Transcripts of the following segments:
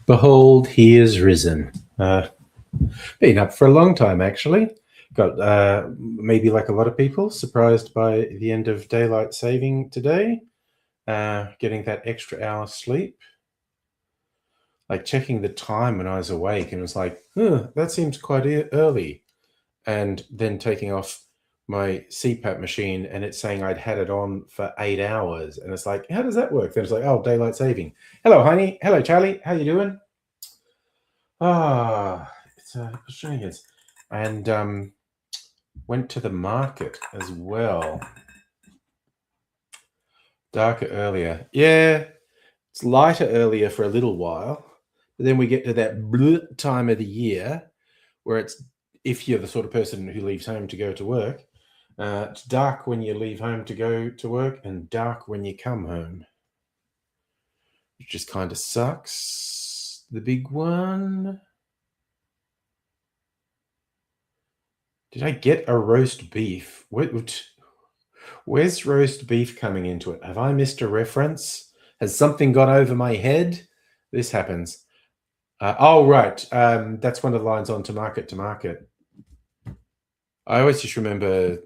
Behold, he is risen. Been up for a long time, actually. Got maybe like a lot of people surprised by the end of daylight saving today. Getting that extra hour sleep. Like checking the time when I was awake and it was like, that seems quite early. And then taking off my CPAP machine and it's saying I'd had it on for 8 hours. And it's like, how does that work? Then it's like, oh, daylight saving. Hello, honey. Hello, Charlie. How you doing? It's Australians. And went to the market as well. Darker earlier. Yeah, it's lighter earlier for a little while. But then we get to that time of the year where it's, if you're the sort of person who leaves home to go to work, it's dark when you leave home to go to work and dark when you come home. Which just kind of sucks. The big one. Did I get a roast beef? Where's roast beef coming into it? Have I missed a reference? Has something gone over my head? This happens. Oh, right. That's one of the lines on To Market, To Market. I always just remember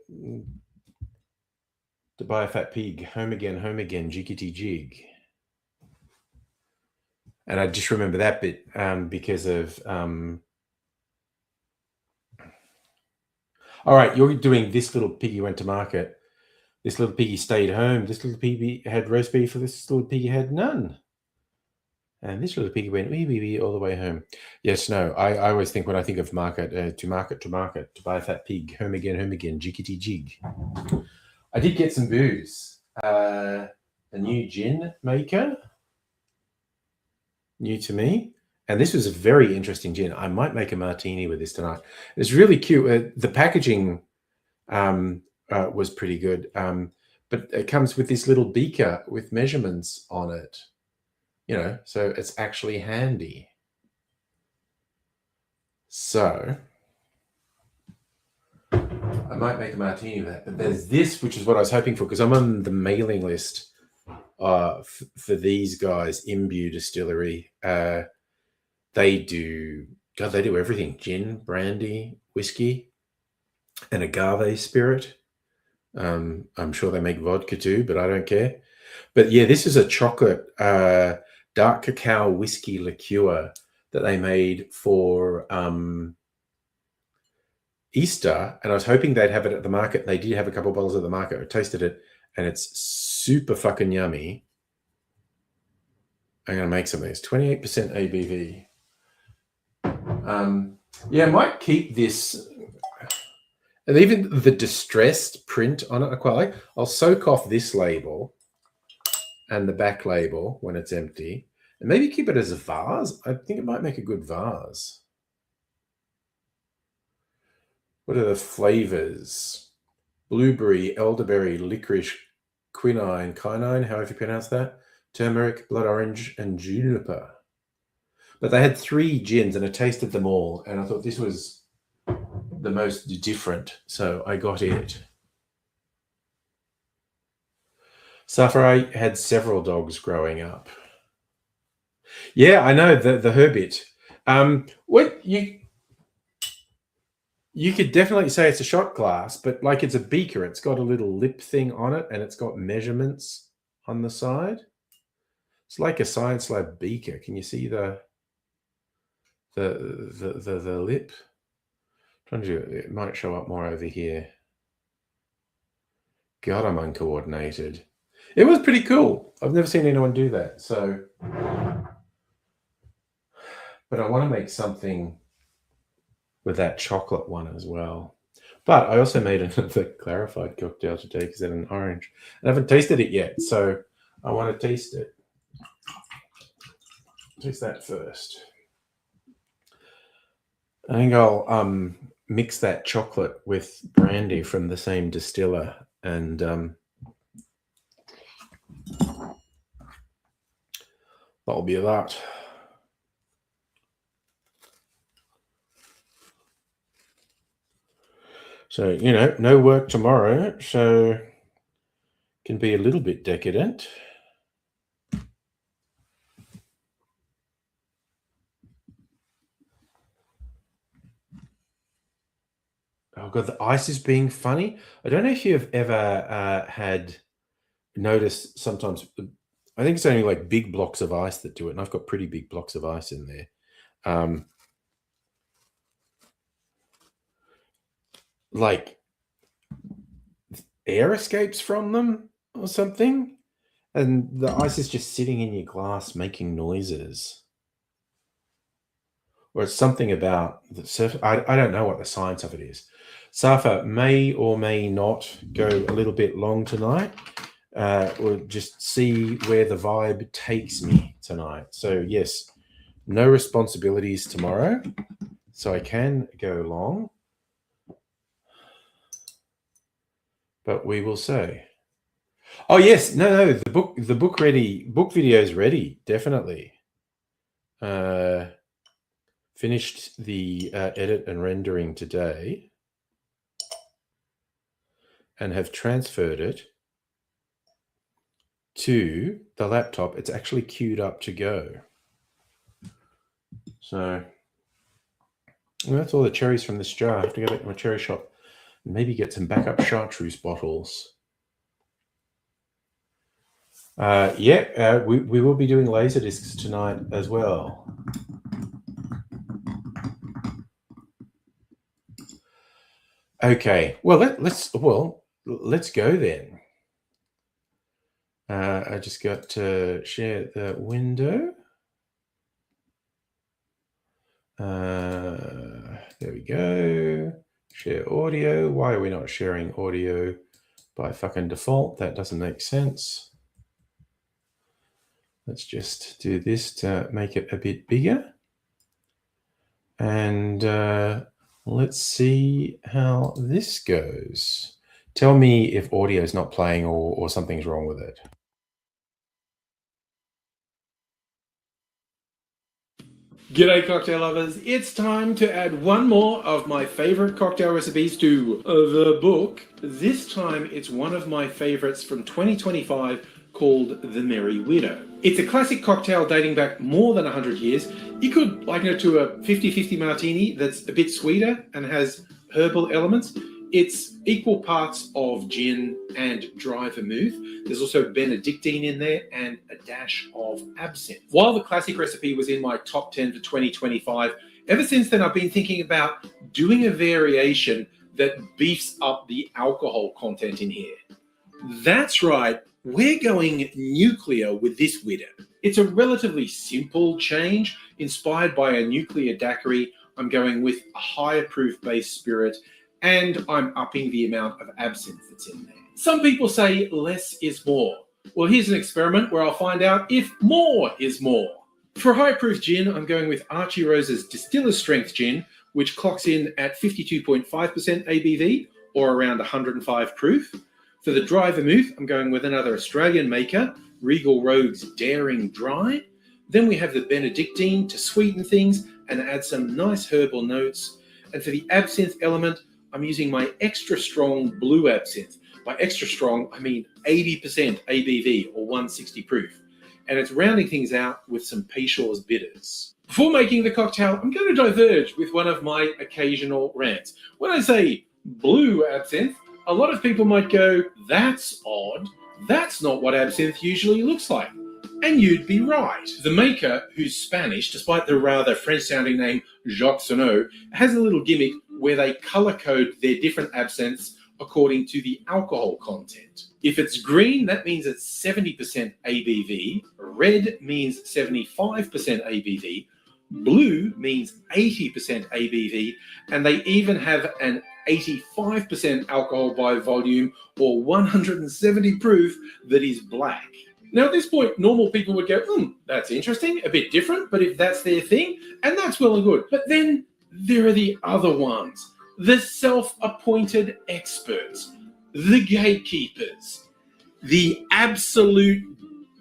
to buy a fat pig, home again, jiggity jig. And I just remember that bit because of... All right, you're doing This Little Piggy Went to Market. This little piggy stayed home. This little piggy had roast beef. This little piggy had none. And this little piggy went wee, wee, wee all the way home. Yes, no, I always think when I think of market, to market, to buy a fat pig, home again, jiggity jig. I did get some booze. A new gin maker. New to me. And this was a very interesting gin. I might make a martini with this tonight. It's really cute. The packaging was pretty good. But it comes with this little beaker with measurements on it. You know, so it's actually handy. So I might make a martini with that. But there's this, which is what I was hoping for, because I'm on the mailing list for these guys, Imbue Distillery. They do everything. Gin, brandy, whiskey, and agave spirit. I'm sure they make vodka too, but I don't care. But yeah, this is a chocolate dark cacao whiskey liqueur that they made for Easter. And I was hoping they'd have it at the market. They did have a couple of bottles at the market. I tasted it and it's super fucking yummy. I'm going to make some of these. 28% ABV. Yeah, I might keep this. And even the distressed print on it, I quite like. I'll soak off this label and the back label when it's empty. And maybe keep it as a vase. I think it might make a good vase. What are the flavors? Blueberry, elderberry, licorice, quinine, however you pronounce that. Turmeric, blood orange, and juniper. But they had 3 gins and I tasted them all. And I thought this was the most different. So I got it. Safari had several dogs growing up. Yeah, I know, the Herbit. What you could definitely say it's a shot glass, but like it's a beaker. It's got a little lip thing on it and it's got measurements on the side. It's like a Science Lab beaker. Can you see the lip? I'm trying to do it might show up more over here. God, I'm uncoordinated. It was pretty cool. I've never seen anyone do that. So, but I want to make something with that chocolate one as well. But I also made another clarified cocktail today because it had an orange. I haven't tasted it yet, so I want to taste it. Taste that first. I think I'll mix that chocolate with brandy from the same distiller, and that'll be that. So, you know, no work tomorrow, so can be a little bit decadent. Oh god, the ice is being funny. I don't know if you've ever had noticed sometimes. I think it's only like big blocks of ice that do it, and I've got pretty big blocks of ice in there. Like air escapes from them or something, and the ice is just sitting in your glass making noises. Or it's something about the surface. I don't know what the science of it is. Safa may or may not go a little bit long tonight. Or just see where the vibe takes me tonight. So yes, no responsibilities tomorrow, so I can go long, but we will see. Oh yes, no, the book video is ready, definitely. Finished the edit and rendering today, and have transferred it to the laptop. It's actually queued up to go. So well, that's all the cherries from this jar. I have to go back to my cherry shop and maybe get some backup chartreuse bottles. We will be doing laser discs tonight as well. Okay, well let's go then. I just got to share the window. There we go. Share audio. Why are we not sharing audio by fucking default? That doesn't make sense. Let's just do this to make it a bit bigger. And let's see how this goes. Tell me if audio is not playing or something's wrong with it. G'day cocktail lovers, it's time to add one more of my favorite cocktail recipes to the book. This time it's one of my favorites from 2025 called The Merry Widow. It's a classic cocktail dating back more than 100 years. You could liken it to a 50-50 martini that's a bit sweeter and has herbal elements. It's equal parts of gin and dry vermouth. There's also Benedictine in there and a dash of absinthe. While the classic recipe was in my top 10 for 2025, ever since then I've been thinking about doing a variation that beefs up the alcohol content in here. That's right, we're going nuclear with this widow. It's a relatively simple change inspired by a nuclear daiquiri. I'm going with a higher proof base spirit, and I'm upping the amount of absinthe that's in there. Some people say less is more. Well, here's an experiment where I'll find out if more is more. For high proof gin, I'm going with Archie Rose's Distiller's Strength Gin, which clocks in at 52.5% ABV, or around 105 proof. For the dry vermouth, I'm going with another Australian maker, Regal Rogue's Daring Dry. Then we have the Benedictine to sweeten things and add some nice herbal notes. And for the absinthe element, I'm using my extra strong blue absinthe. By extra strong, I mean 80% ABV or 160 proof. And it's rounding things out with some Peychaud's bitters. Before making the cocktail, I'm going to diverge with one of my occasional rants. When I say blue absinthe, a lot of people might go, that's odd. That's not what absinthe usually looks like. And you'd be right. The maker, who's Spanish, despite the rather French-sounding name Jacques Sonnot, has a little gimmick where they color-code their different absinthes according to the alcohol content. If it's green, that means it's 70% ABV. Red means 75% ABV. Blue means 80% ABV. And they even have an 85% alcohol by volume or 170 proof that is black. Now, at this point, normal people would go, that's interesting, a bit different, but if that's their thing, and that's well and good. But then there are the other ones, the self-appointed experts, the gatekeepers, the absolute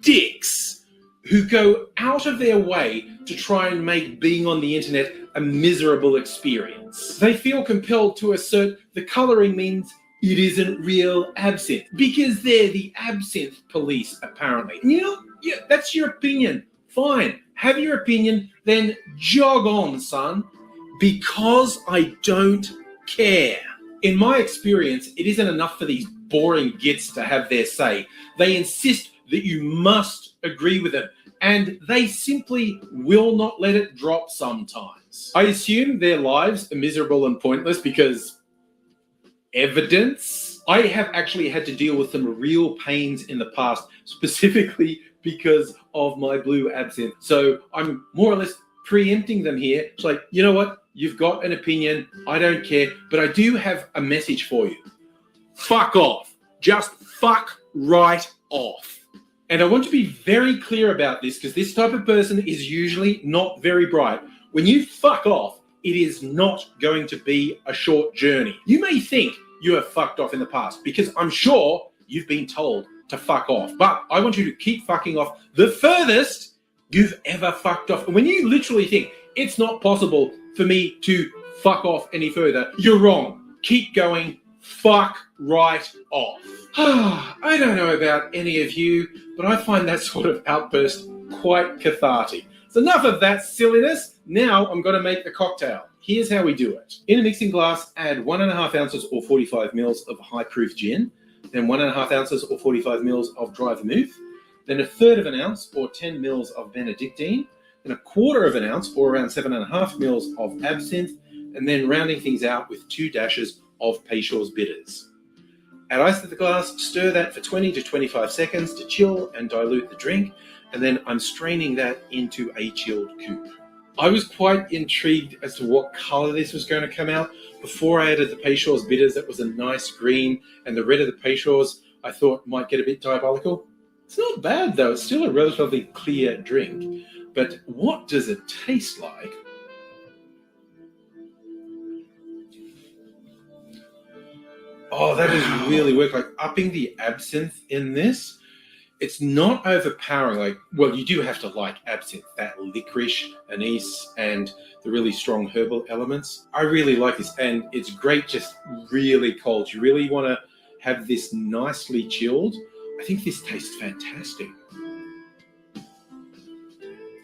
dicks who go out of their way to try and make being on the internet a miserable experience. They feel compelled to assert the colouring means it isn't real absinthe because they're the absinthe police, apparently. You know, yeah, that's your opinion. Fine, have your opinion, then jog on, son. Because I don't care. In my experience, it isn't enough for these boring gits to have their say. They insist that you must agree with them, and they simply will not let it drop sometimes. I assume their lives are miserable and pointless because evidence. I have actually had to deal with some real pains in the past, specifically because of my blue absinthe. So I'm more or less preempting them here. It's like, you know what? You've got an opinion. I don't care. But I do have a message for you. Fuck off. Just fuck right off. And I want to be very clear about this because this type of person is usually not very bright. When you fuck off, it is not going to be a short journey. You may think you have fucked off in the past because I'm sure you've been told to fuck off. But I want you to keep fucking off the furthest you've ever fucked off. And when you literally think it's not possible for me to fuck off any further, you're wrong. Keep going. Fuck right off. I don't know about any of you, but I find that sort of outburst quite cathartic. So enough of that silliness. Now I'm going to make the cocktail. Here's how we do it. In a mixing glass, add 1.5 ounces or 45 mils of high proof gin, then 1.5 ounces or 45 mils of dry vermouth, then 1/3 ounce or 10 mils of Benedictine, then 1/4 ounce or around 7.5 mils of absinthe, and then rounding things out with 2 dashes of Peychaud's bitters. Add ice to the glass, stir that for 20 to 25 seconds to chill and dilute the drink, and then I'm straining that into a chilled coupe. I was quite intrigued as to what colour this was going to come out. Before I added the Peychaud's bitters, that was a nice green, and the red of the Peychaud's I thought might get a bit diabolical. It's not bad though, it's still a relatively clear drink. But what does it taste like? Oh, that is really work. Like upping the absinthe in this. It's not overpowering. Like, well, you do have to like absinthe, that licorice, anise, and the really strong herbal elements. I really like this, and it's great just really cold. You really want to have this nicely chilled. I think this tastes fantastic.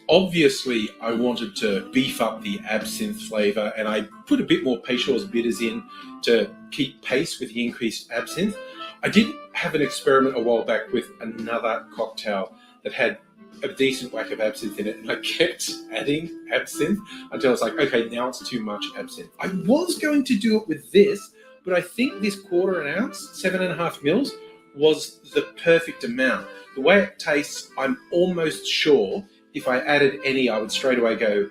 Obviously, I wanted to beef up the absinthe flavour, and I put a bit more Peychaud's bitters in to keep pace with the increased absinthe. I did have an experiment a while back with another cocktail that had a decent whack of absinthe in it, and I kept adding absinthe until I was like, okay, now it's too much absinthe. I was going to do it with this, but I think this 1/4 ounce, 7.5 mils, was the perfect amount. The way it tastes, I'm almost sure if I added any, I would straight away go,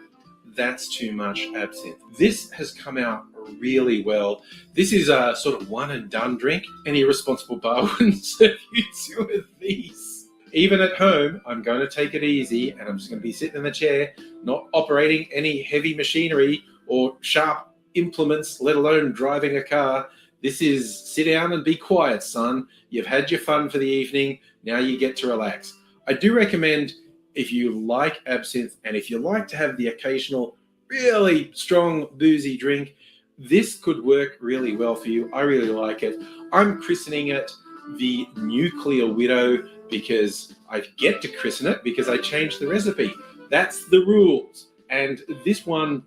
that's too much absinthe. This has come out really well. This is a sort of one and done drink. Any responsible bar wouldn't serve you 2 of these. Even at home, I'm going to take it easy, and I'm just going to be sitting in the chair, not operating any heavy machinery or sharp implements, let alone driving a car. This is sit down and be quiet, son. You've had your fun for the evening. Now you get to relax. I do recommend, if you like absinthe and if you like to have the occasional really strong boozy drink, this could work really well for you. I really like it. I'm christening it the Nuclear Widow because I get to christen it because I changed the recipe. That's the rules. And this one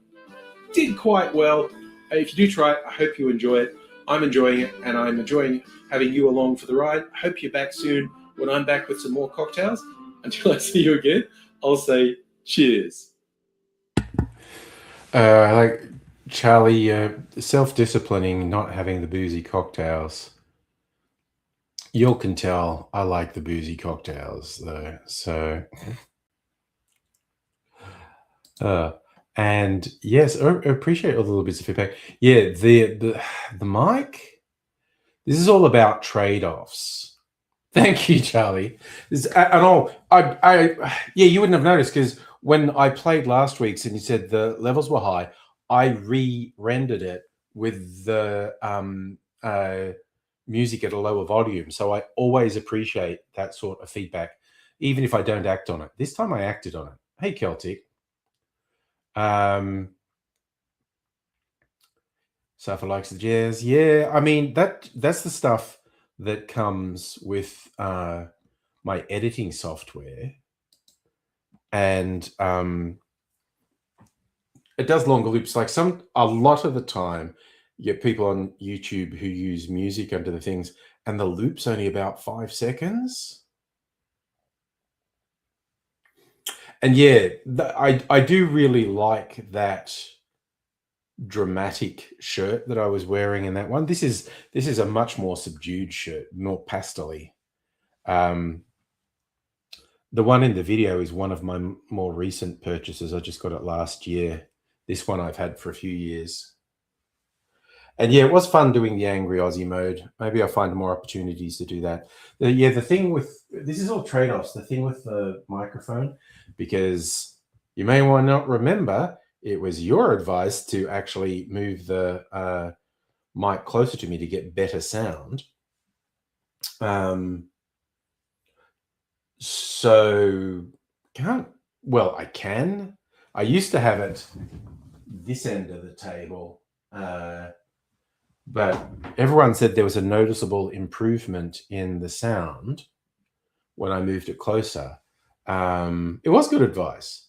did quite well. If you do try it, I hope you enjoy it. I'm enjoying it, and I'm enjoying having you along for the ride. I hope you're back soon when I'm back with some more cocktails. Until I see you again, I'll say cheers. Like Charlie, self-disciplining, not having the boozy cocktails. You can tell I like the boozy cocktails though. So, and yes, I appreciate all the little bits of feedback. Yeah, the mic. This is all about trade-offs. Thank you, Charlie. Yeah, you wouldn't have noticed because when I played last week's and you said the levels were high, I re-rendered it with the music at a lower volume. So I always appreciate that sort of feedback, even if I don't act on it. This time I acted on it. Hey, Celtic. Safa likes the jazz. Yeah, I mean that's the stuff that comes with my editing software, and it does longer loops. Like a lot of the time, you get people on YouTube who use music under the things, and the loop's only about 5 seconds. And yeah, I do really like that dramatic shirt that I was wearing in that one. This is a much more subdued shirt, more pastel-y. The one in the video is one of my more recent purchases. I just got it last year. This one I've had for a few years. And yeah, it was fun doing the Angry Aussie mode. Maybe I'll find more opportunities to do that. The thing with this is all trade-offs. The thing with the microphone, because you may want not remember, it was your advice to actually move the mic closer to me to get better sound. So I can. I used to have it this end of the table, but everyone said there was a noticeable improvement in the sound when I moved it closer. It was good advice.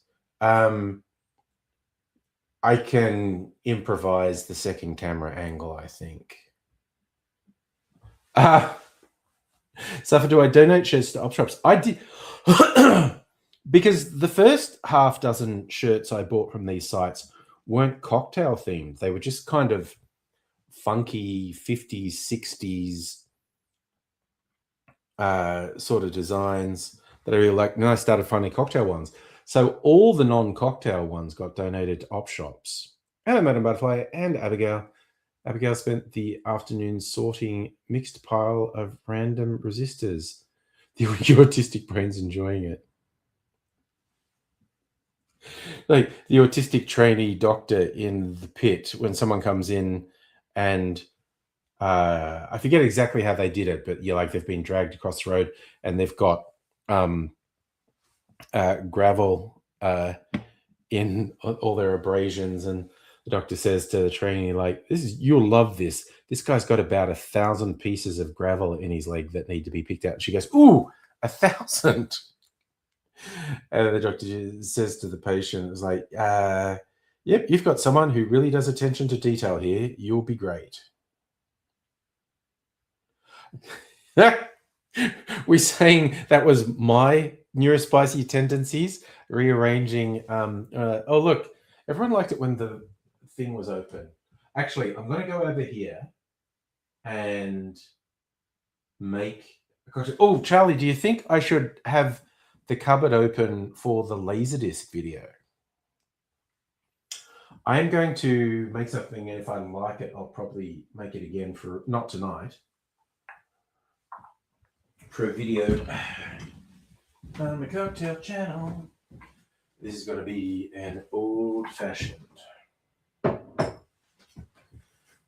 I can improvise the second camera angle, I think. Safa, do I donate shirts to op shops? I did. Because the first half dozen shirts I bought from these sites weren't cocktail themed. They were just kind of funky 50s, 60s sort of designs that I really liked. And then I started finding cocktail ones. So all the non-cocktail ones got donated to op shops. And Madam Butterfly and Abigail. Abigail spent the afternoon sorting mixed pile of random resistors. The autistic brain's enjoying it. Like the autistic trainee doctor in the pit when someone comes in and I forget exactly how they did it, but yeah, like they've been dragged across the road and they've got gravel in all their abrasions, and the doctor says to the trainee, like, you'll love this. This guy's got about 1,000 pieces of gravel in his leg that need to be picked out. And she goes, ooh, 1,000. And the doctor says to the patient, it's like, yep, you've got someone who really does attention to detail here. You'll be great. We're saying that was my neurospicy tendencies rearranging. Oh, look, everyone liked it when the thing was open. Actually, I'm going to go over here and make. Oh, Charlie, do you think I should have the cupboard open for the Laserdisc video? I am going to make something, and if I like it, I'll probably make it again for not tonight. For a video on the cocktail channel. This is going to be an old-fashioned.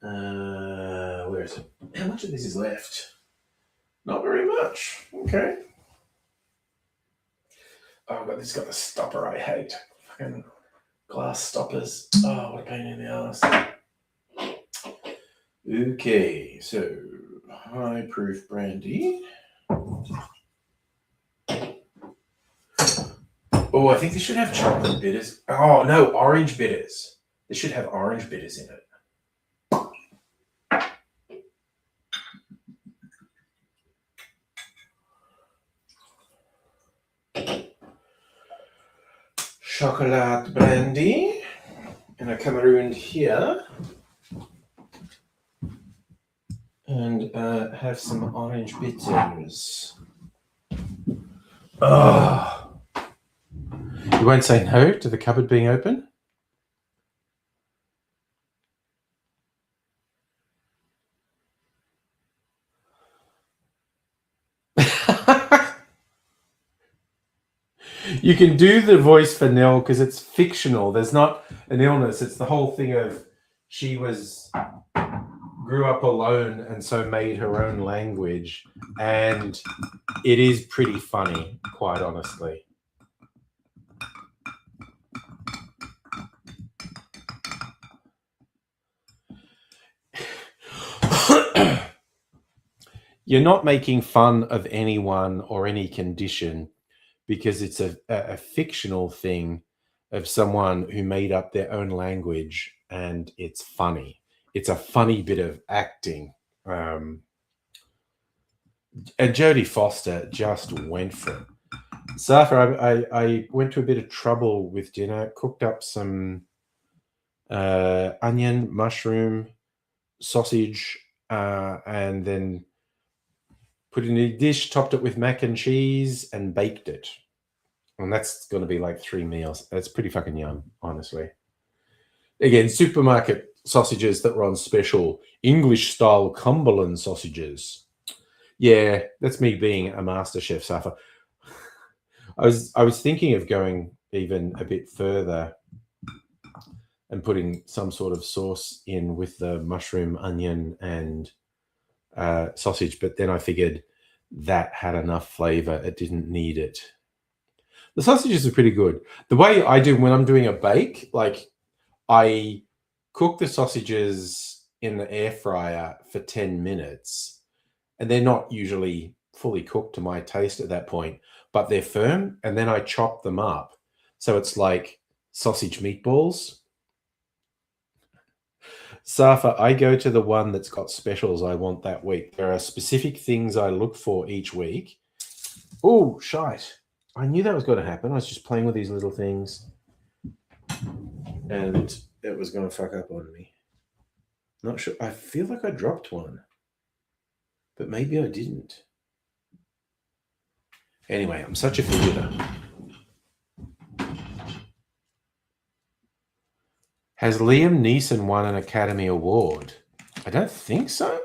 Where is it? How much of this is left? Not very much. Okay. Oh, but this has got a stopper I hate. Fucking glass stoppers. Oh, what a pain in the ass. Okay, so high proof brandy. Oh, I think this should have chocolate bitters. Oh, no, orange bitters. This should have orange bitters in it. Chocolate brandy. And I come around here and have some orange bitters. Oh. You won't say no to the cupboard being open? You can do the voice for Nell because it's fictional. There's not an illness. It's the whole thing of she grew up alone and so made her own language, and it is pretty funny, quite honestly. You're not making fun of anyone or any condition because it's a fictional thing of someone who made up their own language, and it's funny. It's a funny bit of acting. And Jodie Foster just went for it. Safa, I went to a bit of trouble with dinner, cooked up some onion, mushroom, sausage, and then put it in a dish, topped it with mac and cheese, and baked it. And that's going to be like 3 meals. That's pretty fucking yum, honestly. Again, supermarket sausages that were on special, English-style Cumberland sausages. Yeah, that's me being a master chef, Safa. I was thinking of going even a bit further and putting some sort of sauce in with the mushroom, onion, and sausage, but then I figured that had enough flavor. It didn't need it. The sausages are pretty good. The way I do when I'm doing a bake, like I cook the sausages in the air fryer for 10 minutes, and they're not usually fully cooked to my taste at that point, but they're firm, and then I chop them up. So it's like sausage meatballs. Safa, I go to the one that's got specials I want that week. There are specific things I look for each week. Oh, shite. I knew that was going to happen. I was just playing with these little things, and it was going to fuck up on me. Not sure. I feel like I dropped one, but maybe I didn't. Anyway, I'm such a fidgeter. Has Liam Neeson won an Academy Award? I don't think so.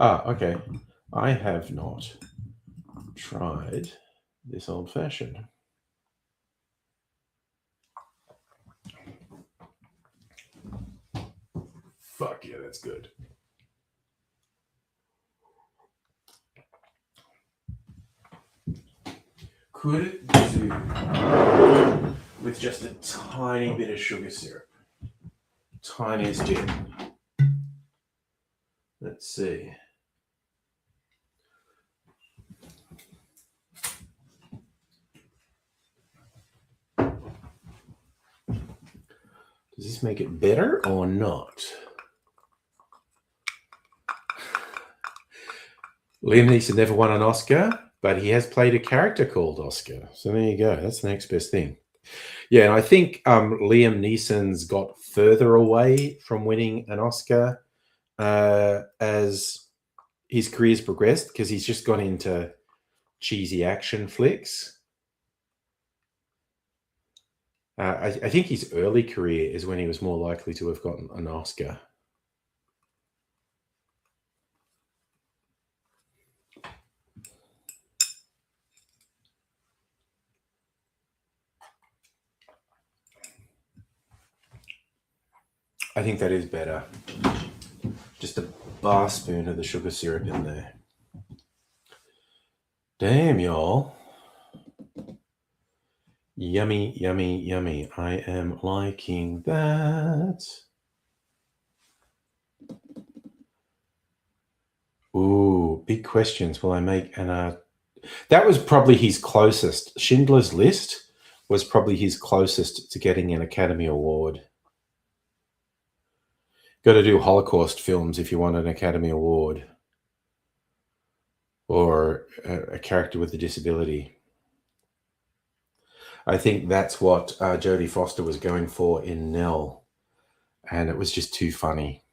Okay. I have not tried this old-fashioned. Fuck yeah, that's good. Could it do with just a tiny bit of sugar syrup? Tiniest bit. Let's see. Does this make it better or not? Liam Neeson never won an Oscar, but he has played a character called Oscar. So there you go. That's the next best thing. Yeah, and I think Liam Neeson's got further away from winning an Oscar as his career's progressed, because he's just gone into cheesy action flicks. I think his early career is when he was more likely to have gotten an Oscar. I think that is better. Just a bar spoon of the sugar syrup in there. Damn, y'all. Yummy, yummy, yummy. I am liking that. Ooh, big questions. Will I make an... that was probably his closest. Schindler's List was probably his closest to getting an Academy Award. Got to do Holocaust films if you want an Academy Award. Or a character with a disability. I think that's what Jodie Foster was going for in Nell. And it was just too funny.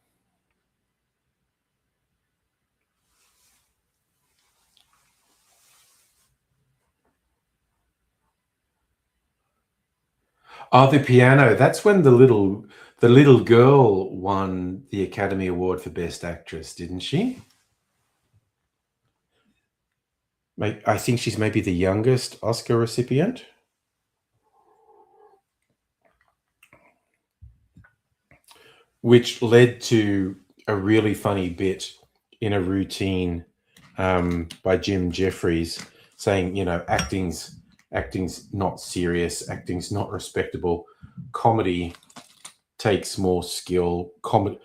Oh, the piano. That's when the little girl won the Academy Award for Best Actress, didn't she? I think she's maybe the youngest Oscar recipient. Which led to a really funny bit in a routine by Jim Jeffries saying, acting's not serious, acting's not respectable. Comedy takes more skill. Comedy,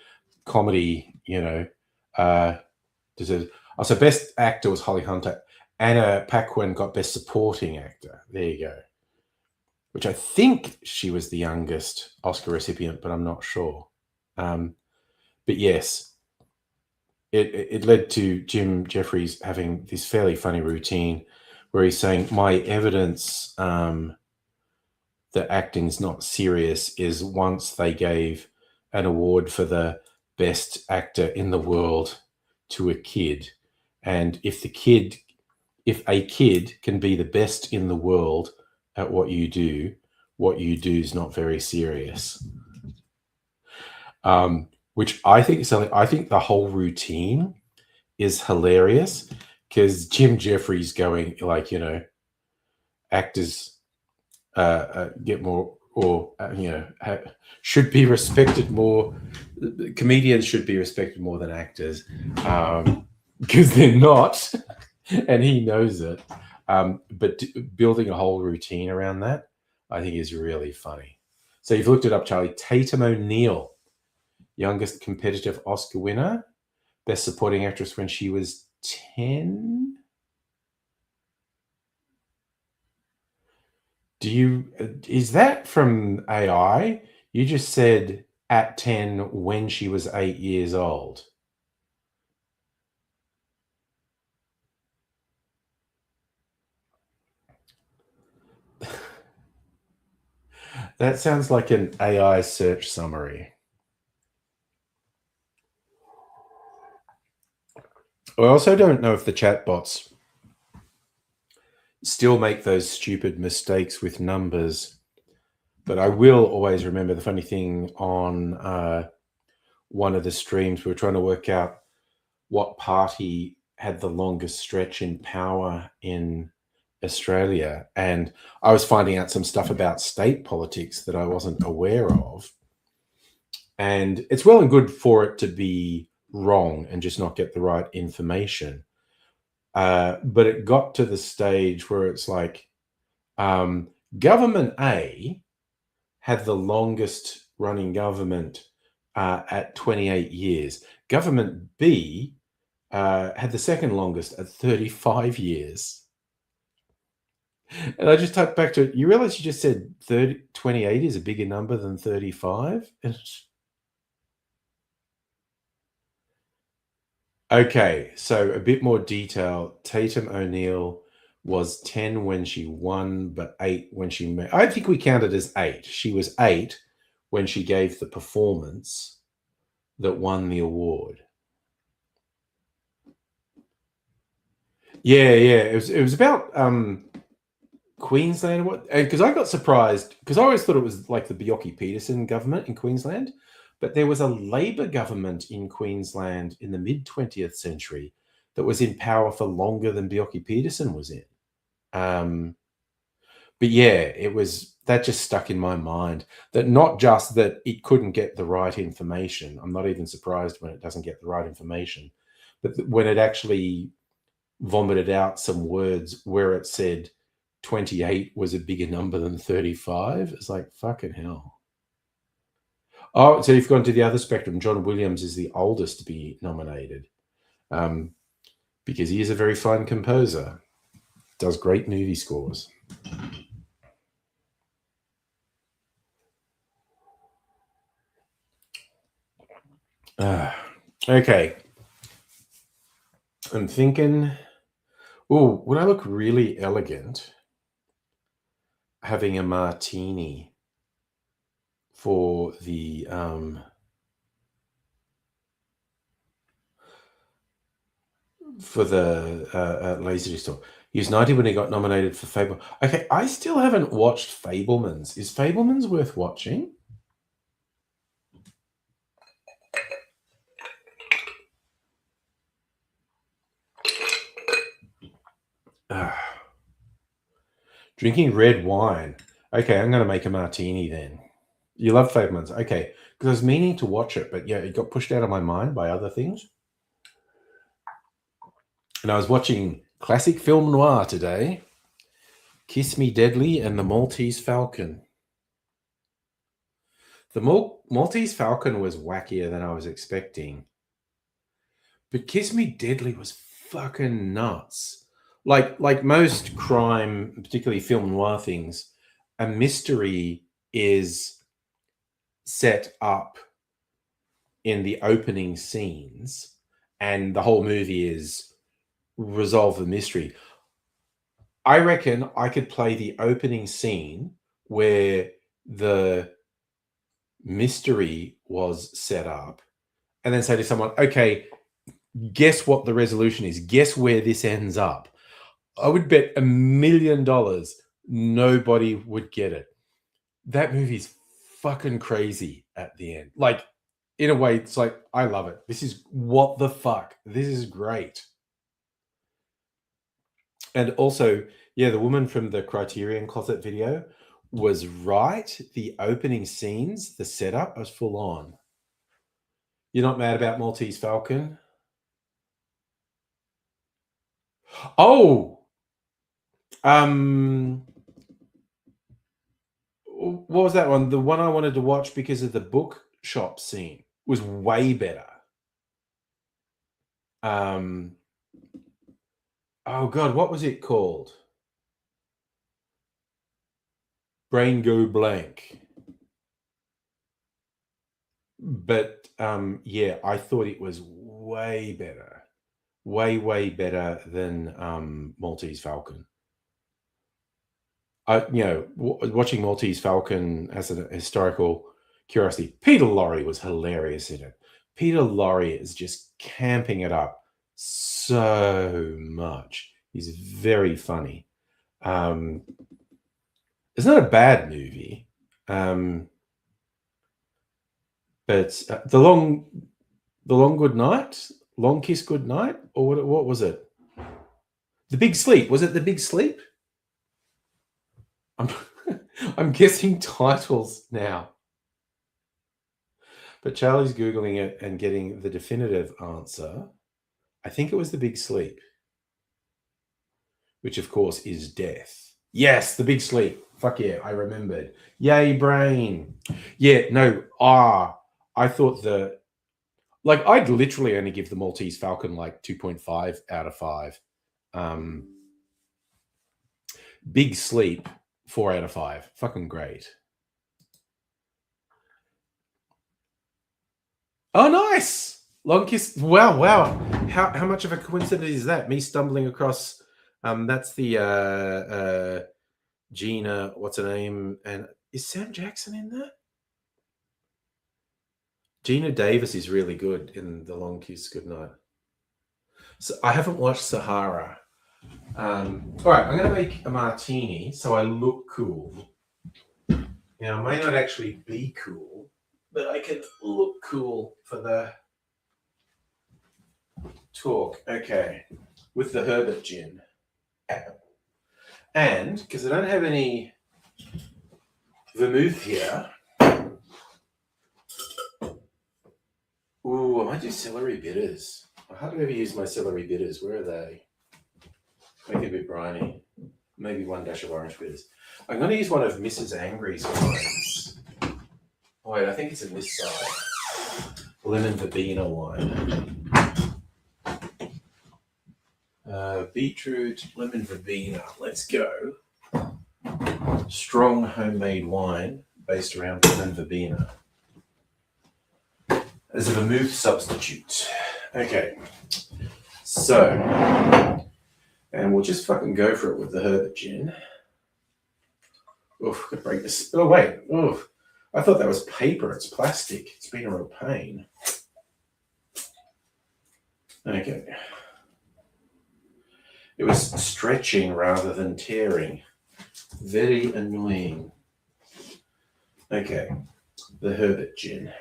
deserves. So best actor was Holly Hunter. Anna Paquin got best supporting actor. There you go. Which I think she was the youngest Oscar recipient, but I'm not sure. But yes, it led to Jim Jeffries having this fairly funny routine where he's saying, my evidence that acting's not serious is once they gave an award for the best actor in the world to a kid. And if a kid can be the best in the world at what you do is not very serious. Which I think is something. I think the whole routine is hilarious because Jim Jeffries going like, actors get more, or should be respected more. Comedians should be respected more than actors because they're not, and he knows it. But building a whole routine around that, I think, is really funny. So you've looked it up, Charlie. Tatum O'Neal, youngest competitive Oscar winner, best supporting actress when she was 10. Is that from AI? You just said at 10 when she was 8 years old. That sounds like an AI search summary. I also don't know if the chatbots still make those stupid mistakes with numbers, but I will always remember the funny thing on one of the streams. We were trying to work out what party had the longest stretch in power in Australia, and I was finding out some stuff about state politics that I wasn't aware of. And it's well and good for it to be wrong and just not get the right information. But it got to the stage where it's like government A had the longest running government at 28 years. Government B had the second longest at 35 years. And I just typed back to it. You realize you just said 28 is a bigger number than 35? Okay, so a bit more detail. Tatum O'Neal was 10 when she won, but 8 when she met. I think we counted as 8. She was 8 when she gave the performance that won the award. Yeah. It was about Queensland. Because I got surprised because I always thought it was like the Bjelke-Petersen government in Queensland, but there was a Labor government in Queensland in the mid 20th century that was in power for longer than Bjelke-Petersen was in. But yeah, that just stuck in my mind, that not just that it couldn't get the right information. I'm not even surprised when it doesn't get the right information, but when it actually vomited out some words where it said 28 was a bigger number than 35. It's like, fucking hell. Oh, so you've gone to the other spectrum. John Williams is the oldest to be nominated because he is a very fine composer, does great movie scores. Okay. I'm thinking, would I look really elegant having a martini for the Laserdisc store? He was 90 when he got nominated for Fable. Okay, I still haven't watched Fabelmans. Is Fabelmans worth watching? Drinking red wine. Okay, I'm going to make a martini then. You love Fablemans. Okay, because I was meaning to watch it, but yeah, it got pushed out of my mind by other things. And I was watching classic film noir today, Kiss Me Deadly and the Maltese Falcon. The Maltese Falcon was wackier than I was expecting. But Kiss Me Deadly was fucking nuts. Like most crime, particularly film noir things, a mystery is set up in the opening scenes, and the whole movie is resolve the mystery. I reckon I could play the opening scene where the mystery was set up and then say to someone, okay, guess what the resolution is? Guess where this ends up? I would bet $1 million nobody would get it. That movie's fucking crazy at the end. Like, in a way, it's like, I love it. This is what the fuck. This is great. And also, yeah, the woman from the Criterion Closet video was right. The opening scenes, the setup was full on. You're not mad about Maltese Falcon? Oh, what was that one? The one I wanted to watch because of the bookshop scene was way better. Oh God, what was it called? Brain go blank. But yeah, I thought it was way better. Way better than Maltese Falcon. Watching Maltese Falcon as a historical curiosity, Peter Lorre was hilarious in it. Peter Lorre is just camping it up so much. He's very funny. It's not a bad movie, but the long good night, long kiss good night, or what was it? The Big Sleep. Was it The Big Sleep? I'm guessing titles now. But Charlie's Googling it and getting the definitive answer. I think it was The Big Sleep, which of course is death. Yes, The Big Sleep. Fuck yeah, I remembered. Yay, brain. Yeah, no, I thought I'd literally only give the Maltese Falcon like 2.5 out of 5. Big Sleep, 4 out of 5. Fucking great. Oh, nice. Long kiss. Wow. How much of a coincidence is that? Me stumbling across. That's the Gina. What's her name? And is Sam Jackson in there? Gina Davis is really good in The Long Kiss Goodnight. So I haven't watched Sahara. All right, I'm going to make a martini so I look cool. Now, I may not actually be cool, but I can look cool for the talk. Okay, with the Herbert gin. And because I don't have any vermouth here, ooh, I might do celery bitters. I hardly ever use my celery bitters. Where are they? Make it a bit briny. Maybe 1 dash of orange bitters. I'm going to use one of Mrs. Angry's wines. Oh, wait, I think it's in this side. Lemon verbena wine. Beetroot, lemon verbena. Let's go. Strong homemade wine based around lemon verbena as a vermouth substitute. Okay, so, and we'll just fucking go for it with the Herbert gin. Oof, could break this. Oh wait, oof. I thought that was paper. It's plastic. It's been a real pain. Okay. It was stretching rather than tearing. Very annoying. Okay, the Herbert gin.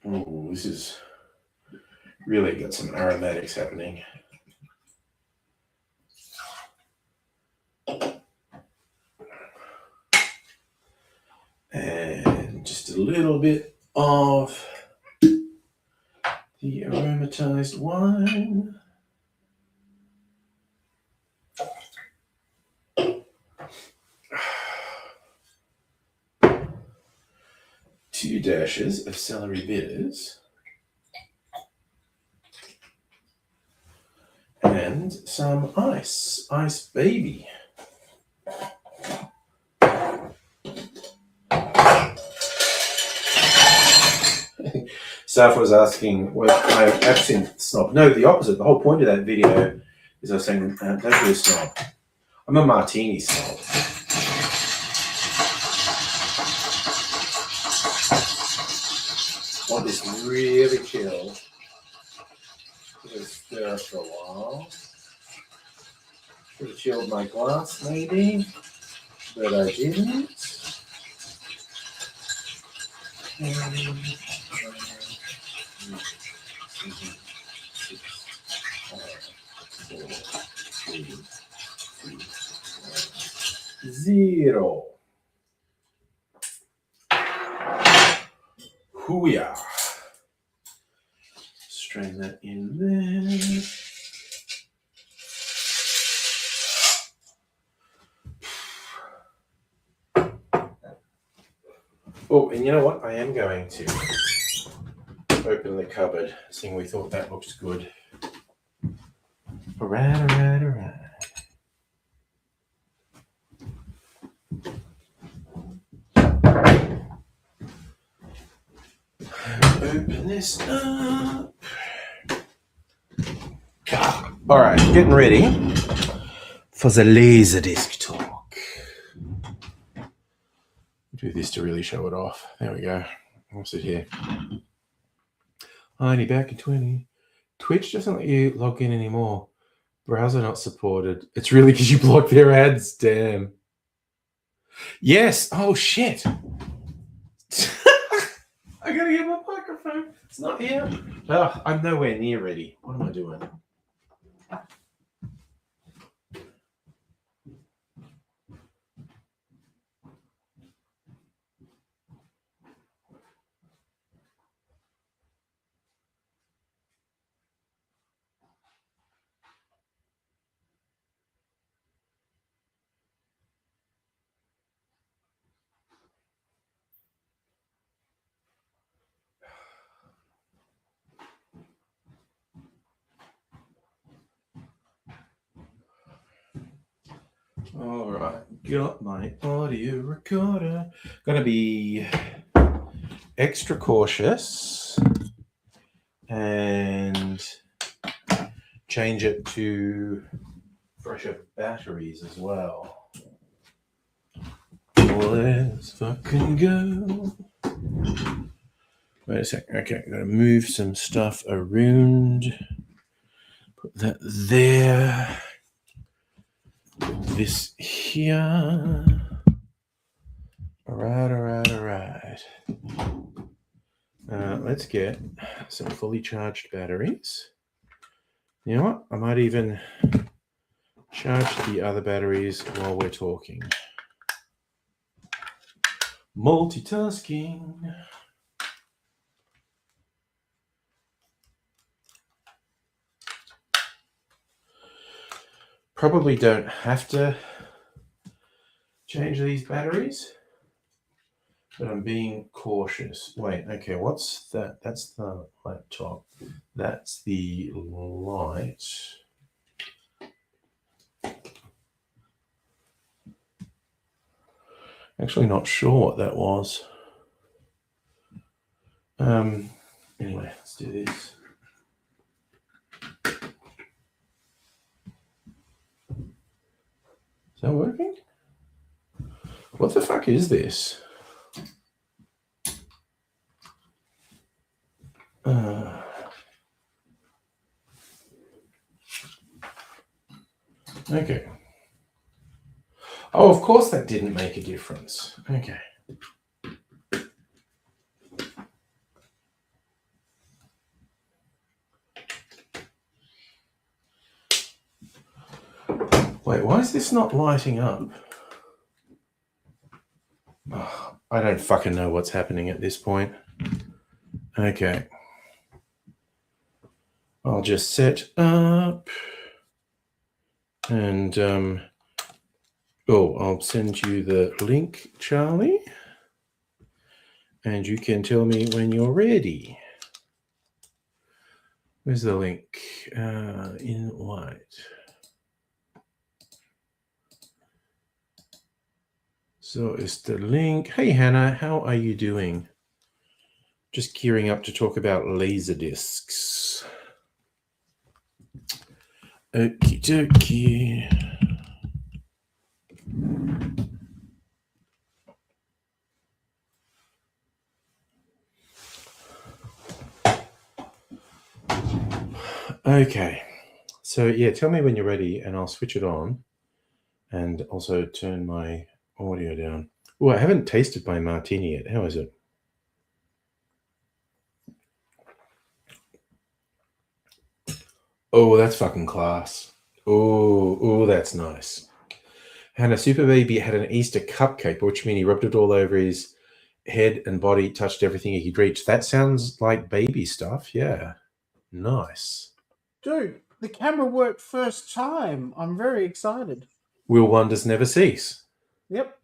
Oh, this is Really got some aromatics happening. And just a little bit of the aromatized wine. Two dashes of celery bitters. And some ice. Ice baby. Saf was asking, was my absinthe snob? No, the opposite. The whole point of that video is I was saying, don't be a snob. I'm a martini snob. I want this really chilled. Just stir it for a while. Should have chilled my glass maybe, but I didn't. Zero. Hooyah. Strain that in there. Oh, and you know what? I am going to open the cupboard, seeing we thought that looked good. All right. Open this up. All right, getting ready for the Laserdisc talk. Do this to really show it off. There we go. I'll sit here. Only back in 20. Twitch doesn't let you log in anymore. Browser not supported. It's really because you blocked their ads. Damn. Yes. Oh, shit. I gotta get my microphone. It's not here. Oh, I'm nowhere near ready. What am I doing? All right, got my audio recorder. Gonna be extra cautious and change it to fresher batteries as well. Let's fucking go. Wait a second. Okay, I'm gonna move some stuff around. Put that there. This here. All right. Let's get some fully charged batteries. You know what? I might even charge the other batteries while we're talking. Multitasking. Probably don't have to change these batteries, but I'm being cautious. Wait, okay, what's that? That's the laptop. That's the light. Actually not sure what that was. Anyway, let's do this. Is that working? What the fuck is this? Okay. Oh, of course that didn't make a difference. Okay. Wait, why is this not lighting up? Oh, I don't fucking know what's happening at this point. Okay. I'll just set up and I'll send you the link, Charlie, and you can tell me when you're ready. Where's the link? In white. So it's the link. Hey, Hannah, how are you doing? Just gearing up to talk about laser discs. Okie dokie. Okay. So, yeah, tell me when you're ready and I'll switch it on and also turn my audio down. Oh, I haven't tasted my martini yet. How is it? Oh, that's fucking class. Oh, that's nice. Hannah, Super Baby had an Easter cupcake, which means he rubbed it all over his head and body, touched everything he could reach. That sounds like baby stuff. Yeah. Nice. Dude, the camera worked first time. I'm very excited. Will wonders never cease. Yep.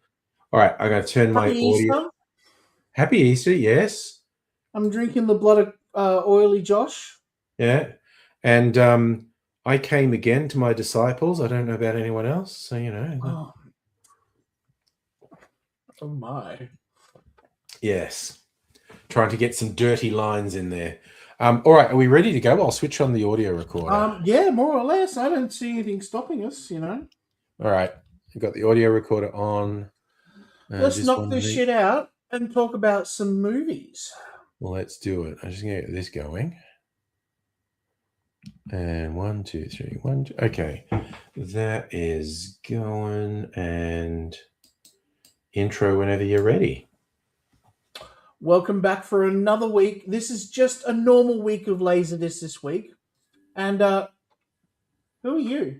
All right, I'm going to turn my Happy audio. Easter. Happy Easter, yes. I'm drinking the blood of oily Josh. Yeah. And I came again to my disciples. I don't know about anyone else. So, you know. Oh my. Yes. Trying to get some dirty lines in there. All right, are we ready to go? I'll switch on the audio recorder. Yeah, more or less. I don't see anything stopping us, you know. All right. We've got the audio recorder on. Let's knock this shit out and talk about some movies. Well, let's do it. I'm just going to get this going. And 1, 2, 3, 1, 2. Okay. That is going. And intro whenever you're ready. Welcome back for another week. This is just a normal week of Laserdisc this week. And who are you?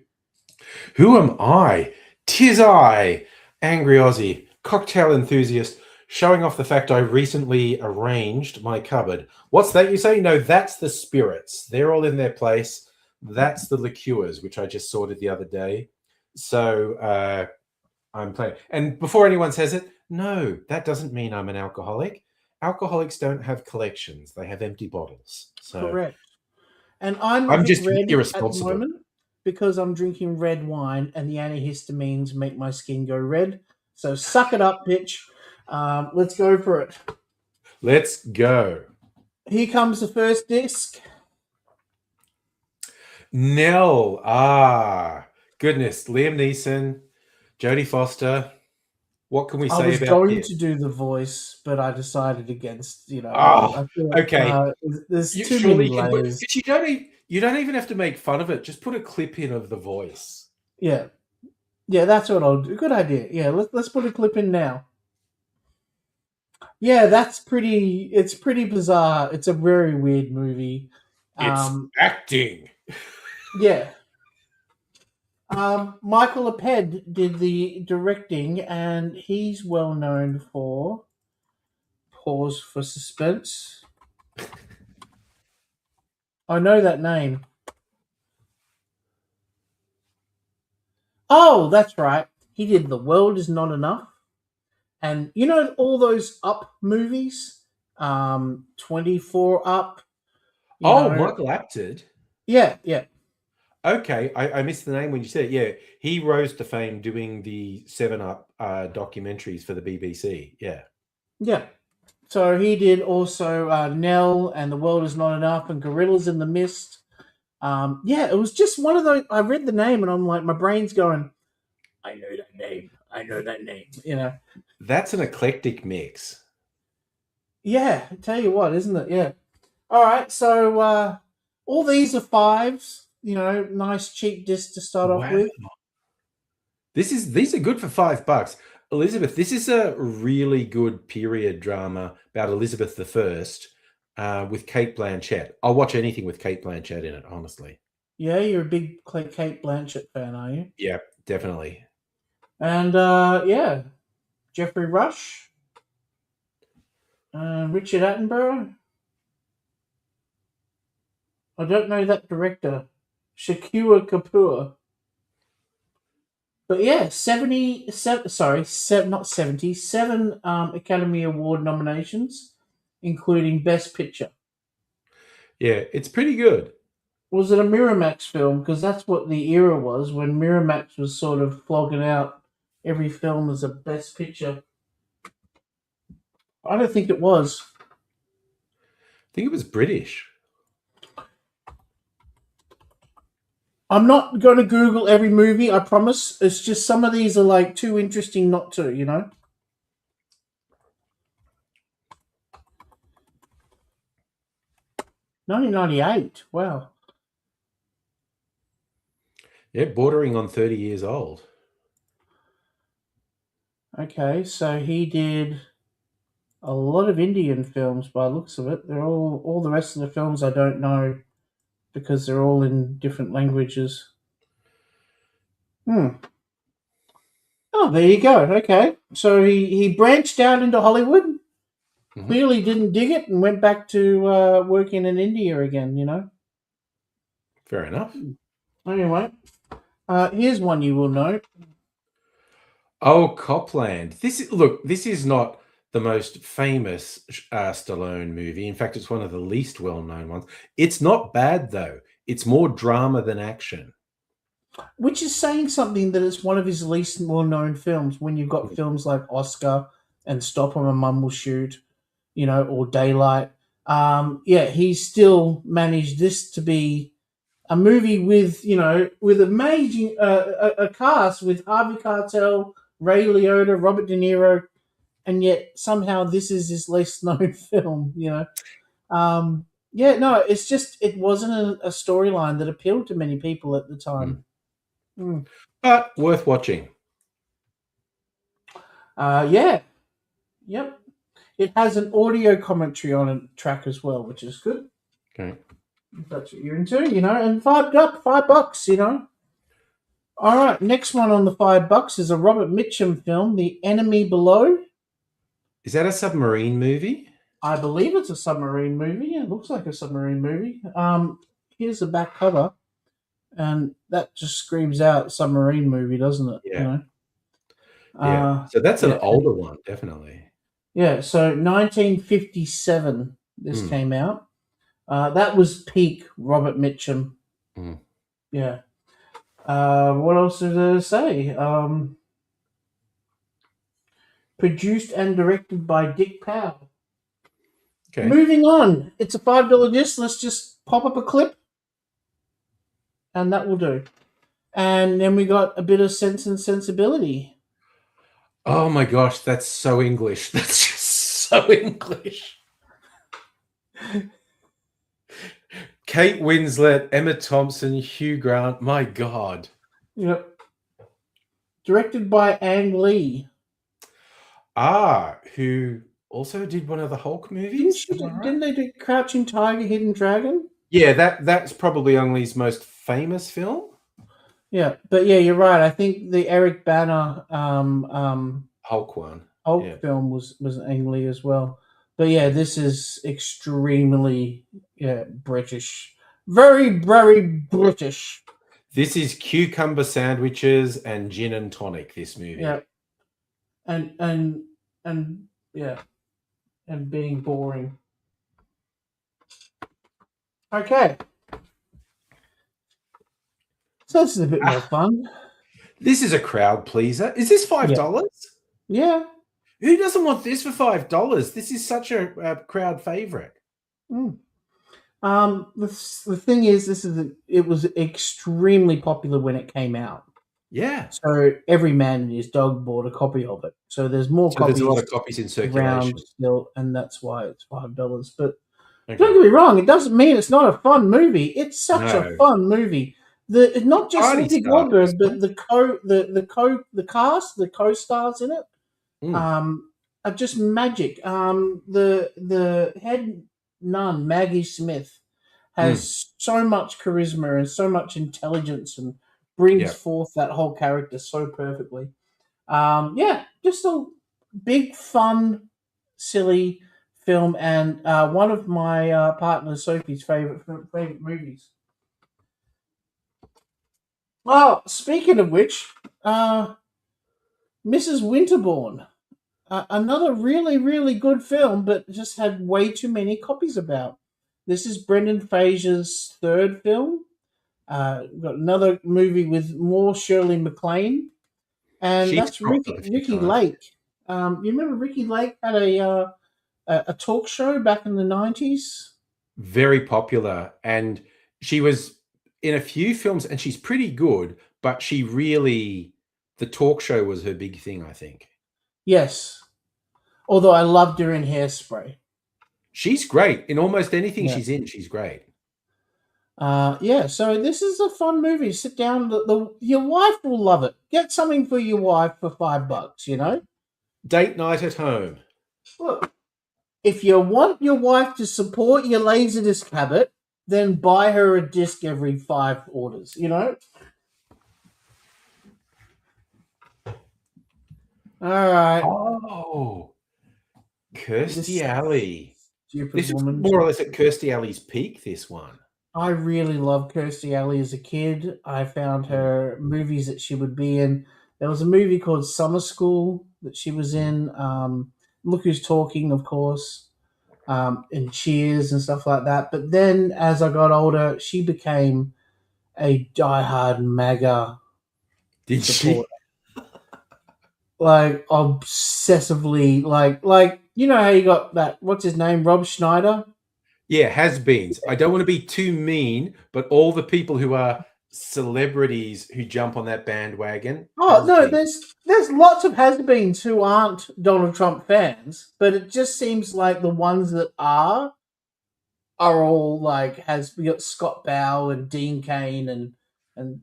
Who am I? 'Tis I, Angry Aussie, cocktail enthusiast, showing off the fact I recently arranged my cupboard. What's that you say? No, that's the spirits. They're all in their place. That's the liqueurs, which I just sorted the other day. So I'm playing. And before anyone says it, no, that doesn't mean I'm an alcoholic. Alcoholics don't have collections. They have empty bottles. So correct. And I'm just red irresponsible at the moment because I'm drinking red wine and the antihistamines make my skin go red. So suck it up, bitch. Let's go for it. Let's go. Here comes the first disc. Nell. Ah, goodness. Liam Neeson, Jodie Foster. What can we say about this? I was going to do the voice, but I decided against, you know. Oh, like, okay. There's too many layers. You don't even have to make fun of it. Just put a clip in of the voice. Yeah. Yeah, that's what I'll do. Good idea. Yeah, let's put a clip in now. Yeah, it's pretty bizarre. It's a very weird movie. It's acting. Yeah. Michael Apped did the directing, and he's well known for pause for suspense. I know that name. Oh, that's right. He did The World Is Not Enough. And you know all those Up movies? 24 Up. Michael Apted. Yeah. Okay, I missed the name when you said it. Yeah, he rose to fame doing the 7-Up documentaries for the BBC. Yeah. So he did also Nell and The World Is Not Enough and Gorillas in the Mist. It was just one of those. I read the name and I'm like, my brain's going, I know that name. You know. That's an eclectic mix. Yeah, I tell you what, isn't it? Yeah. All right, so all these are 5s. You know, nice cheap disc to start off with. These are good for $5. Elizabeth, this is a really good period drama about Elizabeth I with Cate Blanchett. I'll watch anything with Cate Blanchett in it, honestly. Yeah, you're a big Kate Blanchett fan, are you? Yeah, definitely. And yeah, Jeffrey Rush, Richard Attenborough. I don't know that director, Shakira Kapoor. But yeah, 77, sorry, not 77 Academy Award nominations, including Best Picture. Yeah, it's pretty good. Was it a Miramax film? Because that's what the era was, when Miramax was sort of flogging out every film as a Best Picture. I don't think it was. I think it was British. I'm not going to Google every movie, I promise. It's just some of these are like too interesting not to, you know? $1998. Wow. Yeah, bordering on 30 years old. Okay, so he did a lot of Indian films by the looks of it. They're all the rest of the films I don't know because they're all in different languages. Oh, there you go. Okay. So he branched out into Hollywood, clearly didn't dig it, and went back to working in India again, you know? Fair enough. Anyway, here's one you will know. Oh, Copland. This is not the most famous Stallone movie. In fact, it's one of the least well-known ones. It's not bad, though. It's more drama than action. Which is saying something that it's one of his least well-known films when you've got films like Oscar and Stop or My Mum Will Shoot, you know, or Daylight. Yeah, he's still managed this to be a movie with, you know, with amazing a cast with Harvey Keitel, Ray Liotta, Robert De Niro, and yet somehow this is his least known film, you know. Yeah, no, it's just it wasn't a storyline that appealed to many people at the time. But worth watching. Yeah. Yep. It has an audio commentary on a track as well, which is good. Okay. If that's what you're into, you know, and $5, you know. All right, next one on the $5 is a Robert Mitchum film, The Enemy Below. Is that a submarine movie? I believe it's a submarine movie. Yeah, it looks like a submarine movie. Here's the back cover, and that just screams out submarine movie, doesn't it? Yeah. You know? Yeah. So that's an older one, definitely. Yeah. So 1957, this came out. That was peak Robert Mitchum. Yeah. What else is there to say? Produced and directed by Dick Powell. Okay. Moving on. It's a $5 disc. Let's just pop up a clip. And that will do. And then we got a bit of Sense and Sensibility. Oh my gosh, that's so English. That's just so English. Kate Winslet, Emma Thompson, Hugh Grant. My God. Yep. Directed by Ang Lee. Who also did one of the Hulk movies. Didn't they do Crouching Tiger, Hidden Dragon? Yeah, that's probably Ang Lee's most famous film. Yeah, but yeah, you're right. I think the Eric Bana Hulk one. Hulk film was Ang Lee as well. But yeah, this is extremely British. Very, very British. This is cucumber sandwiches and gin and tonic, this movie. Yeah. And yeah. And being boring. Okay. So this is a bit more fun. This is a crowd pleaser. Is this $5? Yeah. Who doesn't want this for $5? This is such a crowd favorite. The thing is, it was extremely popular when it came out. Yeah. So every man and his dog bought a copy of it. So there's more copies. There's a lot of copies in circulation still, and that's why it's $5. But don't get me wrong, it doesn't mean it's not a fun movie. It's such a fun movie. Not just Whoopi Goldberg, but the cast, the co-stars in it, are just magic. The head nun, Maggie Smith, has so much charisma and so much intelligence and brings forth that whole character so perfectly. Just a big, fun, silly film, and one of my partner Sophie's favorite movies. Oh, speaking of which, Mrs. Winterbourne, another really, really good film, but just had way too many copies about. This is Brendan Fraser's third film. We've got another movie with more Shirley MacLaine, and She's that's cropped up a few Ricky times. Lake. You remember Ricky Lake had a talk show back in the 90s? Very popular, and she was in a few films, and she's pretty good, but the talk show was her big thing, I think. Yes. Although I loved her in Hairspray. She's great. In almost anything Yeah. she's in, she's great. So this is a fun movie. Sit down. Your wife will love it. Get something for your wife for $5, you know? Date night at home. Look, if you want your wife to support your Laserdisc habit, then buy her a disc every 5 orders, you know? All right. Oh, Kirstie Alley. This Woman. is more or less at Kirstie Alley's peak, this one. I really loved Kirstie Alley as a kid. I found her movies that she would be in. There was a movie called Summer School that she was in. Look Who's Talking, of course, and Cheers and stuff like that. But then as I got older, she became a diehard MAGA supporter. Like obsessively, like you know how you got that, what's his name, Rob Schneider? Yeah, has-beens. I don't want to be too mean, but all the people who are celebrities who jump on that bandwagon. Oh no, there's lots of has-beens who aren't Donald Trump fans, but it just seems like the ones that are all like we got Scott Bow and Dean Cain and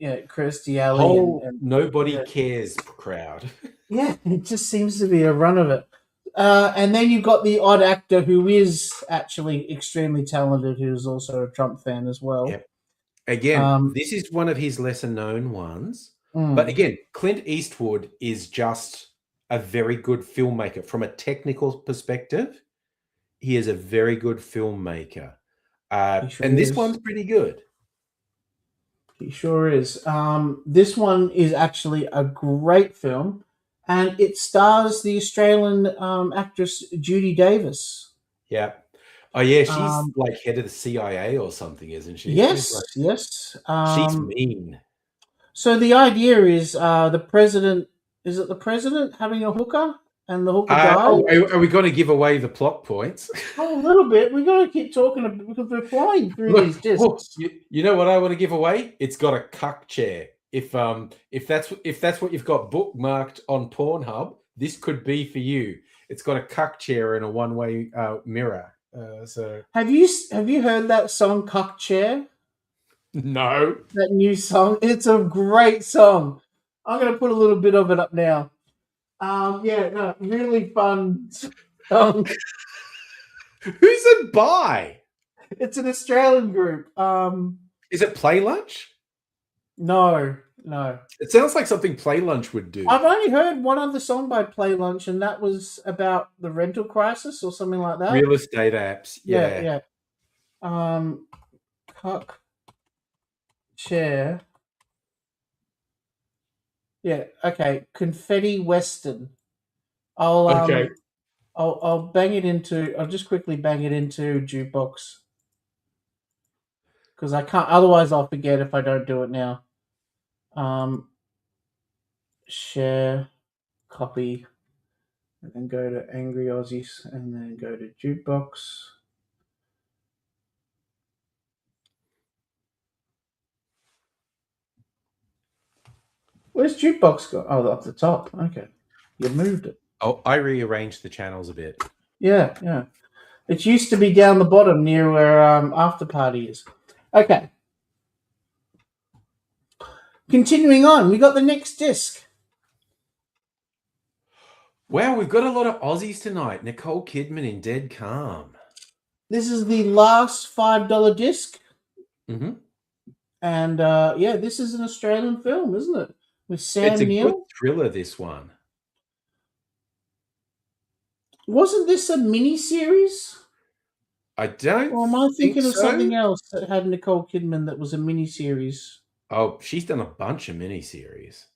Kirstie Alley and nobody cares crowd. Yeah, it just seems to be a run of it. And then you've got the odd actor who is actually extremely talented, who's also a Trump fan as well. Yep. Again, this is one of his lesser-known ones. But again, Clint Eastwood is just a very good filmmaker. From a technical perspective, he is a very good filmmaker. And this one's pretty good. He sure is. This one is actually a great film. And it stars the Australian actress Judy Davis. Yeah. Oh, yeah. She's like head of the CIA or something, isn't she? Yes, yes. She's mean. So the idea is the president. Is it the president having a hooker and the hooker dies? Are we going to give away the plot points? Oh, a little bit. We've got to keep talking because we're flying through these discs. You know what I want to give away? It's got a cuck chair. If that's what you've got bookmarked on Pornhub, this could be for you. It's got a cuck chair and a one-way mirror. So have you heard that song "Cuck Chair"? No. That new song. It's a great song. I'm gonna put a little bit of it up now. Really fun song. Who's it by? It's an Australian group. Is it Play Lunch? No. It sounds like something Play Lunch would do. I've only heard one other song by Play Lunch, and that was about the rental crisis or something like that. Real estate apps. Yeah. Cuck Chair. Yeah. Okay. Confetti Western. I'll bang it into. I'll just quickly bang it into Jukebox because I can't. Otherwise, I'll forget if I don't do it now. Share, copy, and then go to Angry Aussies, and then go to Jukebox. Where's Jukebox go? Oh, up the top. Okay, you moved it. Oh, I rearranged the channels a bit. Yeah. It used to be down the bottom near where After Party is. Okay. Continuing on, we got the next disc. Wow, we've got a lot of Aussies tonight. Nicole Kidman in Dead Calm. This is the last $5 disc. Hmm. And yeah, this is an Australian film, isn't it? With Sam It's a Neill. good thriller, this one. Wasn't this a mini series? I don't Or am I think thinking of so. something else that had Nicole Kidman that was a mini series? Oh, she's done a bunch of miniseries.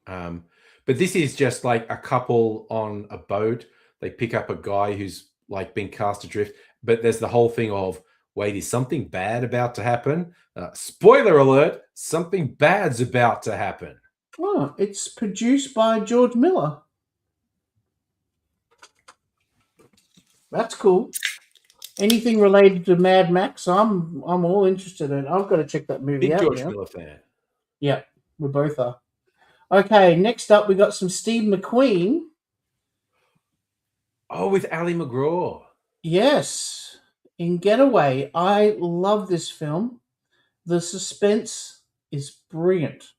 But this is just like a couple on a boat. They pick up a guy who's like been cast adrift, but there's the whole thing of, wait, is something bad about to happen? Spoiler alert, something bad's about to happen. Oh, it's produced by George Miller. That's cool. Anything related to Mad Max, I'm all interested in. I've got to check that movie Big out George now. Miller fan. Yeah, we both are. Okay, next up we got some Steve McQueen. Oh, with Ali McGraw. Yes, in Getaway. I love this film. The suspense is brilliant.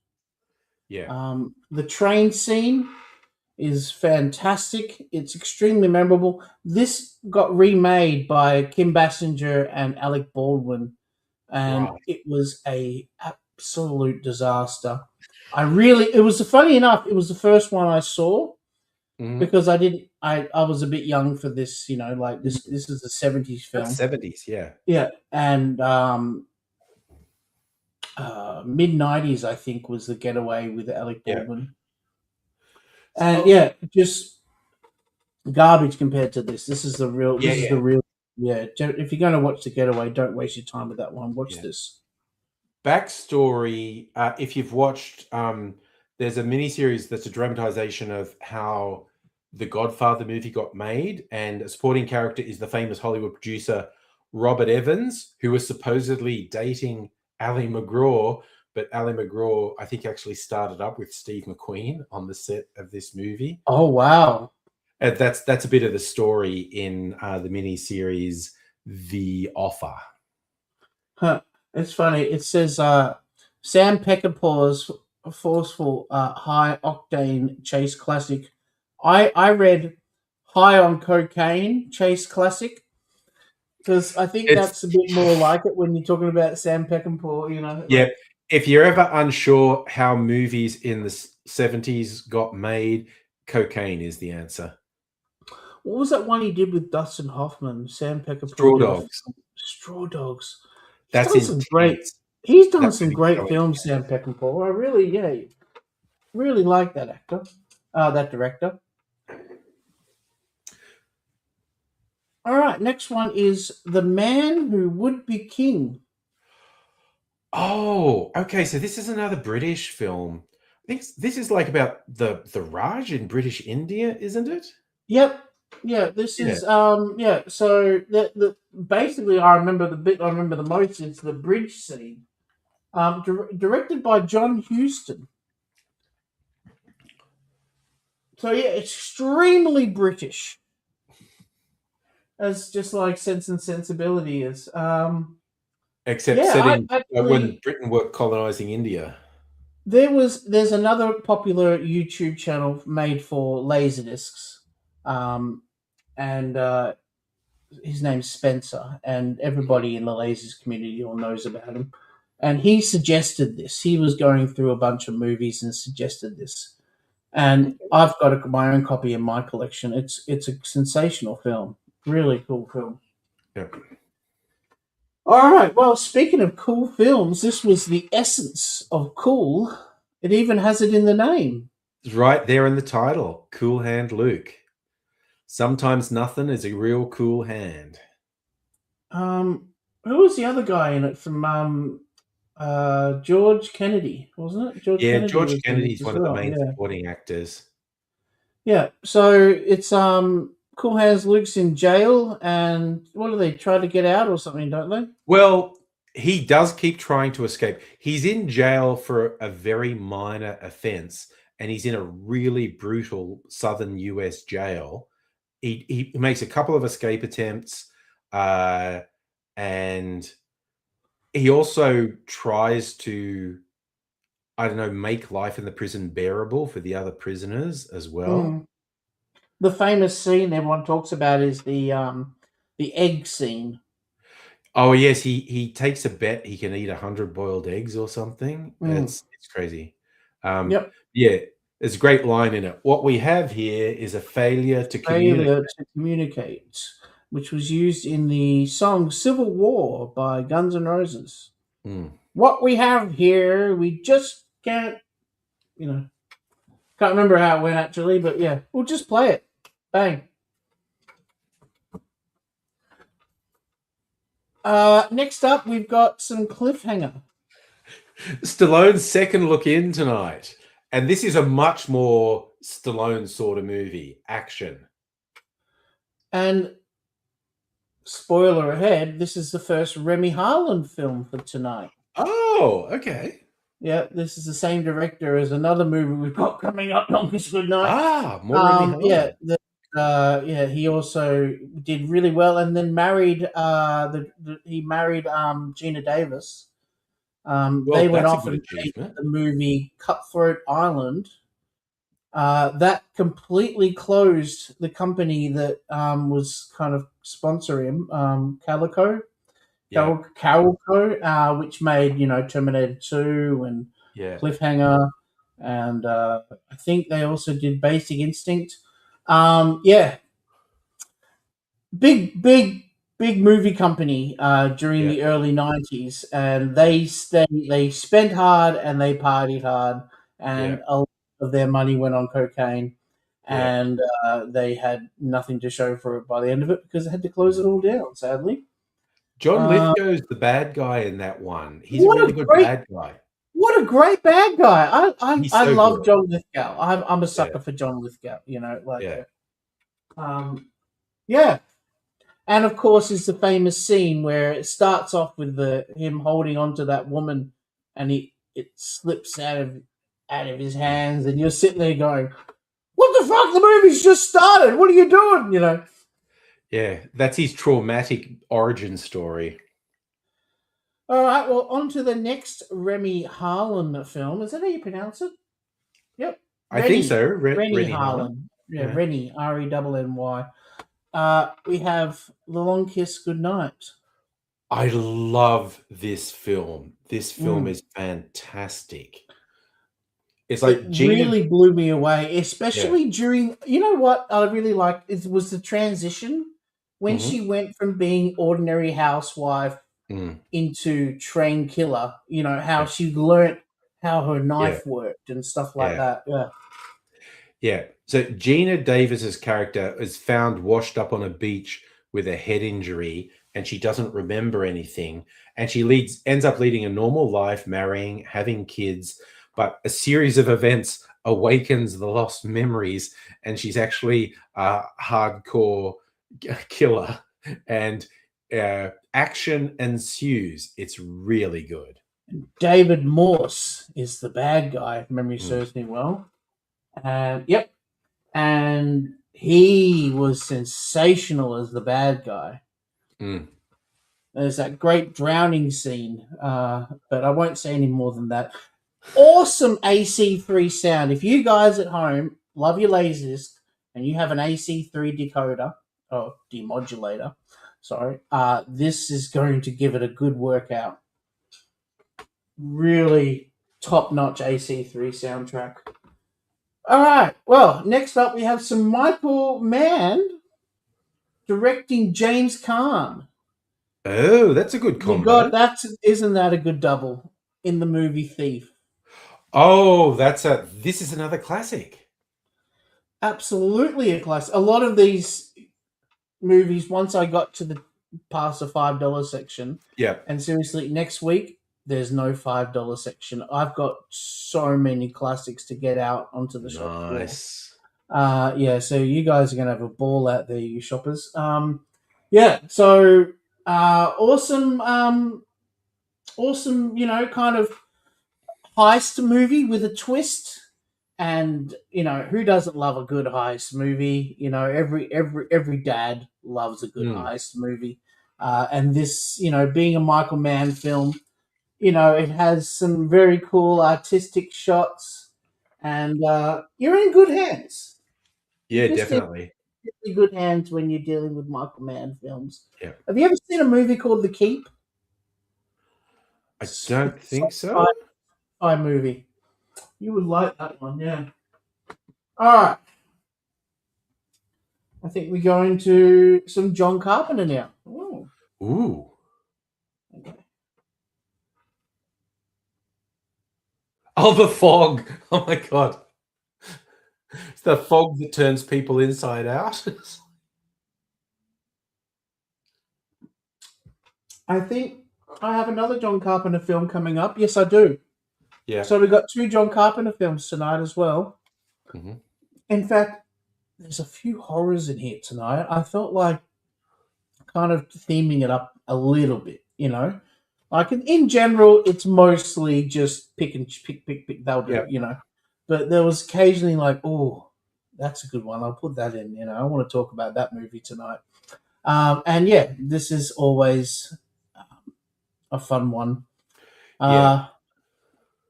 Yeah. The train scene is fantastic. It's extremely memorable. This got remade by Kim Basinger and Alec Baldwin, and Right. it was a absolute disaster. It was funny enough, it was the first one I saw Mhm. because I was a bit young for this, like this is a 70s film. That's 70s, yeah. Yeah, and mid 90s I think was The Getaway with Alec Yeah. Baldwin. And yeah, just garbage compared to this. This is the real. This is the real. Yeah, if you're going to watch The Getaway, don't waste your time with that one. Watch this. Backstory: if you've watched, there's a miniseries that's a dramatization of how the Godfather movie got made, and a supporting character is the famous Hollywood producer Robert Evans, who was supposedly dating Ali McGraw. But Ali McGraw, I think, actually started up with Steve McQueen on the set of this movie. Oh wow! That's a bit of the story in the miniseries The Offer. Huh. It's funny. It says Sam Peckinpah's forceful, high octane chase classic. I read High on Cocaine chase classic because I think that's a bit more like it when you're talking about Sam Peckinpah. Yeah. If you're ever unsure how movies in the 70s got made, cocaine is the answer. What was that one he did with Dustin Hoffman? Sam Peckinpah. Straw Dogs. Straw Dogs. That's intense. He's done some great films, Sam Peckinpah. I really like that actor, that director. All right, next one is The Man Who Would Be King. Oh, okay. So this is another British film. I think this is like about the Raj in British India, isn't it? Yep. Yeah, this is So the basically, I remember the bit I remember the most is the bridge scene. Directed by John Huston. So yeah, extremely British, as just like Sense and Sensibility is. Except setting when Britain were colonizing India. There's another popular YouTube channel made for Laserdiscs, and his name's Spencer, and everybody in the Lasers community all knows about him. And he suggested this. He was going through a bunch of movies and suggested this. And I've got my own copy in my collection. It's a sensational film. Really cool film. Yep. All right. Well, speaking of cool films, this was the essence of cool. It even has it in the name. It's right there in the title. Cool Hand Luke. Sometimes nothing is a real cool hand. Who was the other guy in it from George Kennedy, wasn't it? George Kennedy's one of the main supporting actors. Yeah. So it's Cool Hands Luke's in jail, and what do they try to get out or something, don't they? Well, he does keep trying to escape. He's in jail for a very minor offense, and he's in a really brutal southern US jail. He makes a couple of escape attempts, and he also tries to, I don't know, make life in the prison bearable for the other prisoners as well. The famous scene everyone talks about is the egg scene. Oh yes, he takes a bet he can eat 100 boiled eggs or something. Mm. It's crazy. Um, Yep. yeah, there's a great line in it. What we have here is a failure to communicate. Failure to communicate, which was used in the song Civil War by Guns N' Roses. Mm. What we have here, we just can't, can't remember how it went actually, but yeah, we'll just play it. Bang. Next up, we've got some Cliffhanger. Stallone's second look in tonight, and this is a much more Stallone sort of movie, action. And spoiler ahead, this is the first Remy Harlan film for tonight. Oh, okay. Yeah, this is the same director as another movie we've got coming up, Longest Goodnight. More Remy Harlan. Yeah, he also did really well, and then married. He married Gina Davis. They went that's a off good and made achievement. the movie Cutthroat Island. That completely closed the company that was kind of sponsoring him, Calico. Yeah, Carolco, which made Terminator 2 and yeah. Cliffhanger, and I think they also did Basic Instinct. Yeah, big movie company during Yeah. the early '90s, and they spent hard and they partied hard, and Yeah. a lot of their money went on cocaine, Yeah. and they had nothing to show for it by the end of it because they had to close it all down, sadly. John Uh, Lithgow's the bad guy in that one. He's a what really a good great bad guy. What a great bad guy! He's I so love good. John Lithgow. I'm a Yeah. sucker for John Lithgow. Yeah. Yeah. And of course, is the famous scene where it starts off with him holding onto that woman, and it slips out of his hands, and you're sitting there going, "What the fuck? The movie's just started. What are you doing?" Yeah, that's his traumatic origin story. All right. Well, on to the next Remy Harlan film. Is that how you pronounce it? Yep. I think so. Rennie Rennie Harlan. Yeah, Yeah. Rennie, Renny. We have The Long Kiss Goodnight. I love this film. This film Mm. is fantastic. It's like It Gina. really blew me away, especially during. You know what I really liked was the transition when Mhm. she went from being ordinary housewife Mm. into trained killer. How Yeah. she learnt how her knife worked and stuff like Yeah. that. Yeah. Yeah. So Gina Davis's character is found washed up on a beach with a head injury, and she doesn't remember anything. And she ends up leading a normal life, marrying, having kids. But a series of events awakens the lost memories, and she's actually a hardcore killer. And action ensues. It's really good. David Morse is the bad guy, if memory Mm. serves me well. Yep. And he was sensational as the bad guy. Mm. There's that great drowning scene, but I won't say any more than that. Awesome AC3 sound. If you guys at home love your Laserdisc and you have an AC3 decoder or demodulator, this is going to give it a good workout. Really top-notch AC3 soundtrack. All right. Well, next up we have some Michael Mann directing James Caan. Oh, that's a good combo. Isn't that a good double in the movie Thief? Oh, this is another classic. Absolutely a classic. A lot of these movies, once I got to past the $5 section, Yeah. and seriously, next week there's no $5 section. I've got so many classics to get out onto the shop floor. Nice. Yeah, so you guys are gonna have a ball out there, you shoppers. Yeah, so awesome, kind of heist movie with a twist. And who doesn't love a good heist movie? Every dad loves a good heist movie. And this, being a Michael Mann film, it has some very cool artistic shots, and you're in good hands. Yeah, definitely. really good hands when you're dealing with Michael Mann films. Yeah. Have you ever seen a movie called The Keep? I don't think so. Sci-fi movie. You would like that one, yeah. All right. I think we go into some John Carpenter now. Ooh. Ooh. Okay. Oh, the fog. Oh my god. It's the fog that turns people inside out. I think I have another John Carpenter film coming up. Yes, I do. Yeah. So we've got 2 John Carpenter films tonight as well. Mhm. In fact, there's a few horrors in here tonight. I felt like kind of theming it up a little bit, you know? Like in general, it's mostly just pick. They'll do, Yeah. you know. But there was occasionally like, oh, that's a good one. I'll put that in. You know, I want to talk about that movie tonight. And yeah, this is always a fun one. Yeah.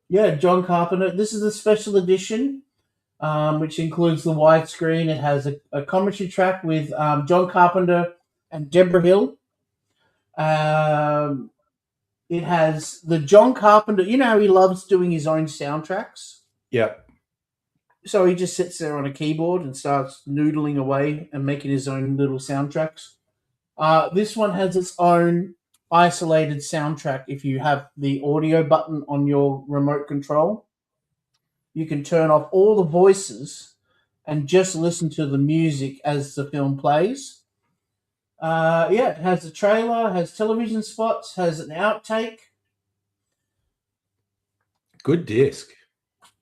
Yeah, John Carpenter. This is the special edition, which includes the widescreen. It has a commentary track with John Carpenter and Deborah Hill. It has the John Carpenter. You know how he loves doing his own soundtracks? Yeah. So he just sits there on a keyboard and starts noodling away and making his own little soundtracks. This one has its own isolated soundtrack. If you have the audio button on your remote control, you can turn off all the voices and just listen to the music as the film plays. Yeah, it has a trailer, has television spots, has an outtake. Good disc.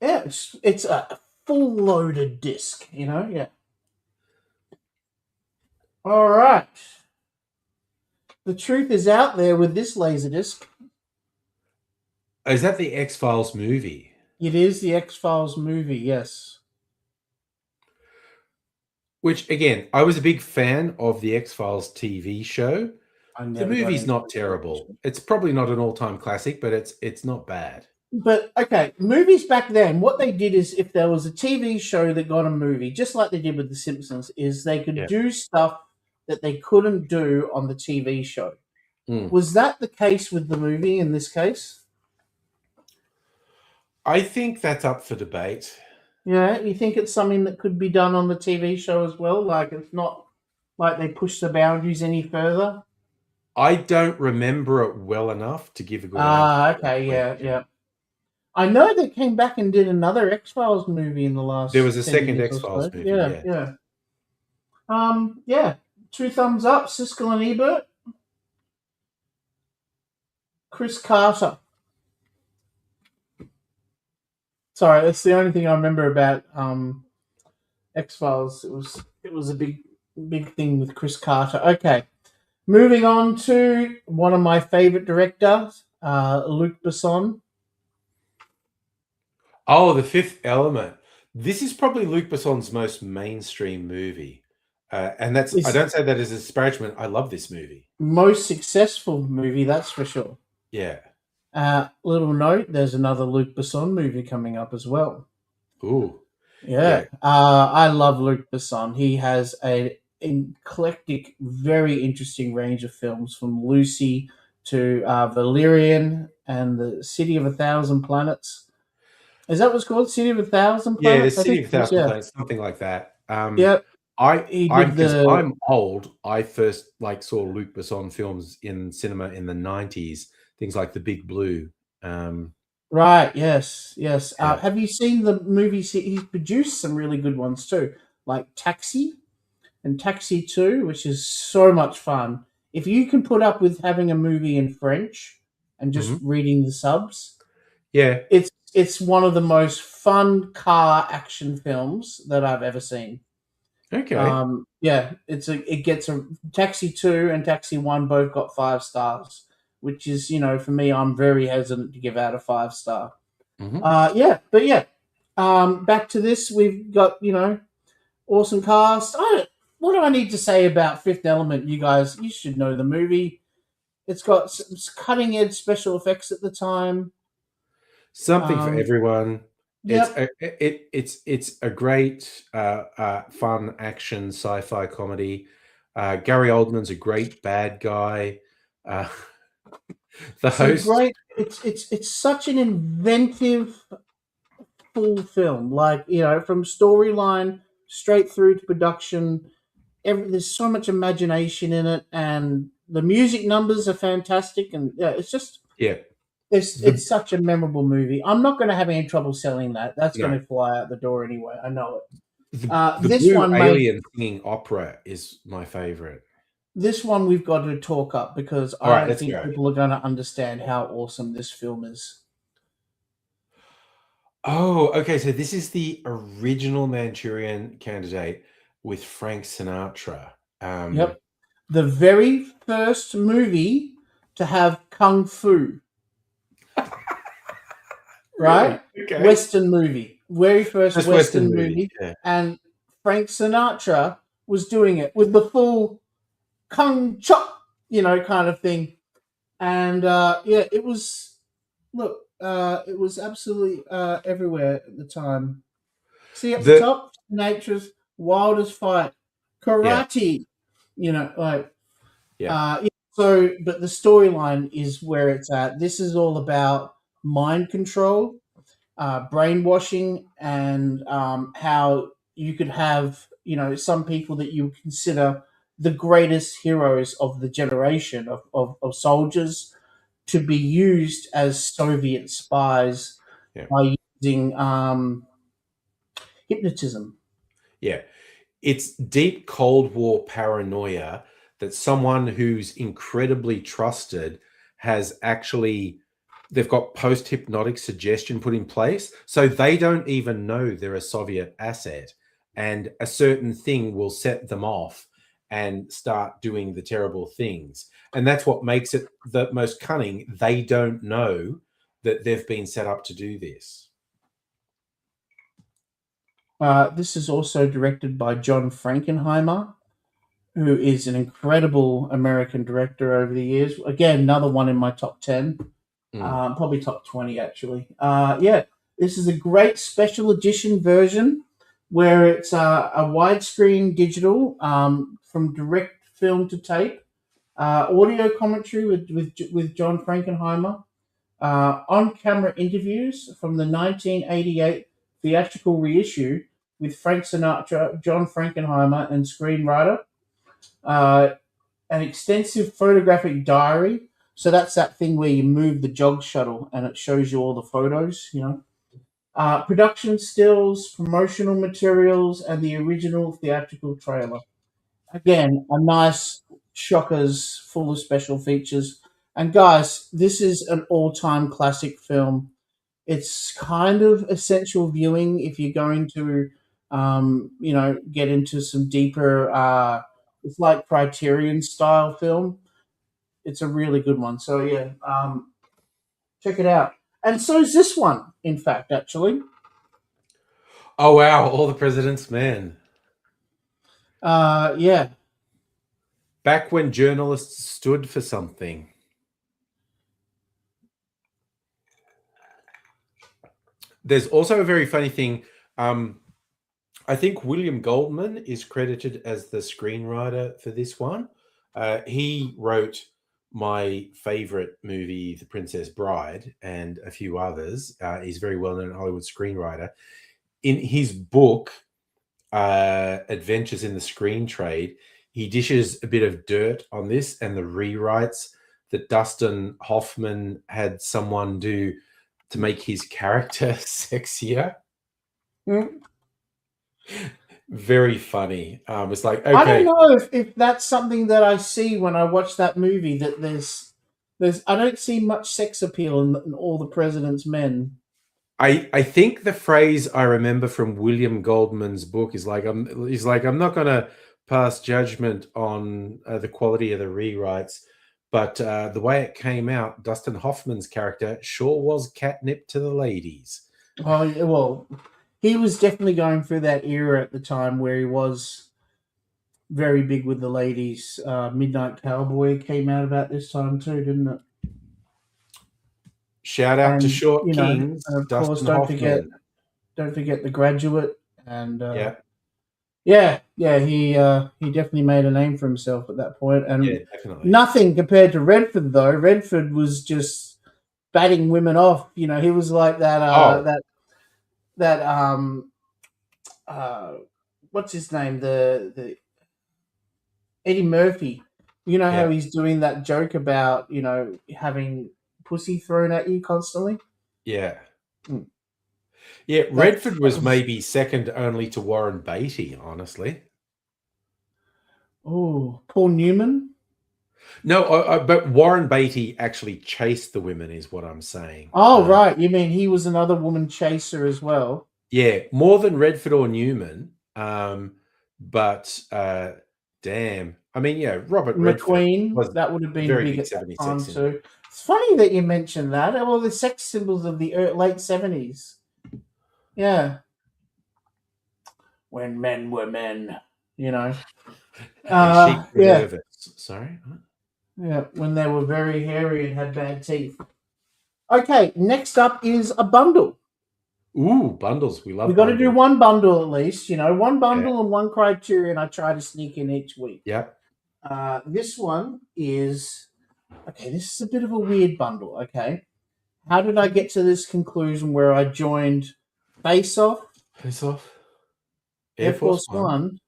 Yeah, it's a full loaded disc, you know? Yeah. All right. The truth is out there with this Laserdisc. Is that the X-Files movie? It is the X-Files movie, yes. Which, again, I was a big fan of the X-Files TV show. I The never got movie's into not it. terrible. It's probably not an all-time classic, but it's not bad. But okay, movies back then, what they did is if there was a TV show that got a movie, just like they did with The Simpsons, is they could Yeah. do stuff that they couldn't do on the TV show. Mm. Was that the case with the movie in this case? I think that's up for debate. Yeah, you think it's something that could be done on the TV show as well? Like it's not like they push the boundaries any further? I don't remember it well enough to give a good answer. Okay, yeah. I know they came back and did another X-Files movie in the last. There was a 10 second years or X-Files so. movie, Yeah. Yeah. 2 thumbs up, Siskel and Ebert. Chris Carter. Sorry, that's the only thing I remember about X-Files. It was a big thing with Chris Carter. Okay. Moving on to one of my favorite directors, Luc Besson. Oh, The Fifth Element. This is probably Luc Besson's most mainstream movie. And I don't say that as a disparagement. I love this movie. Most successful movie, that's for sure. Yeah. Little note, there's another Luc Besson movie coming up as well. Ooh. Yeah. I love Luc Besson. He has an eclectic, very interesting range of films, from Lucy to Valerian and the City of a Thousand Planets. Is that what's called? City of a Thousand Planets? Yeah, City of a Thousand Planets, something like that. Yep. I'm old. I first saw Luc Besson films in cinema in the 90s. Things like The Big Blue. Right. Yes. Yeah. Have you seen the movies? He's produced some really good ones too, like Taxi and Taxi 2, which is so much fun. If you can put up with having a movie in French and just reading the subs, yeah, it's one of the most fun car action films that I've ever seen. Okay. Yeah, it gets a Taxi 2 and Taxi 1 both got 5 stars, which is, for me, I'm very hesitant to give out a 5-star. Back to this, we've got, awesome cast. What do I need to say about Fifth Element? You guys, you should know the movie. It's got some cutting edge special effects at the time. Something for everyone. Yep. It's a great fun action sci-fi comedy. Gary Oldman's a great bad guy. Uh, the It's a host, great. It's such an inventive full film. Like, from storyline straight through to production. There's so much imagination in it, and the music numbers are fantastic. And yeah, it's just yeah, it's such a memorable movie. I'm not going to have any trouble selling that. That's going no, to fly out the door anyway. I know it. the This Blue one made Alien singing opera is my favorite. this one we've got to talk up because All I right, don't let's think go. people are going to understand how awesome this film is. Oh, okay. So this is the original Manchurian Candidate with Frank Sinatra. Yep, the very first movie to have kung fu. Right? Okay. Western movie. Very first First Western movie. Yeah. And Frank Sinatra was doing it with the full kung chop, kind of thing. And it was it was absolutely everywhere at the time. See up the top, nature's wildest fight. Karate. Like Yeah. so, but the storyline is where it's at. This is all about mind control, brainwashing, and how you could have, some people that you consider the greatest heroes of the generation of soldiers to be used as Soviet spies Yeah. by using hypnotism. Yeah. It's deep Cold War paranoia that someone who's incredibly trusted has actually, they've got post-hypnotic suggestion put in place. So they don't even know they're a Soviet asset. And a certain thing will set them off and start doing the terrible things. And that's what makes it the most cunning. They don't know that they've been set up to do this. This is also directed by John Frankenheimer, who is an incredible American director over the years. Again, another one in my top 10, probably top 20, actually. This is a great special edition version where it's a widescreen digital from direct film to tape, audio commentary with John Frankenheimer, on-camera interviews from the 1988 theatrical reissue with Frank Sinatra, John Frankenheimer, and screenwriter. An extensive photographic diary. So that's that thing where you move the jog shuttle and it shows you all the photos, production stills, promotional materials, and the original theatrical trailer. Again, a nice shockers full of special features. And guys, this is an all-time classic film. It's kind of essential viewing if you're going to, get into some deeper. It's like Criterion style film. It's a really good one. So yeah, check it out. And so is this one. In fact, actually, Oh, wow. All the President's Men. yeah. Back when journalists stood for something. There's also a very funny thing. I think William Goldman is credited as the screenwriter for this one. He wrote my favorite movie, The Princess Bride, and a few others. He's a very well-known Hollywood screenwriter. In his book, Adventures in the Screen Trade, he dishes a bit of dirt on this and the rewrites that Dustin Hoffman had someone do to make his character sexier. Very funny. It's like, okay. I don't know if that's something that I see when I watch that movie. That there's I don't see much sex appeal in All the President's Men. I think the phrase I remember from William Goldman's book is like, I'm not going to pass judgment on the quality of the rewrites, but the way it came out, Dustin Hoffman's character sure was catnip to the ladies. Oh, well, he was definitely going through that era at the time where he was very big with the ladies. Midnight Cowboy came out about this time too, didn't it? Shout out to Short Kings, and of Dustin course, don't Hoffman. forget Don't forget The Graduate, and Yeah, he definitely made a name for himself at that point. And yeah, definitely. nothing compared to Redford, though. Redford was just batting women off. You know, he was like that. Oh. What's his name? The Eddie Murphy. You know how Yeah. he's doing that joke about, you know, having pussy thrown at you constantly? Yeah. Mm. Yeah, That Redford was was maybe second only to Warren Beatty, honestly. oh, Paul Newman. No, but Warren Beatty actually chased the women, is what I'm saying. Oh, right. You mean he was another woman chaser as well? Yeah, more than Redford or Newman. But damn, I mean, yeah, Robert Redford McQueen, was that would have a been very big big at that 70s time sex symbol. too. It's funny that you mentioned that. Well, the sex symbols of the late 70s. Yeah. When men were men, you know. And Chic Yeah. Nervous. Sorry? What? Yeah, when they were very hairy and had bad teeth. Okay, next up is a bundle. Ooh, bundles. We love We got to do bundles. one bundle at least, you know, one bundle Yeah. and one criterion I try to sneak in each week. Yep. This one is okay. This is a bit of a weird bundle. Okay, how did I get to this conclusion where I joined Face Off, Face Off. Air Force One,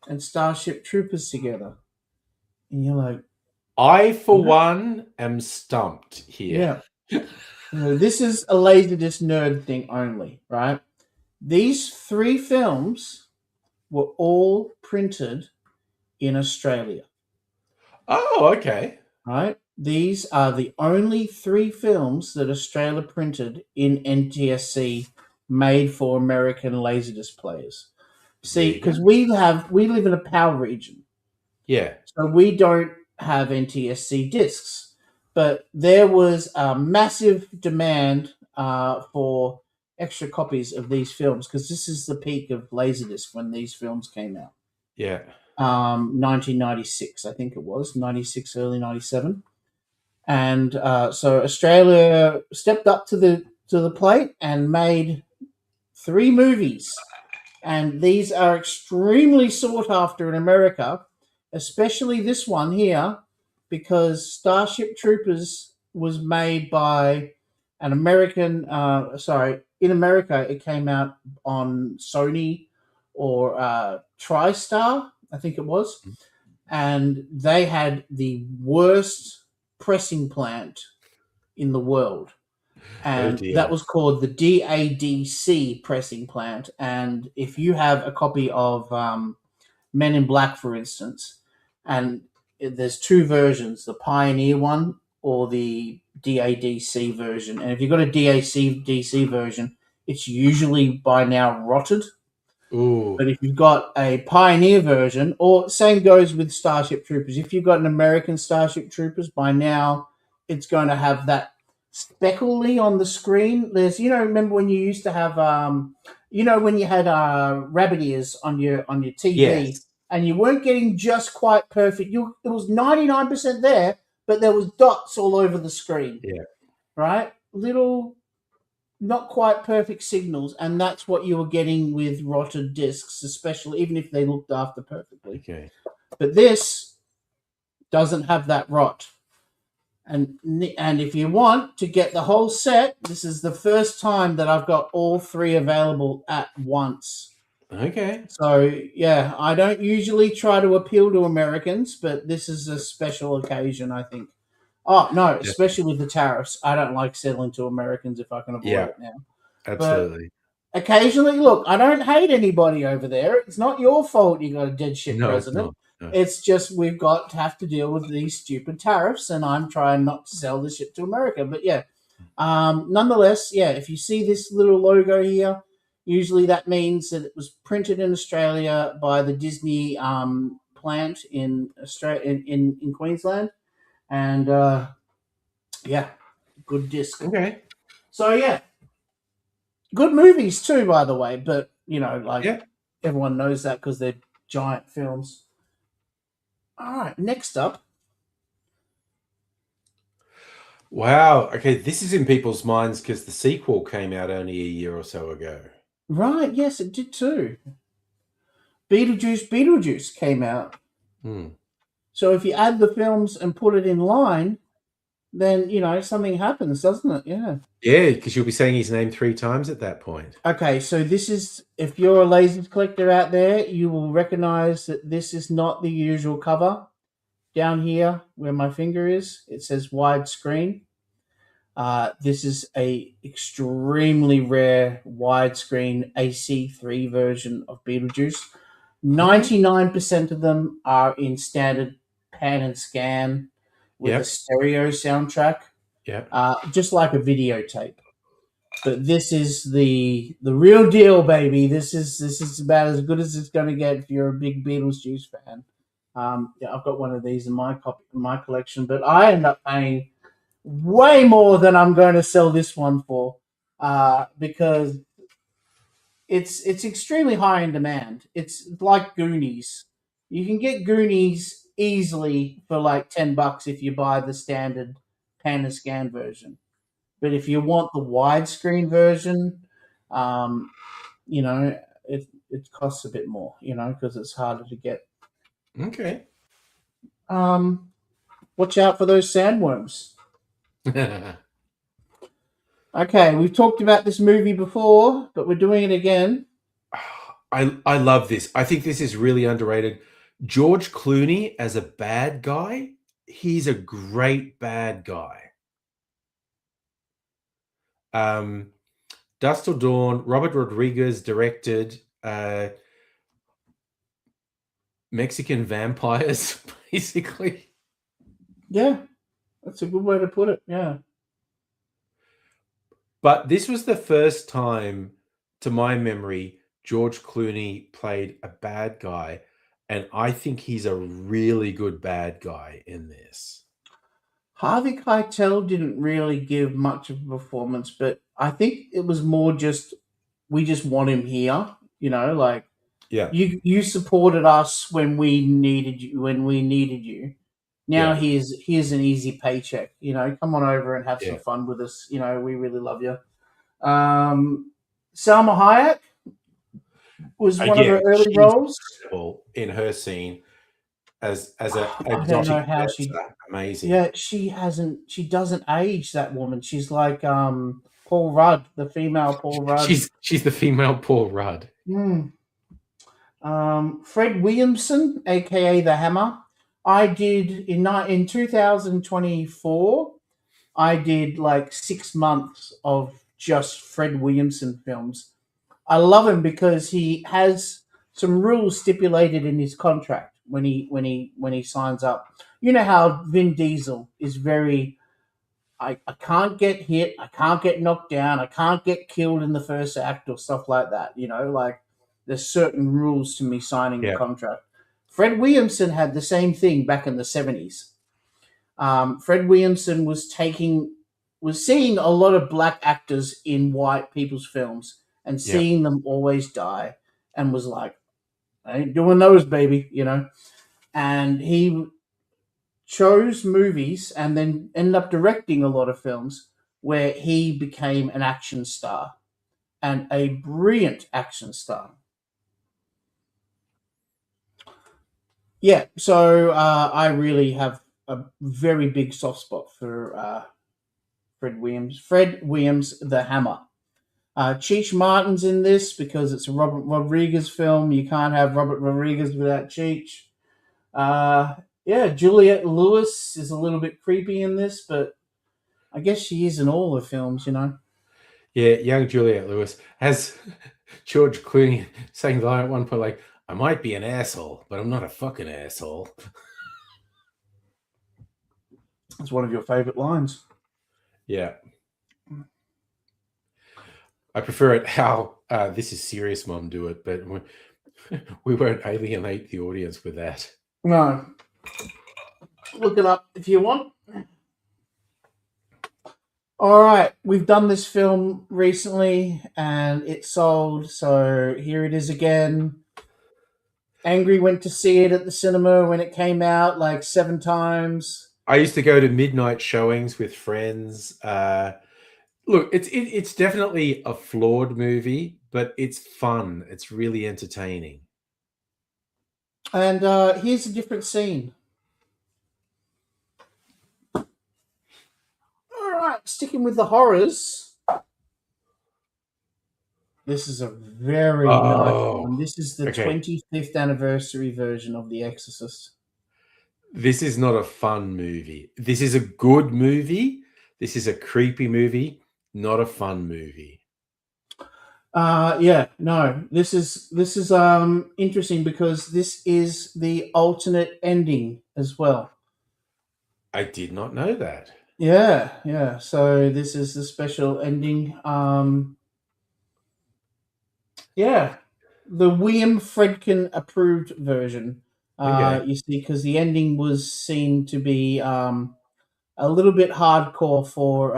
and Starship Troopers together? And you're like, I, for what? one, am stumped here. Yeah. This is a Laserdisc nerd thing only, right? These three films were all printed in Australia, Oh, okay. right? These are the only three films that Australia printed in NTSC made for American Laserdisc players. See, There you go. because we live in a PAL region, Yeah. so we don't have NTSC discs. But there was a massive demand for extra copies of these films because this is the peak of Laserdisc when these films came out. Yeah. 1996, I think it was 96, early 97, and so Australia stepped up to the plate and made three movies, and these are extremely sought after in America, especially this one here, because Starship Troopers was made by an American. In America, it came out on Sony or TriStar, I think it was, and they had the worst pressing plant in the world. And dear. that was called the DADC pressing plant. And if you have a copy of Men in Black, for instance, and there's two versions, the Pioneer one or the DADC version. And if you've got a DADC version, it's usually by now rotted. Ooh. But if you've got a Pioneer version, or same goes with Starship Troopers, if you've got an American Starship Troopers, by now it's going to have that speckly on the screen. There's, remember when you used to have, when you had rabbit ears on your TV, Yes. and you weren't getting just quite perfect. It was 99% there, but there was dots all over the screen. Yeah. Right, little not quite perfect signals, and that's what you were getting with rotted discs, especially even if they looked after perfectly. Okay. But this doesn't have that rot. And if you want to get the whole set, this is the first time that I've got all three available at once. Okay. So, yeah, I don't usually try to appeal to Americans, but this is a special occasion, I think. Oh, no, especially with the tariffs. I don't like selling to Americans if I can avoid it now. Absolutely. But occasionally, look, I don't hate anybody over there. It's not your fault you got a dead shit president. No. It's just we've got to have to deal with these stupid tariffs, and I'm trying not to sell this shit to America. But yeah, nonetheless, yeah, if you see this little logo here, usually that means that it was printed in Australia by the Disney plant in Australia in Queensland, and yeah, good disc. Okay. So yeah, good movies too, by the way. But everyone knows that because they're giant films. All right, next up. Wow. Okay, this is in people's minds because the sequel came out only a year or so ago. Right, yes, it did too. Beetlejuice came out. Hmm. So if you add the films and put it in line, then, something happens, doesn't it? Yeah. Yeah, because you'll be saying his name 3 times at that point. Okay, so this is, if you're a Lasers collector out there, you will recognize that this is not the usual cover. Down here, where my finger is, it says widescreen. This is a extremely rare widescreen AC3 version of Beetlejuice. 99% of them are in standard pan and scan with a Yep. stereo soundtrack, Yep. just like a videotape. But this is the real deal, baby. This is about as good as it's going to get if you're a big Beetlejuice fan. Yeah, I've got one of these in my collection, but I end up paying way more than I'm going to sell this one for, because it's extremely high in demand. It's like Goonies. You can get Goonies easily for like $10 if you buy the standard pan and scan version. But if you want the widescreen version, um, it costs a bit more, because it's harder to get. Okay. Watch out for those sandworms. Okay, we've talked about this movie before, but we're doing it again. I love this. I think this is really underrated. George Clooney as a bad guy, he's a great bad guy. Dust Till Dawn, Robert Rodriguez directed Mexican vampires, basically. Yeah, that's a good way to put it. Yeah. But this was the first time, to my memory, George Clooney played a bad guy, and I think he's a really good bad guy in this. Harvey Keitel didn't really give much of a performance, but I think it was more just we just want him here. Like Yeah. you supported us when we needed you. Now Yeah. here's an easy paycheck. Come on over and have some Yeah. fun with us. We really love you. Salma Hayek was one of her early she's roles. incredible in her scene as a I don't know how she. amazing. Yeah, she doesn't age, that woman. She's like Paul Rudd, the female Paul Rudd. She's the female Paul Rudd. Fred Williamson, aka the Hammer. I did in 2024. I did like 6 months of just Fred Williamson films. I love him because he has some rules stipulated in his contract when he signs up. You know how Vin Diesel is very. I can't get hit. I can't get knocked down. I can't get killed in the first act or stuff like that. Like there's certain rules to me signing the contract. Fred Williamson had the same thing back in the 70s. Fred Williamson was seeing a lot of black actors in white people's films and seeing them always die, and was like, I ain't doing those, baby, And he chose movies and then ended up directing a lot of films where he became an action star, and a brilliant action star. Yeah, so I really have a very big soft spot for Fred Williams. Fred Williams, the Hammer. Cheech Martin's in this because it's a Robert Rodriguez film. You can't have Robert Rodriguez without Cheech. Juliette Lewis is a little bit creepy in this, but I guess she is in all the films, Yeah, young Juliette Lewis has George Clooney saying the line at one point, like, I might be an asshole, but I'm not a fucking asshole. It's one of your favorite lines. Yeah. I prefer it how This Is Serious Mom do it, but we won't alienate the audience with that. No. Look it up if you want. All right, we've done this film recently and it sold, so here it is again. Angry went to see it at the cinema when it came out like 7 times. I used to go to midnight showings with friends. Look, it's definitely a flawed movie, but it's fun. It's really entertaining. And here's a different scene. All right, sticking with the horrors. This is a very nice one. This is the okay. 25th anniversary version of The Exorcist. This is not a fun movie. This is a good movie. This is a creepy movie, not a fun movie. Yeah, no. This is interesting because this is the alternate ending as well. I did not know that. Yeah. So this is the special ending. Yeah, the William Friedkin approved version. Okay. You see, because the ending was seen to be a little bit hardcore for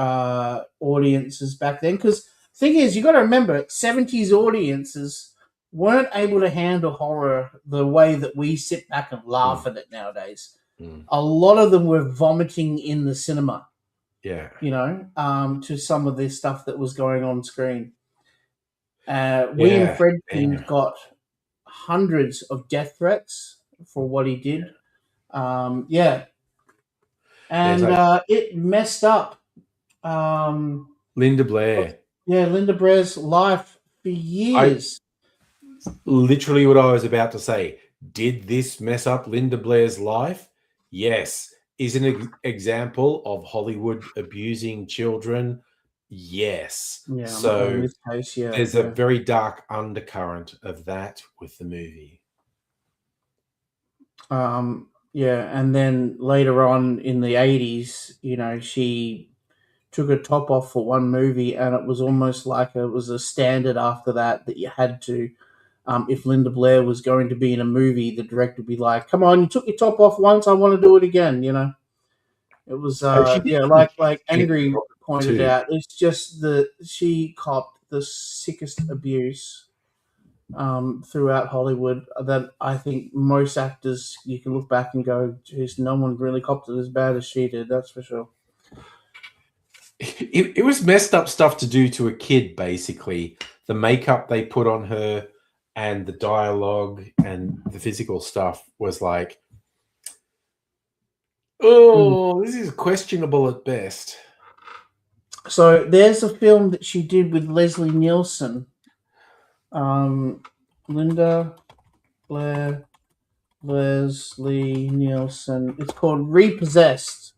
audiences back then. Because thing is, you got to remember, 70s audiences weren't able to handle horror the way that we sit back and laugh at it nowadays. A lot of them were vomiting in the cinema. Yeah. To some of this stuff that was going on screen. William Friedkin got hundreds of death threats for what he did. And it messed up Linda Blair. Yeah, Linda Blair's life for years. Literally what I was about to say. Did this mess up Linda Blair's life? Yes. Is an example of Hollywood abusing children? Yes. Yeah, so in this case, there's a very dark undercurrent of that with the movie. And then later on in the 80s, she took her top off for one movie, and it was almost like it was a standard after that you had to. If Linda Blair was going to be in a movie, the director would be like, "Come on, you took your top off once. I want to do it again." It was like Angry pointed out. It's just she copped the sickest abuse throughout Hollywood that I think most actors you can look back and go, "Geez, no one really copped it as bad as she did." That's for sure. It was messed up stuff to do to a kid, basically. The makeup they put on her and the dialogue and the physical stuff was like, this is questionable at best. So there's a film that she did with Leslie Nielsen. Linda Blair, Leslie Nielsen. It's called Repossessed.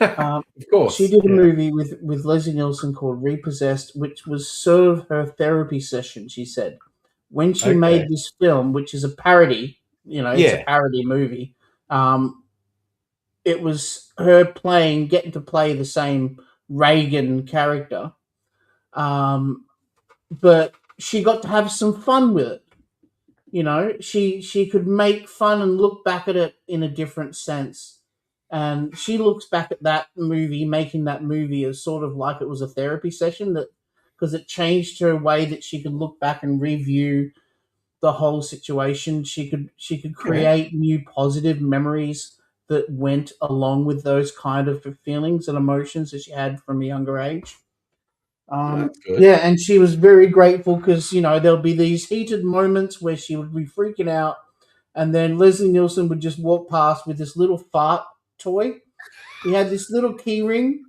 Of course. She did a movie with Leslie Nielsen called Repossessed, which was sort of her therapy session, she said. When she made this film, which is a parody, it's a parody movie, it was her getting to play the same Reagan character. But she got to have some fun with it. She could make fun and look back at it in a different sense. And she looks back at that movie, making that movie as sort of like it was a therapy session, because it changed her way that she could look back and review the whole situation. She could create new positive memories that went along with those kind of feelings and emotions that she had from a younger age. And she was very grateful because there'll be these heated moments where she would be freaking out, and then Leslie Nielsen would just walk past with this little fart toy. He had this little key ring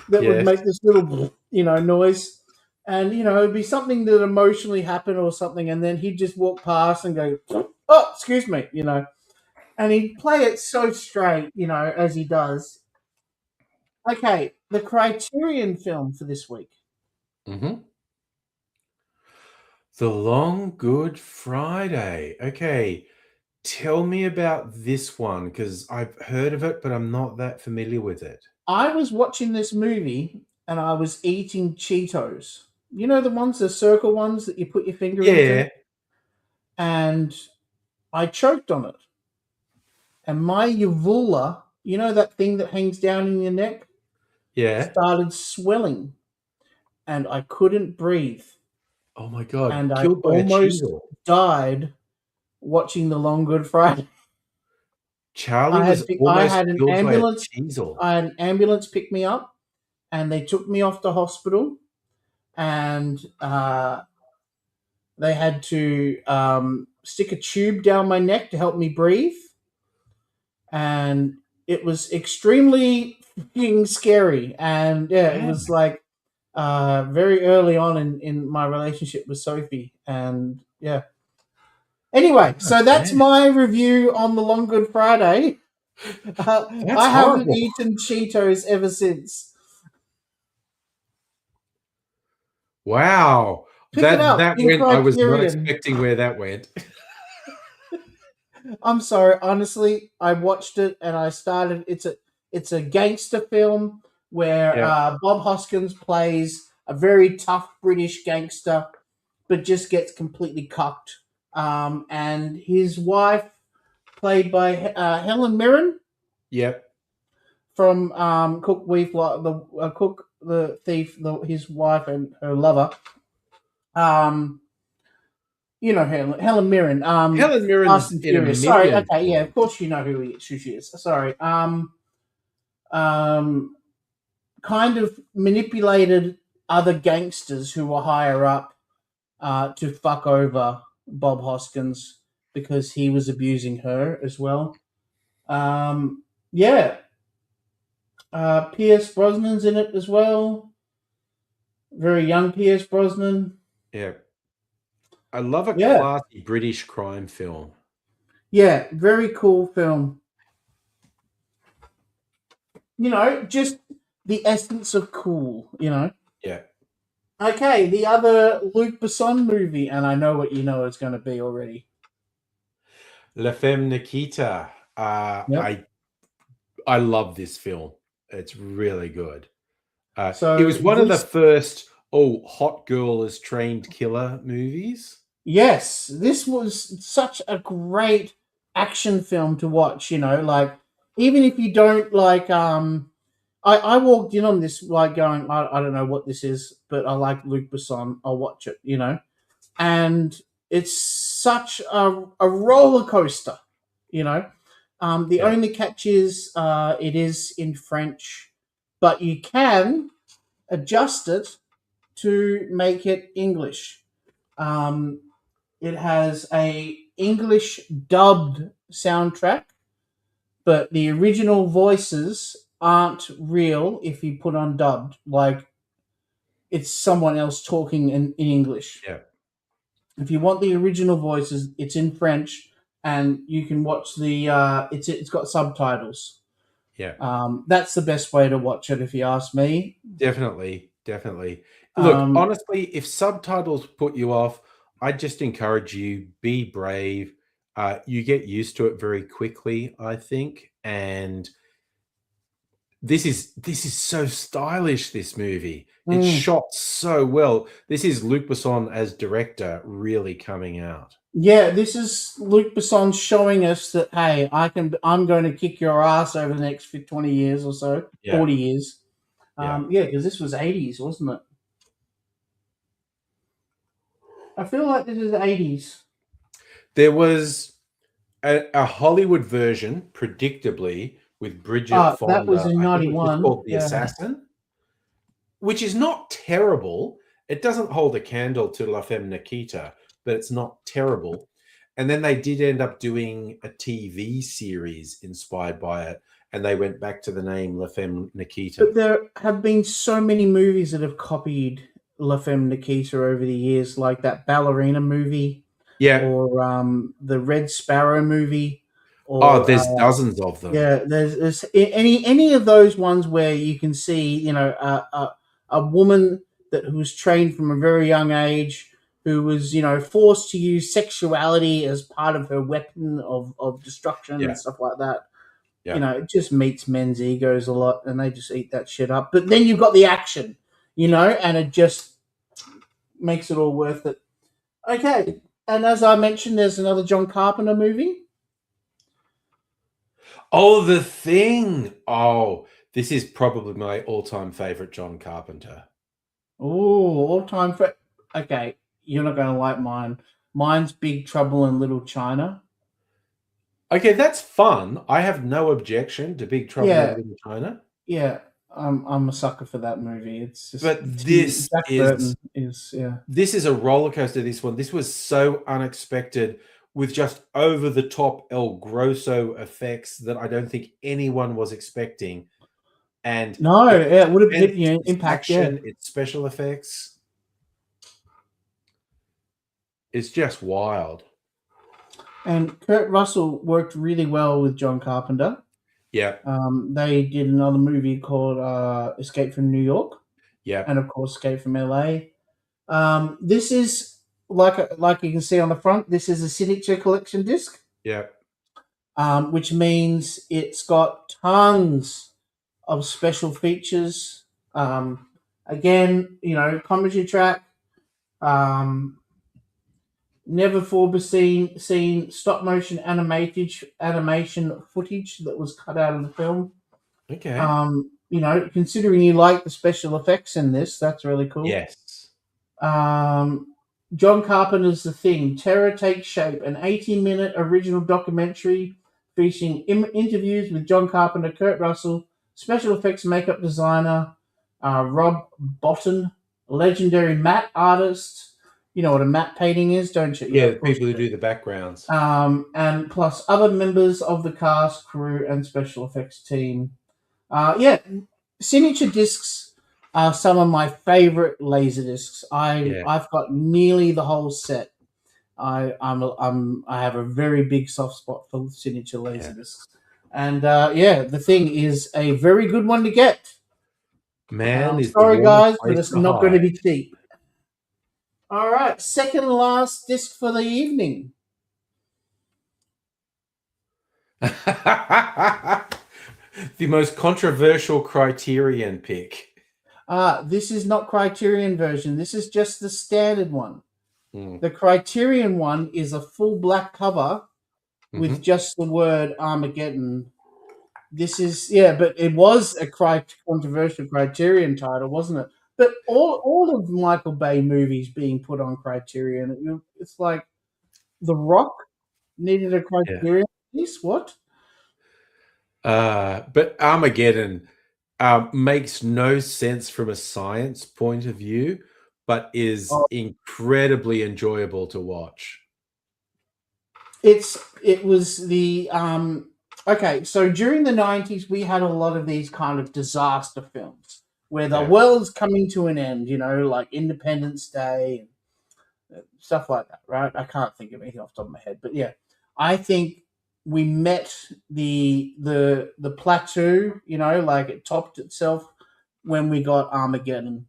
that would make this little noise, and it'd be something that emotionally happened or something, and then he'd just walk past and go, "Oh, excuse me," and he'd play it so straight, as he does. Okay, the Criterion film for this week. Mm-hmm. The Long Good Friday. Okay. Tell me about this one, because I've heard of it, but I'm not that familiar with it. I was watching this movie and I was eating Cheetos. You know the ones, the circle ones that you put your finger into? And I choked on it. And my uvula, that thing that hangs down in your neck? Started swelling. And I couldn't breathe. Oh my God. And I almost died watching The Long Good Friday. Charlie I was had almost an killed by a ambulance. Cheezel. I had an ambulance pick me up, and they took me off to hospital, and they had to stick a tube down my neck to help me breathe, and it was extremely fucking scary. And yeah, it was like very early on in my relationship with Sophie, and yeah. Anyway, so that's man. my review on the Long Good Friday. I haven't horrible. eaten Cheetos ever since. Wow. Pick it up That in went. I was not Criterion. expecting where that went. I'm sorry, honestly, I watched it and I started. It's a gangster film where Yeah. Bob Hoskins plays a very tough British gangster, but just gets completely cucked. And his wife, played by Helen Mirren Yep. from Cook Weave, Cook the Thief, his wife and her lover. You know Helen Mirren. Helen Mirren's Fast and in a Furious. Sorry, million. okay, yeah, of course you know who she is. Sorry. Kind of manipulated other gangsters who were higher up to fuck over Bob Hoskins because he was abusing her as well. Yeah. Pierce Brosnan's in it as well. Very young Pierce Brosnan. Yeah. I love a Yeah. classy British crime film. Yeah, very cool film. You know, just the essence of cool, you know. Yeah. Okay, the other Luc Besson movie, and I know what you know it's going to be already. La Femme Nikita. Yep. I love this film. It's really good. So it was one of the first hot girl as trained killer movies. Yes, this was such a great action film to watch, you know, like even if you don't like I walked in on this like going, I don't know what this is, but I like Luc Besson, I'll watch it, you know. And it's such a roller coaster, you know. The only catch is it is in French, but you can adjust it to make it English. It has a English dubbed soundtrack, but the original voices aren't real if you put on dubbed. Like it's someone else talking in English. Yeah. If you want the original voices, it's in French, and you can watch the. It's got subtitles. Yeah. That's the best way to watch it, if you ask me. Definitely. Look, honestly, if subtitles put you off, I just encourage you, be brave. You get used to it very quickly, I think. And this is so stylish, this movie. It's shot so well. This is Luc Besson as director really coming out. Yeah, this is Luc Besson showing us that, hey, I'm going to kick your ass over the next 20 years or so, 40 years. Yeah, because this was 80s, wasn't it? I feel like this is 80s. There was a Hollywood version, predictably, with Bridget Fonda. That was in 91. Called The Assassin, which is not terrible. It doesn't hold a candle to La Femme Nikita, but it's not terrible. And then they did end up doing a TV series inspired by it, and they went back to the name La Femme Nikita. But there have been so many movies that have copied La Femme Nikita over the years, like that ballerina movie, or the Red Sparrow movie. Or, there's dozens of them. Yeah, there's any of those ones where you can see, you know, a woman who was trained from a very young age, who was, you know, forced to use sexuality as part of her weapon of destruction and stuff like that. Yeah. You know, it just meets men's egos a lot, and they just eat that shit up. But then you've got the action, you know, and it just makes it all worth it. Okay, and as I mentioned, there's another John Carpenter movie. Oh, The Thing. Oh, this is probably my all-time favorite John Carpenter. Oh, all-time favorite. Okay, you're not going to like mine. Mine's Big Trouble in Little China. Okay, that's fun. I have no objection to Big Trouble Yeah. in Little China. Yeah, I'm a sucker for that movie. It's just But this Jack is Burton is this is a roller coaster. This one, this was so unexpected with just over the top El Grosso effects that I don't think anyone was expecting. And no, its yeah, it would have suspense, been, you know, its impact, yeah. action, its special effects. It's just wild. And Kurt Russell worked really well with John Carpenter. Yeah, They did another movie called Escape from New York, yeah, and of course Escape from LA. This is like you can see on the front. This is a signature collection disc, yeah. which means it's got tons of special features. Again, you know, commentary track. Never before seen stop motion animation footage that was cut out of the film. Okay. You know, considering you like the special effects in this, that's really cool. Yes. John Carpenter's The Thing, Terror Takes Shape, an 80-minute original documentary featuring interviews with John Carpenter, Kurt Russell, special effects makeup designer Rob Bottin, legendary matte artist. You know what a matte painting is, don't you? Yeah, of the course people you who do. do the backgrounds. And plus other members of the cast, crew, and special effects team. Yeah, signature discs are some of my favorite laser discs. I've got nearly the whole set. I have a very big soft spot for signature laser discs, and The Thing is a very good one to get. Man, is the Sorry warmest guys, but place it's to not going to hide. be cheap. All right, second last disc for the evening. The most controversial Criterion pick. This is not Criterion version. This is just the standard one. Mm. The Criterion one is a full black cover with just the word Armageddon. This is but it was a controversial Criterion title, wasn't it? But all of Michael Bay movies being put on Criterion, it's like The Rock needed a Criterion piece. What? But Armageddon makes no sense from a science point of view, but is incredibly enjoyable to watch. It was the okay, so during the 90s we had a lot of these kind of disaster films where the world's coming to an end, you know, like Independence Day and stuff like that, right? I can't think of anything off the top of my head, but yeah, I think we met the plateau, you know, like it topped itself when we got Armageddon.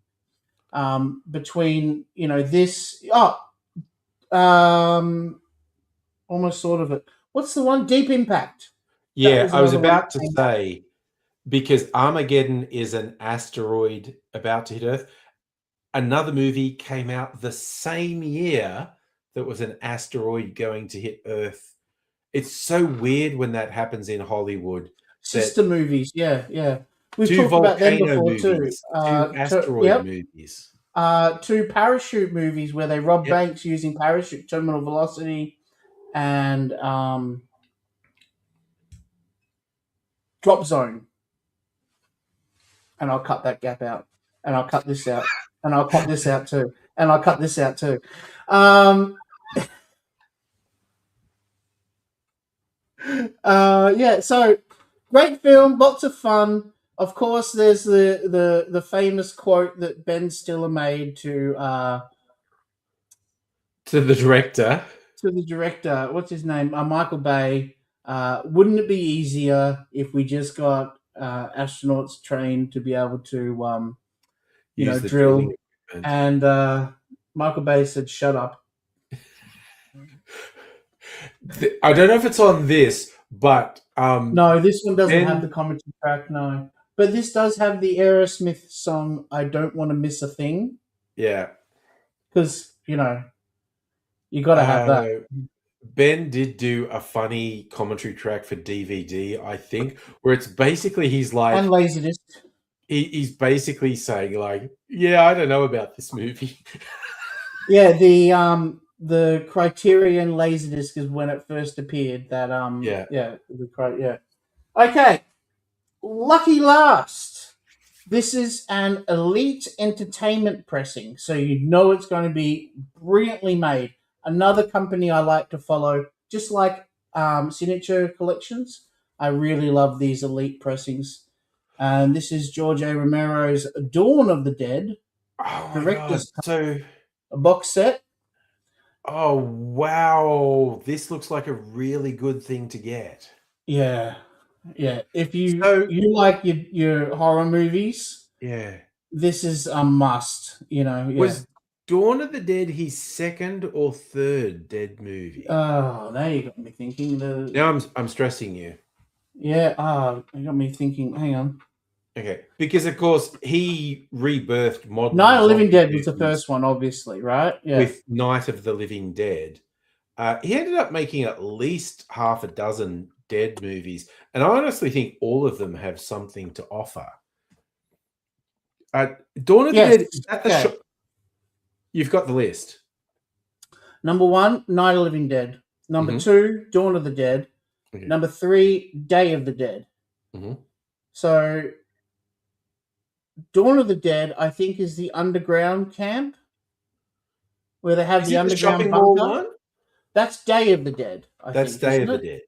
Between, you know, this almost sort of it. What's the one? Deep Impact. Yeah, I was about to say, because Armageddon is an asteroid about to hit Earth. Another movie came out the same year that was an asteroid going to hit Earth. It's so weird when that happens in Hollywood. Sister movies, yeah. We've two talked about them before movies, too. Two asteroid movies. Two parachute movies where they rob banks using parachute, Terminal Velocity, and Drop Zone. And I'll cut that gap out. And I'll cut this out. And I'll cut this out too. And I'll cut this out too. So great film, lots of fun. Of course, there's the famous quote that Ben Stiller made to the director. To the director, what's his name? Michael Bay. Wouldn't it be easier if we just got astronauts trained to be able to, drill? And Michael Bay said, "Shut up." I don't know if it's on this, but no, this one doesn't have the commentary track. No, but this does have the Aerosmith song "I Don't Want to Miss a Thing." Yeah, because you got to have that. Ben did do a funny commentary track for DVD, I think, where it's basically he's like, and Laserdisc. He's basically saying like, "Yeah, I don't know about this movie." Yeah, the Criterion Laserdisc is when it first appeared. That yeah. Okay, lucky last. This is an Elite Entertainment pressing, so you know it's going to be brilliantly made. Another company I like to follow, just like Signature Collections. I really love these Elite pressings. And this is George A. Romero's Dawn of the Dead. Oh my god! Director's So, a box set. oh wow, this looks like a really good thing to get. Yeah. If you So- you like your horror movies, Yeah. this is a must. Yeah. Was Dawn of the Dead his second or third Dead movie? Oh, now you got me thinking. Now I'm stressing you. Yeah. You got me thinking. Hang on. Okay, because of course he rebirthed modern. Night of the Living zombie Dead was the movies first one, obviously, right? Yeah. with Night of the Living Dead. He ended up making at least half a dozen Dead movies, and I honestly think all of them have something to offer. Dawn of the Dead. Is that the You've got the list. Number 1, Night of the Living Dead. Number 2, Dawn of the Dead. Okay. Number 3, Day of the Dead. So, Dawn of the Dead, I think, is the underground camp where they have Is the it underground shopping mall bunker. one? That's Day of the Dead. That's Day of the Dead.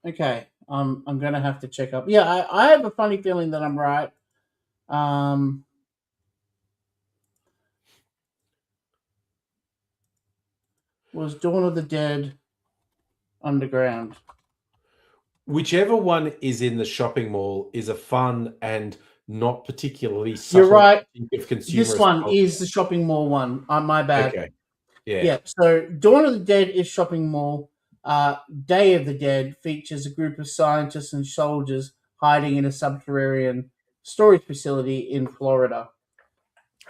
Okay, I'm gonna have to check up. Yeah, I have a funny feeling that I'm right. Was Dawn of the Dead underground? Whichever one is in the shopping mall is a fun and not particularly subtle. You're right. Of This one is the shopping mall one. My bad. Okay. Yeah. So Dawn of the Dead is shopping mall. Day of the Dead features a group of scientists and soldiers hiding in a subterranean storage facility in Florida.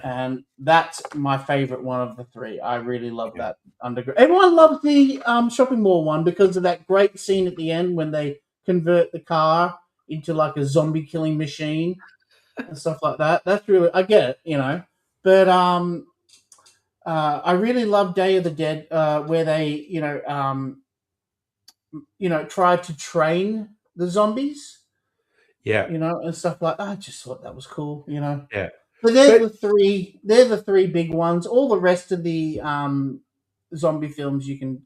And that's my favorite one of the three. I really love that underground. Everyone loves the shopping mall one because of that great scene at the end when they convert the car into like a zombie killing machine and stuff like that. That's really, I get it, but I really love Day of the Dead where they, try to train the zombies. Yeah. And stuff like that. I just thought that was cool, Yeah. So they're the three big ones. All the rest of the zombie films you can,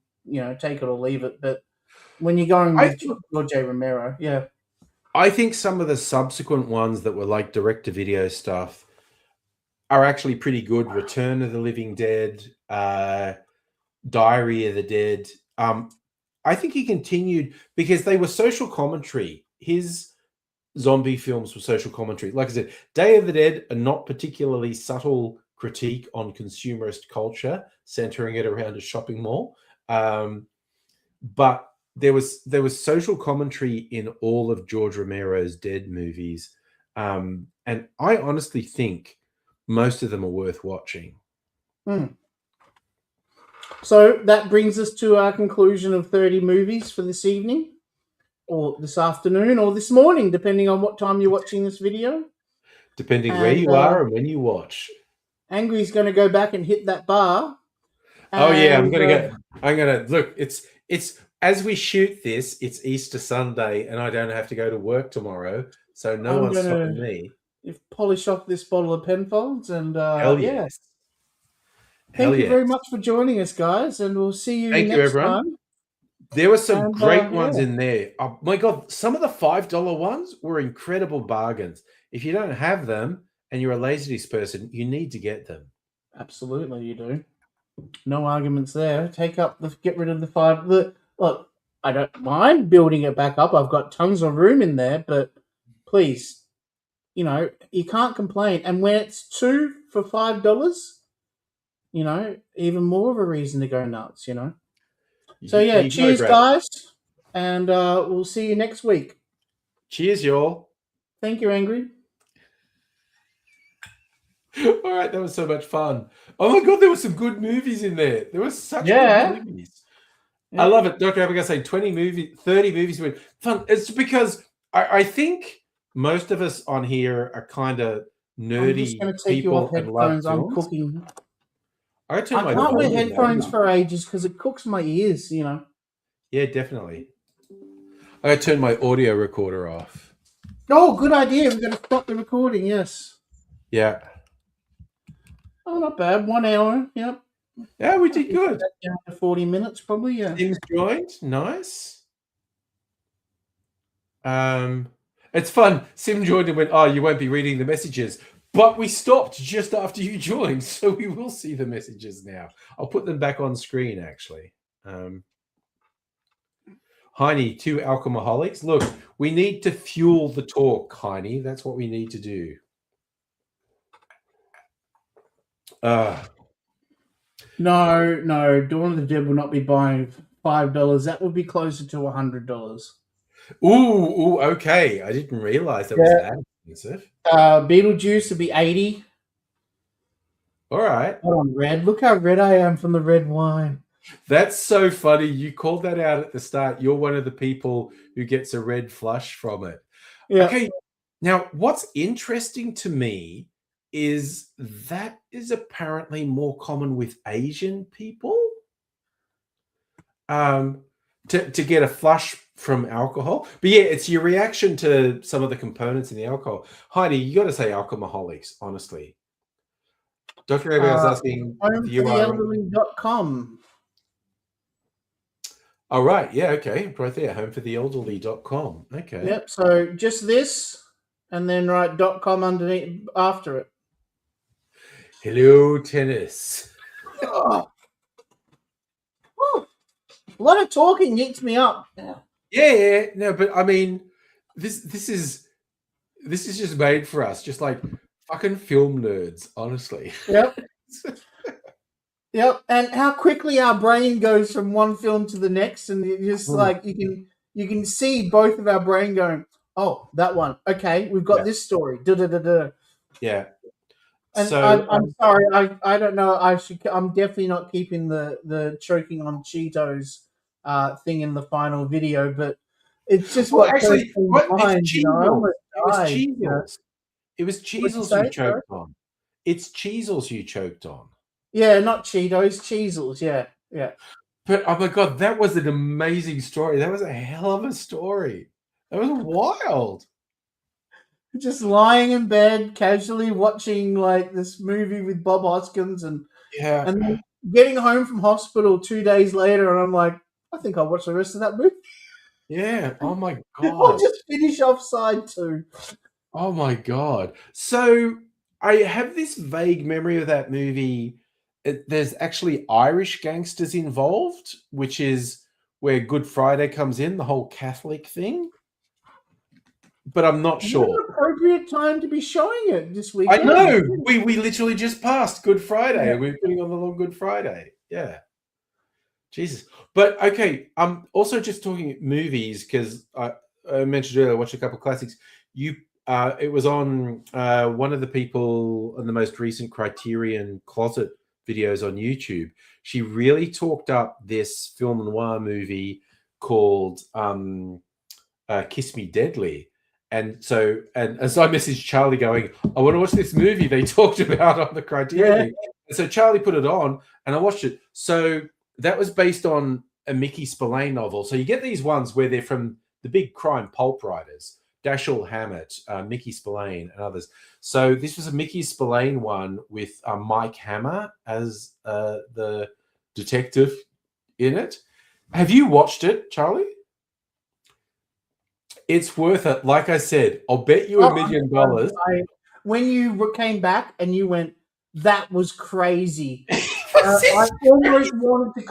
take it or leave it. But when you're going with George A. Romero, yeah. I think some of the subsequent ones that were like direct-to-video stuff are actually pretty good. Return of the Living Dead, Diary of the Dead. I think he continued because they were social commentary. His zombie films were social commentary. Like I said, Day of the Dead, a not particularly subtle critique on consumerist culture, centering it around a shopping mall. But there was social commentary in all of George Romero's Dead movies. And I honestly think most of them are worth watching. So that brings us to our conclusion of 30 movies for this evening, or this afternoon, or this morning, depending on what time you're watching this video. Depending where you are and when you watch. Angry's going to go back and hit that bar. Oh yeah, I'm gonna look. It's as we shoot this, it's Easter Sunday, and I don't have to go to work tomorrow, so no one's stopping me. Polish off this bottle of Penfolds, and hell yes. Thank you very much for joining us, guys, and we'll see you next time. There were some great ones in there. Oh my God, some of the $5 ones were incredible bargains. If you don't have them and you're a Laserdisc person, you need to get them. Absolutely, you do. No arguments there. Get rid of the five. Look, I don't mind building it back up. I've got tons of room in there, but please, you can't complain. And when it's 2 for $5, even more of a reason to go nuts, So yeah, cheers, guys, and we'll see you next week. Cheers, y'all. Thank you, Angry. All right, that was so much fun. Oh my God, there were some good movies in there. There were such good movies. Yeah. I love it. Dr. Abigail saying 20 movies, 30 movies were fun. It's because I think most of us on here are kind of nerdy I'm just going to take you off headphones. I'm cooking. I turn I my can't wear volume headphones down. for ages because it cooks my ears, you know. Yeah, definitely. I gotta turn my audio recorder off. Oh, good idea. We're going to stop the recording, yes. Yeah. Oh, not bad. 1 hour, yep. Yeah, we did good. Down to 40 minutes, probably, yeah. Things joined. Nice. It's fun. Sim joined and went, oh, you won't be reading the messages. But we stopped just after you joined, so we will see the messages now. I'll put them back on screen, actually. Heine, 2 alcoholics. Look, we need to fuel the talk, Heine. That's what we need to do. No. Dawn of the Dead will not be buying $5. That would be closer to $100. Ooh, okay. I didn't realize that was that expensive. Beetlejuice would be 80. All right. Hold on, red. Look how red I am from the red wine. That's so funny. You called that out at the start. You're one of the people who gets a red flush from it. Yeah. Okay. Now, what's interesting to me is that is apparently more common with Asian people. To get a flush from alcohol. But yeah, it's your reaction to some of the components in the alcohol. Heidi, you got to say alcoholics, honestly. Dr. Abby was asking homefortheelderly.com. Oh, right. Yeah, okay. Right there, homefortheelderly.com. Okay. Yep, so just this, and then write .com underneath after it. Hello, tennis. Oh. A lot of talking eats me up. Yeah. No, but I mean, this is just made for us, just like fucking film nerds, honestly. Yep. Yep. And how quickly our brain goes from one film to the next, and you just like you can see both of our brain going, oh, that one. Okay, we've got this story. Yeah. And so I'm sorry, I don't know. I'm definitely not keeping the choking on Cheetos thing in the final video, but it's just well, what actually, mind, you know, I almost died, It was Cheezels you choked on. It's Cheezels you choked on. Yeah, not Cheetos, Cheezels. Yeah. But oh my god, that was an amazing story. That was a hell of a story. That was wild. Just lying in bed, casually watching like this movie with Bob Hoskins, and then getting home from hospital 2 days later, and I'm like, I think I'll watch the rest of that movie. Yeah. Oh my god. I'll just finish off side 2. Oh my god. So I have this vague memory of that movie. There's actually Irish gangsters involved, which is where Good Friday comes in, the whole Catholic thing. But I'm not sure. What an appropriate time to be showing it this weekend. I know. We literally just passed Good Friday. Yeah. We're putting on the long Good Friday. Yeah. Jesus. But okay, I'm also just talking movies because I mentioned earlier I watched a couple of classics. It was on one of the people on the most recent Criterion Closet videos on YouTube. She really talked up this film noir movie called Kiss Me Deadly. And so I messaged Charlie going, I want to watch this movie they talked about on the Criterion. Yeah. And so Charlie put it on and I watched it. So that was based on a Mickey Spillane novel. So you get these ones where they're from the big crime pulp writers, Dashiell Hammett, Mickey Spillane, and others. So this was a Mickey Spillane one with Mike Hammer as the detective in it. Have you watched it, Charlie? It's worth it. Like I said, I'll bet you $1 million. When you came back and you went, that was crazy. I almost wanted to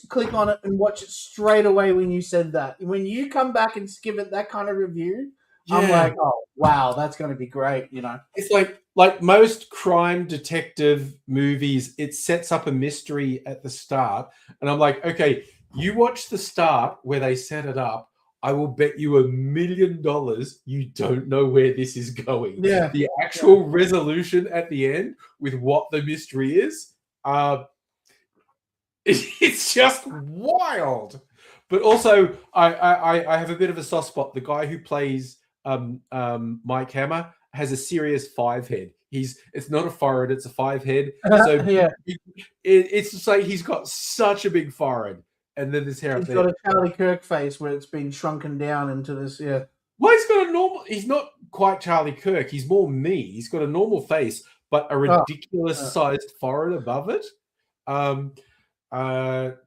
click on it and watch it straight away when you said that. When you come back and give it that kind of review, I'm like, oh, wow, that's going to be great, you know. It's like most crime detective movies, it sets up a mystery at the start. And I'm like, okay, you watch the start where they set it up. I will bet you $1 million you don't know where this is going. Yeah. The actual resolution at the end with what the mystery is, it's just wild. But also, I have a bit of a soft spot. The guy who plays Mike Hammer has a serious 5 head. it's not a forehead, it's a 5 head. So Yeah. it's just like he's got such a big forehead, and then this hair up He's there. got a Charlie Kirk face where it's been shrunken down into this. Yeah. Well, he's got a normal. He's not quite Charlie Kirk. He's more me. He's got a normal face, but a ridiculous sized forehead above it.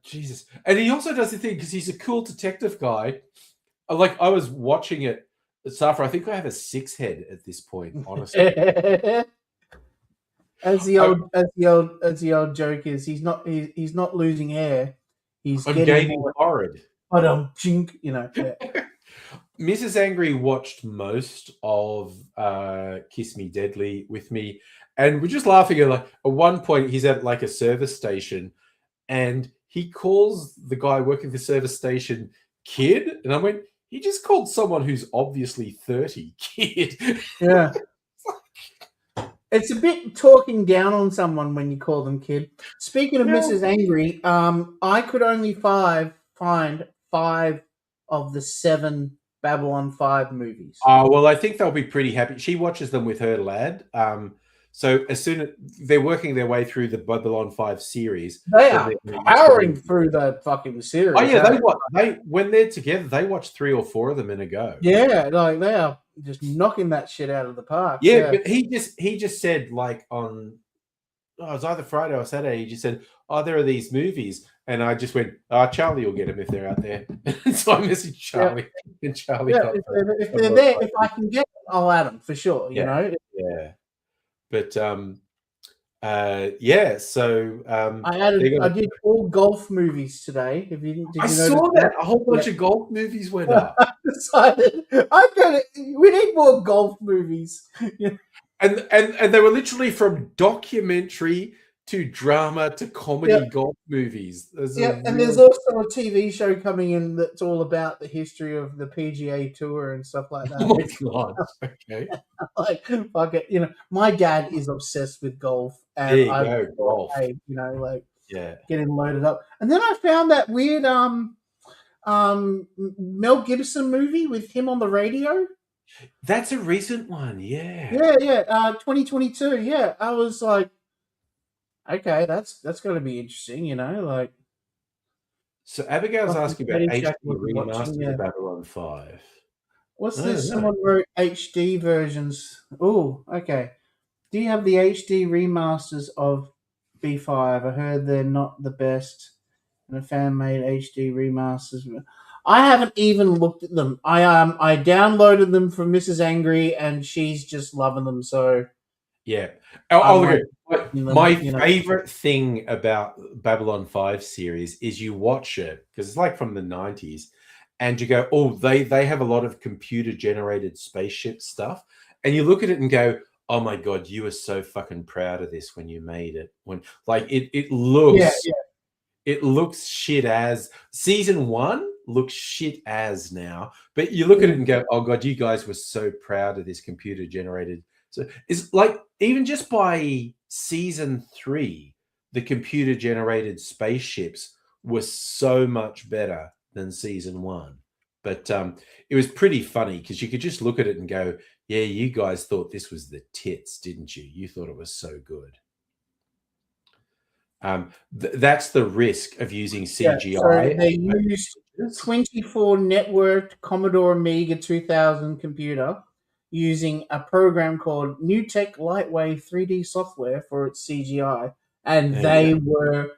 Jesus, and he also does the thing because he's a cool detective guy. Like I was watching it, Safra. I think I have a 6 head at this point. Honestly, as the old joke is, he's not losing hair. I'm gaining forehead. But you know. Yeah. Mrs. Angry watched most of Kiss Me Deadly with me, and we're just laughing at like at one point he's at like a service station, and he calls the guy working the service station kid, and I went, he just called someone who's obviously 30 kid. Yeah. It's a bit talking down on someone when you call them kid. Speaking of Mrs. Angry, I could only find 5 of the 7 Babylon 5 movies. Oh, well, I think they'll be pretty happy. She watches them with her lad. So as soon as they're working their way through the Babylon 5 series, they are powering through that fucking series. Oh yeah, they when they're together, they watch 3 or 4 of them in a go. Yeah, like they are just knocking that shit out of the park. Yeah, but he just said like on it was either Friday or Saturday, he just said, "Oh, there are these movies," and I just went, "Oh, Charlie will get them if they're out there." So I messaged Charlie, and Charlie. Yeah, if they're there, if I can get them, I'll add them for sure. You know. Yeah. But yeah, so I did all golf movies today. Did you saw that a whole bunch of golf movies went up. I decided we need more golf movies. And they were literally from documentary to drama to comedy golf movies. And there's also a TV show coming in that's all about the history of the PGA Tour and stuff like that. Oh my god! Okay, like fuck it, you know. My dad is obsessed with golf, and golf. Get him loaded up. And then I found that weird Mel Gibson movie with him on the radio. That's a recent one, yeah. 2022. Yeah, I was like, okay, that's going to be interesting, you know, like. So Abigail's asking about HD remastered of Babylon 5. What's this? Someone wrote HD versions. Oh, okay. Do you have the HD remasters of B5? I heard they're not the best, and a fan made HD remasters. I haven't even looked at them. I downloaded them from Mrs. Angry, and she's just loving them. So yeah. My favorite thing about Babylon 5 series is you watch it because it's like from the 90s, and you go, oh, they have a lot of computer generated spaceship stuff, and you look at it and go, oh my god, you were so fucking proud of this when you made it. When like it looks, it looks shit as season 1. Looks shit as now, but you look at it and go, oh god, you guys were so proud of this computer generated. So it's like even just by season 3, the computer generated spaceships were so much better than season 1. But it was pretty funny because you could just look at it and go, yeah, you guys thought this was the tits, didn't you? You thought it was so good. That's the risk of using CGI. So they used 24 networked Commodore Amiga 2000 computer using a program called NewTek Lightwave 3D software for its CGI, and they were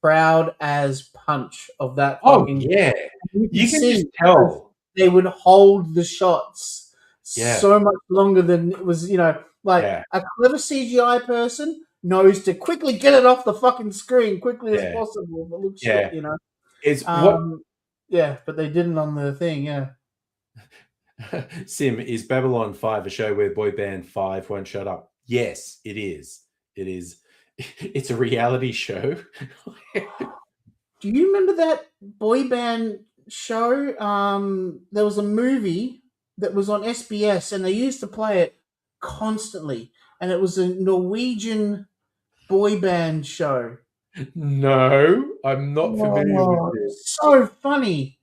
proud as punch of that. Oh yeah, you can just tell they would hold the shots so much longer than it was. You know, like a clever CGI person knows to quickly get it off the fucking screen quickly as possible. If it looks shit, you know. It's but they didn't on the thing, Sim, is Babylon 5 a show where boy band 5 won't shut up? Yes, it is. It is. It's a reality show. Do you remember that boy band show? There was a movie that was on SBS, and they used to play it constantly, and it was a Norwegian boy band show. No, I'm not familiar with it. So funny.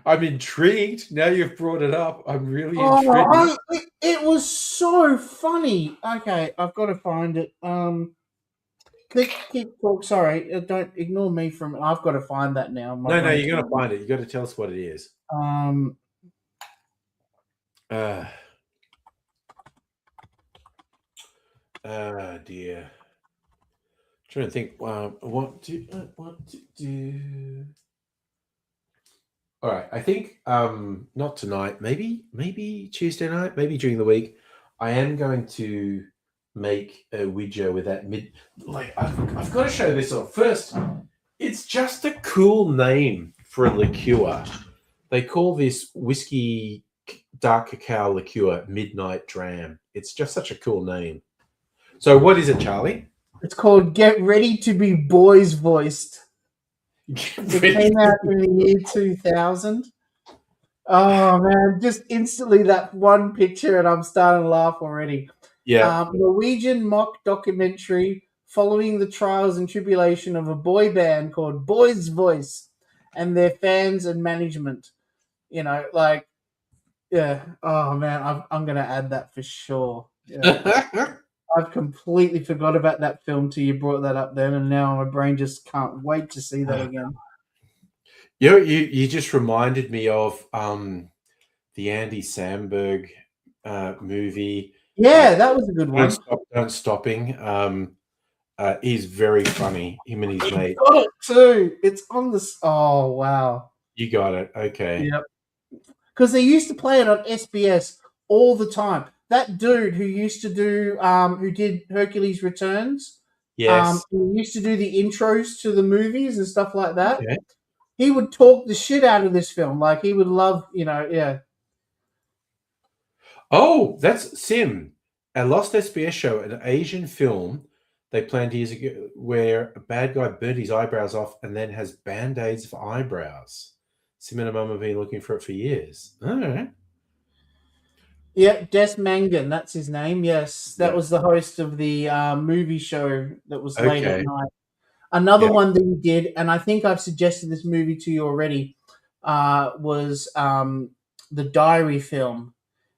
I'm intrigued. Now you've brought it up. I'm really Oh, intrigued. it was so funny. Okay, I've got to find it. Keep talk. Sorry, don't ignore me from. I've got to find that now. My No, brain's you're going to find it. You got to tell us what it is. um. Dear. Trying to think. What to do? All right. I think not tonight. Maybe Tuesday night. Maybe during the week. I am going to make a Ouija with that mid. Like I've got to show this off first. It's just a cool name for a liqueur. They call this whiskey dark cacao liqueur Midnight Dram. It's just such a cool name. So what is it, Charlie? It's called Get Ready to Be Boys Voiced. It came out in the year 2000. Oh, man. Just instantly that one picture and I'm starting to laugh already. Yeah. Norwegian mock documentary following the trials and tribulation of a boy band called Boys Voice and their fans and management. You know, like, yeah. Oh, man. I'm going to add that for sure. Yeah. I've completely forgot about that film till you brought that up then, and now my brain just can't wait to see that again. You just reminded me of the Andy Samberg movie. Yeah, that was a good one. Don't Stopping. He's very funny. Him and his mate. Got it too. It's on the. Oh wow. You got it. Okay. Yep. Because they used to play it on SBS all the time. That dude who used to do, who did Hercules Returns, yes, he used to do the intros to the movies and stuff like that. Okay. He would talk the shit out of this film. Like he would love, yeah. Oh, that's Sim, a lost SBS show, an Asian film they planned years ago where a bad guy burnt his eyebrows off and then has band-aids for eyebrows. Sim and Mum have been looking for it for years. All right. Yeah, Des Mangan, that's his name. Yes, that was the host of the movie show that was late at night. Another one that he did, and I think I've suggested this movie to you already, was the Diary film.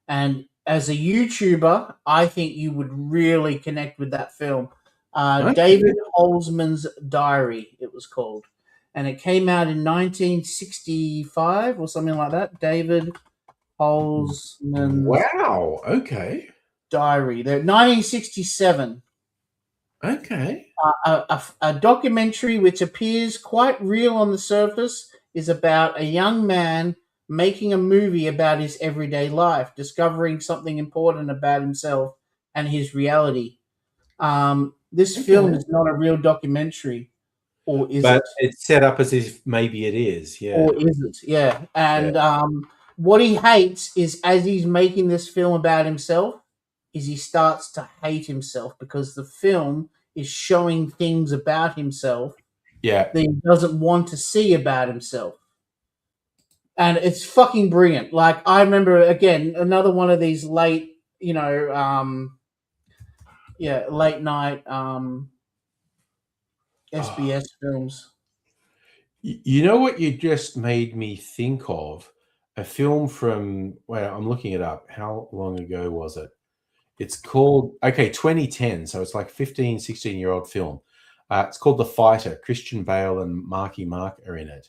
And as a YouTuber, I think you would really connect with that film. David Holzman's Diary, it was called. And it came out in 1965 or something like that. David Holzman's Wow. Okay. Diary. They're 1967. Okay. A documentary which appears quite real on the surface is about a young man making a movie about his everyday life, discovering something important about himself and his reality. This film is not a real documentary, or is it? It's set up as if maybe it is, yeah. Or is it? Yeah. And what he hates is, as he's making this film about himself, is he starts to hate himself because the film is showing things about himself that he doesn't want to see about himself. And it's fucking brilliant. Like, I remember, again, another one of these late, late night SBS films. You know what you just made me think of? A film from, I'm looking it up. How long ago was it? It's called, 2010. So it's like 15, 16-year-old film. It's called The Fighter. Christian Bale and Marky Mark are in it.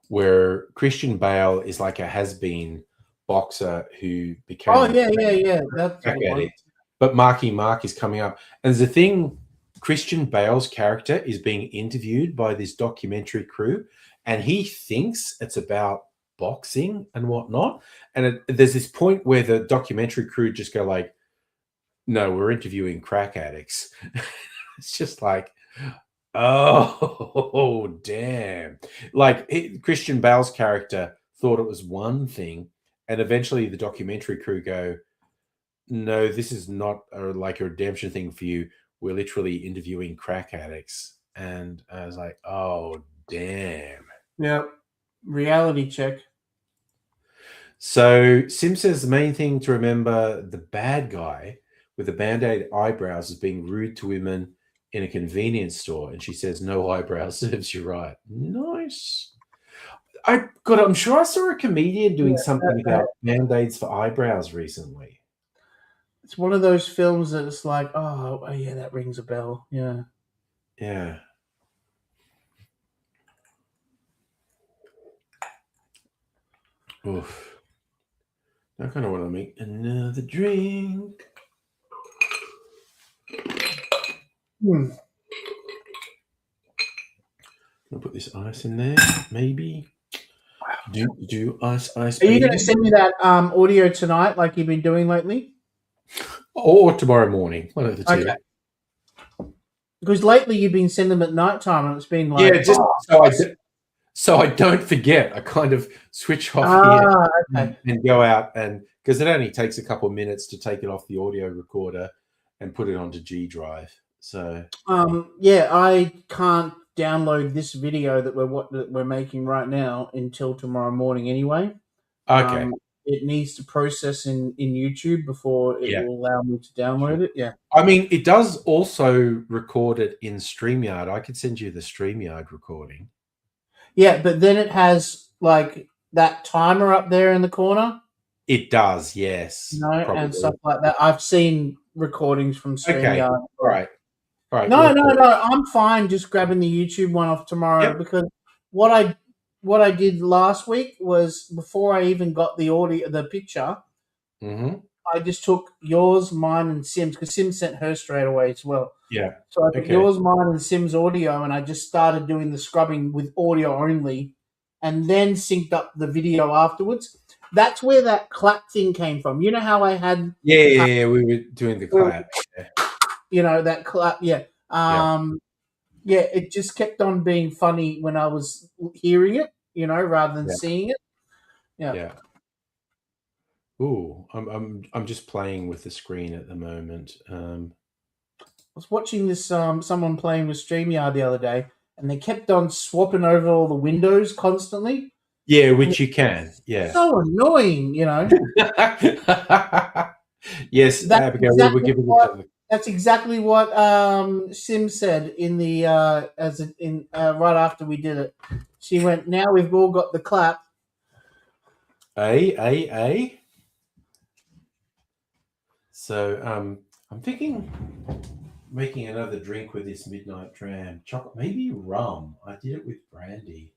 Where Christian Bale is like a has-been boxer who became... Oh, yeah. That's addict. But Marky Mark is coming up. And there's a thing, Christian Bale's character is being interviewed by this documentary crew, and he thinks it's about boxing and whatnot. And there's this point where the documentary crew just go like, no, we're interviewing crack addicts. It's just like, oh, damn. Like Christian Bale's character thought it was one thing, and eventually the documentary crew go, no, this is not like a redemption thing for you. We're literally interviewing crack addicts. And I was like, oh, damn. Yep. Reality check. So Sim says the main thing to remember, the bad guy with the band-aid eyebrows is being rude to women in a convenience store. And she says, no eyebrows serves you right. Nice. I'm sure I saw a comedian doing Yeah, something about band-aids for eyebrows recently. It's one of those films that it's like, oh yeah, that rings a bell. Yeah. Yeah. Oof. I kind of want to make another drink. I'll put this ice in there, maybe. Do ice. Are you going to send me that audio tonight, like you've been doing lately? Or tomorrow morning, one of the two. Okay. Because lately you've been sending them at night time, and it's been like, yeah, just so I don't forget. I kind of switch off here and go out, and because it only takes a couple of minutes to take it off the audio recorder and put it onto G Drive. So yeah, I can't download this video that we're making right now until tomorrow morning anyway. Okay. It needs to process in YouTube before it will allow me to download it. Yeah. I mean, it does also record it in StreamYard. I could send you the StreamYard recording. Yeah, but then it has like that timer up there in the corner. It does, yes. You know, and stuff like that. I've seen recordings from StreamYard. Okay. All right. No. I'm fine just grabbing the YouTube one off tomorrow because what I did last week was before I even got the picture, I just took yours, mine, and Sim's because Sim sent her straight away as well. Yeah. So I took yours, mine, and Sim's audio, and I just started doing the scrubbing with audio only, and then synced up the video afterwards. That's where that clap thing came from. You know how I had? Yeah, we were doing the clap. You know that clap, yeah. Yeah, it just kept on being funny when I was hearing it, you know, rather than seeing it. Yeah. Ooh, I'm just playing with the screen at the moment. I was watching this someone playing with StreamYard the other day, and they kept on swapping over all the windows constantly. Yeah, which you can. Yeah. So annoying, you know. Yes, Abigail, we're giving each other. That's exactly what Sim said in the right after we did it. She went, "Now we've all got the clap." So I'm thinking making another drink with this midnight dram. Chocolate, maybe rum. I did it with brandy.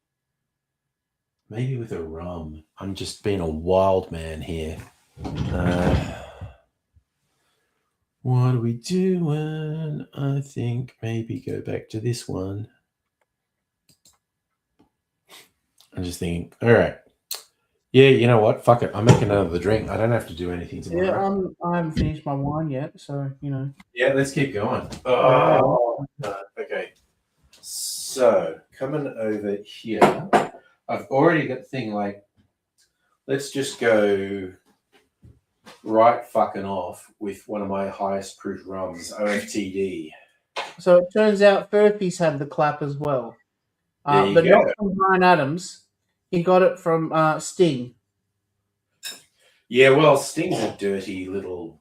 Maybe with a rum. I'm just being a wild man here. What are we doing? I think maybe go back to this one. I'm just thinking, all right. Yeah, you know what? Fuck it. I'm making another drink. I don't have to do anything tomorrow. Yeah, I haven't finished my wine yet, so, you know. Yeah, let's keep going. Oh, okay. So, coming over here, I've already got the thing like, let's just go right fucking off with one of my highest proof rums, OFTD. So it turns out Furphy's had the clap as well. But not from Bryan Adams. He got it from Sting. Yeah, well, Sting's a dirty little...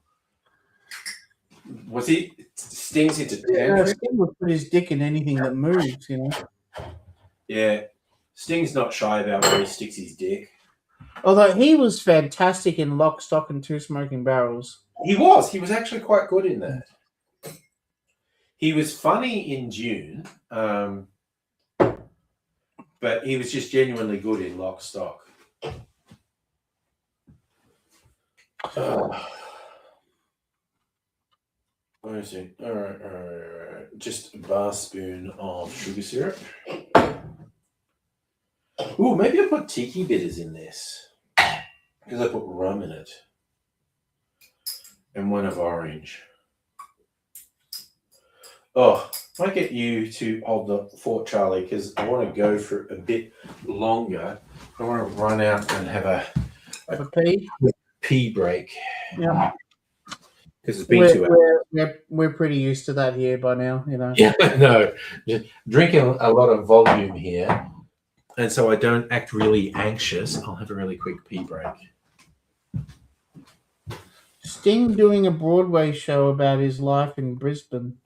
Was he... Sting's into... Yeah, Sting would put his dick in anything that moves, you know. Yeah. Sting's not shy about where he sticks his dick. Although he was fantastic in Lock, Stock, and Two Smoking Barrels. He was. He was actually quite good in that. He was funny in Dune, but he was just genuinely good in Lock, Stock. Where is it? All right. Just a bar spoon of sugar syrup. Ooh, maybe I'll put tiki bitters in this. Because I put rum in it. And one of orange. Oh, I might get you to hold the Fort Charlie because I want to go for a bit longer. I want to run out and have a pee break. Yeah. Because it's been 2 hours. We're pretty used to that here by now, you know. Yeah, no. Just drinking a lot of volume here. And so I don't act really anxious. I'll have a really quick pee break. Sting doing a Broadway show about his life in Brisbane.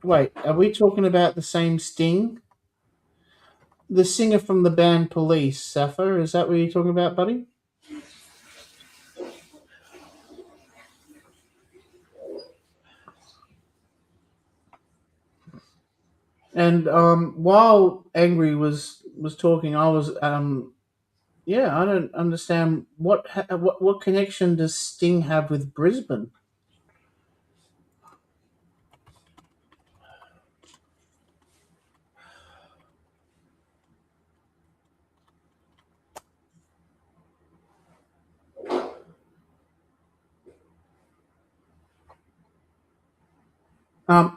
Wait, are we talking about the same Sting? The singer from the band Police, Sappho, is that what you're talking about, buddy? And while Angry was talking, I was yeah, I don't understand what connection does Sting have with Brisbane?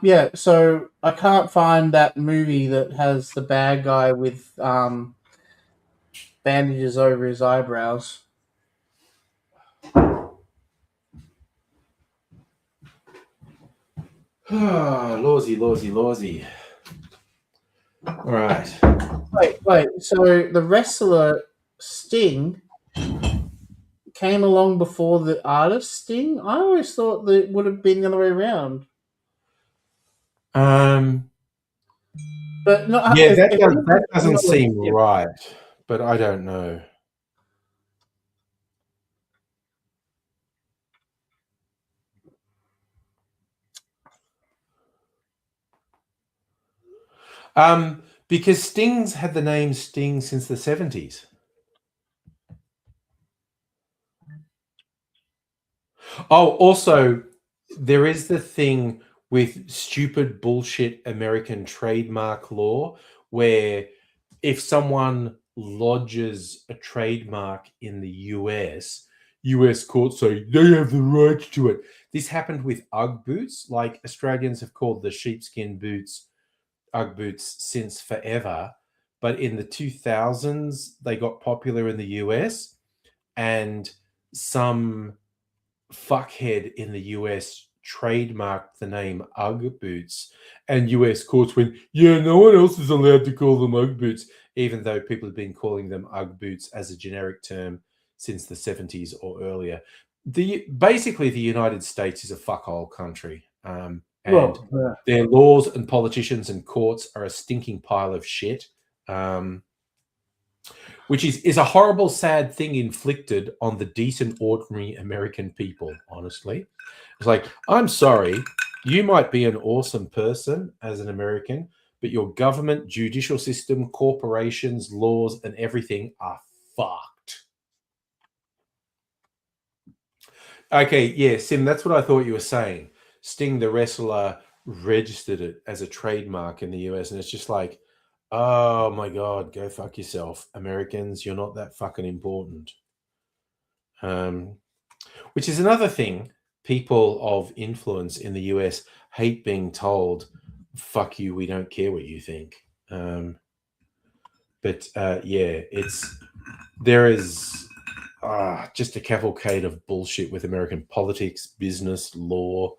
Yeah, so I can't find that movie that has the bad guy with bandages over his eyebrows. Lawsy. All right. Wait. So the wrestler Sting came along before the artist Sting? I always thought that it would have been the other way around. But no, Yeah, that doesn't seem right, but I don't know. Because Sting's had the name Sting since the 70s. Oh, also, there is the thing with stupid bullshit American trademark law where if someone lodges a trademark in the US courts say they have the right to it. This happened with Ugg boots. Like Australians have called the sheepskin boots Ugg boots since forever. But in the 2000s, they got popular in the US and some fuckhead in the US trademarked the name Ugg boots, and US courts went, yeah, no one else is allowed to call them Ugg boots, even though people have been calling them Ugg boots as a generic term since the 70s or earlier. Basically, the United States is a fuckhole country, and their laws and politicians and courts are a stinking pile of shit. Which is a horrible, sad thing inflicted on the decent, ordinary American people, honestly. It's like, I'm sorry, you might be an awesome person as an American, but your government, judicial system, corporations, laws, and everything are fucked. Okay, yeah, Sim, that's what I thought you were saying. Sting the wrestler registered it as a trademark in the US, and it's just like, oh my God, go fuck yourself. Americans, you're not that fucking important. Which is another thing. People of influence in the US hate being told, fuck you, we don't care what you think. But yeah, there is just a cavalcade of bullshit with American politics, business, law.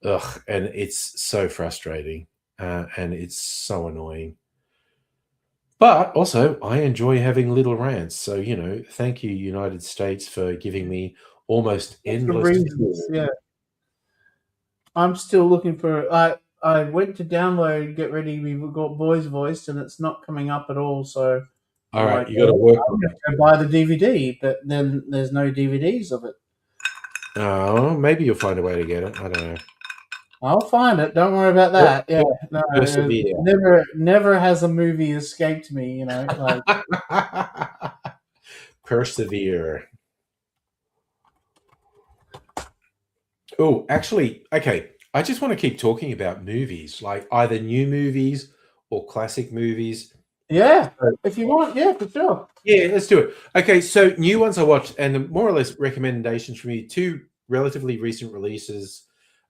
Ugh, and it's so frustrating. And it's so annoying. But also, I enjoy having little rants. So, thank you, United States, for giving me almost endless reasons. Yeah. I'm still looking for. I went to download Get Ready, We've Got Boys Voice, and it's not coming up at all. So, all right, you got to work. I'm going to buy the DVD, but then there's no DVDs of it. Oh, maybe you'll find a way to get it. I don't know. I'll find it. Don't worry about that. Yeah, no, never has a movie escaped me. Like persevere. Oh, actually, okay. I just want to keep talking about movies, like either new movies or classic movies. Yeah, if you want, yeah, for sure. Yeah, let's do it. Okay, so new ones I watched, and more or less recommendations from you. 2 relatively recent releases.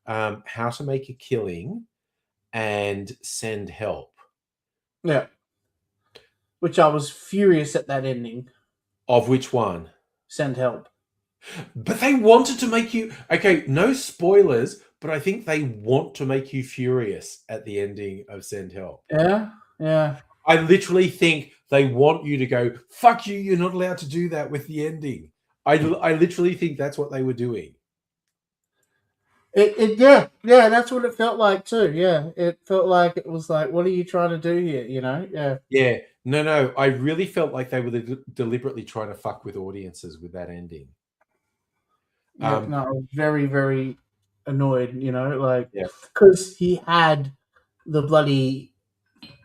How to Make a Killing and Send Help. Yeah. Which I was furious at that ending. Of which one? Send Help. But they wanted to make you... Okay, no spoilers, but I think they want to make you furious at the ending of Send Help. Yeah, yeah. I literally think they want you to go, fuck you, you're not allowed to do that with the ending. I literally think that's what they were doing. Yeah, that's what it felt like too. Yeah, it felt like it was like, what are you trying to do here? You know? Yeah. Yeah, no. I really felt like they were deliberately trying to fuck with audiences with that ending. Yeah, no, I was very, very annoyed, you know, like, Yeah. because he had the bloody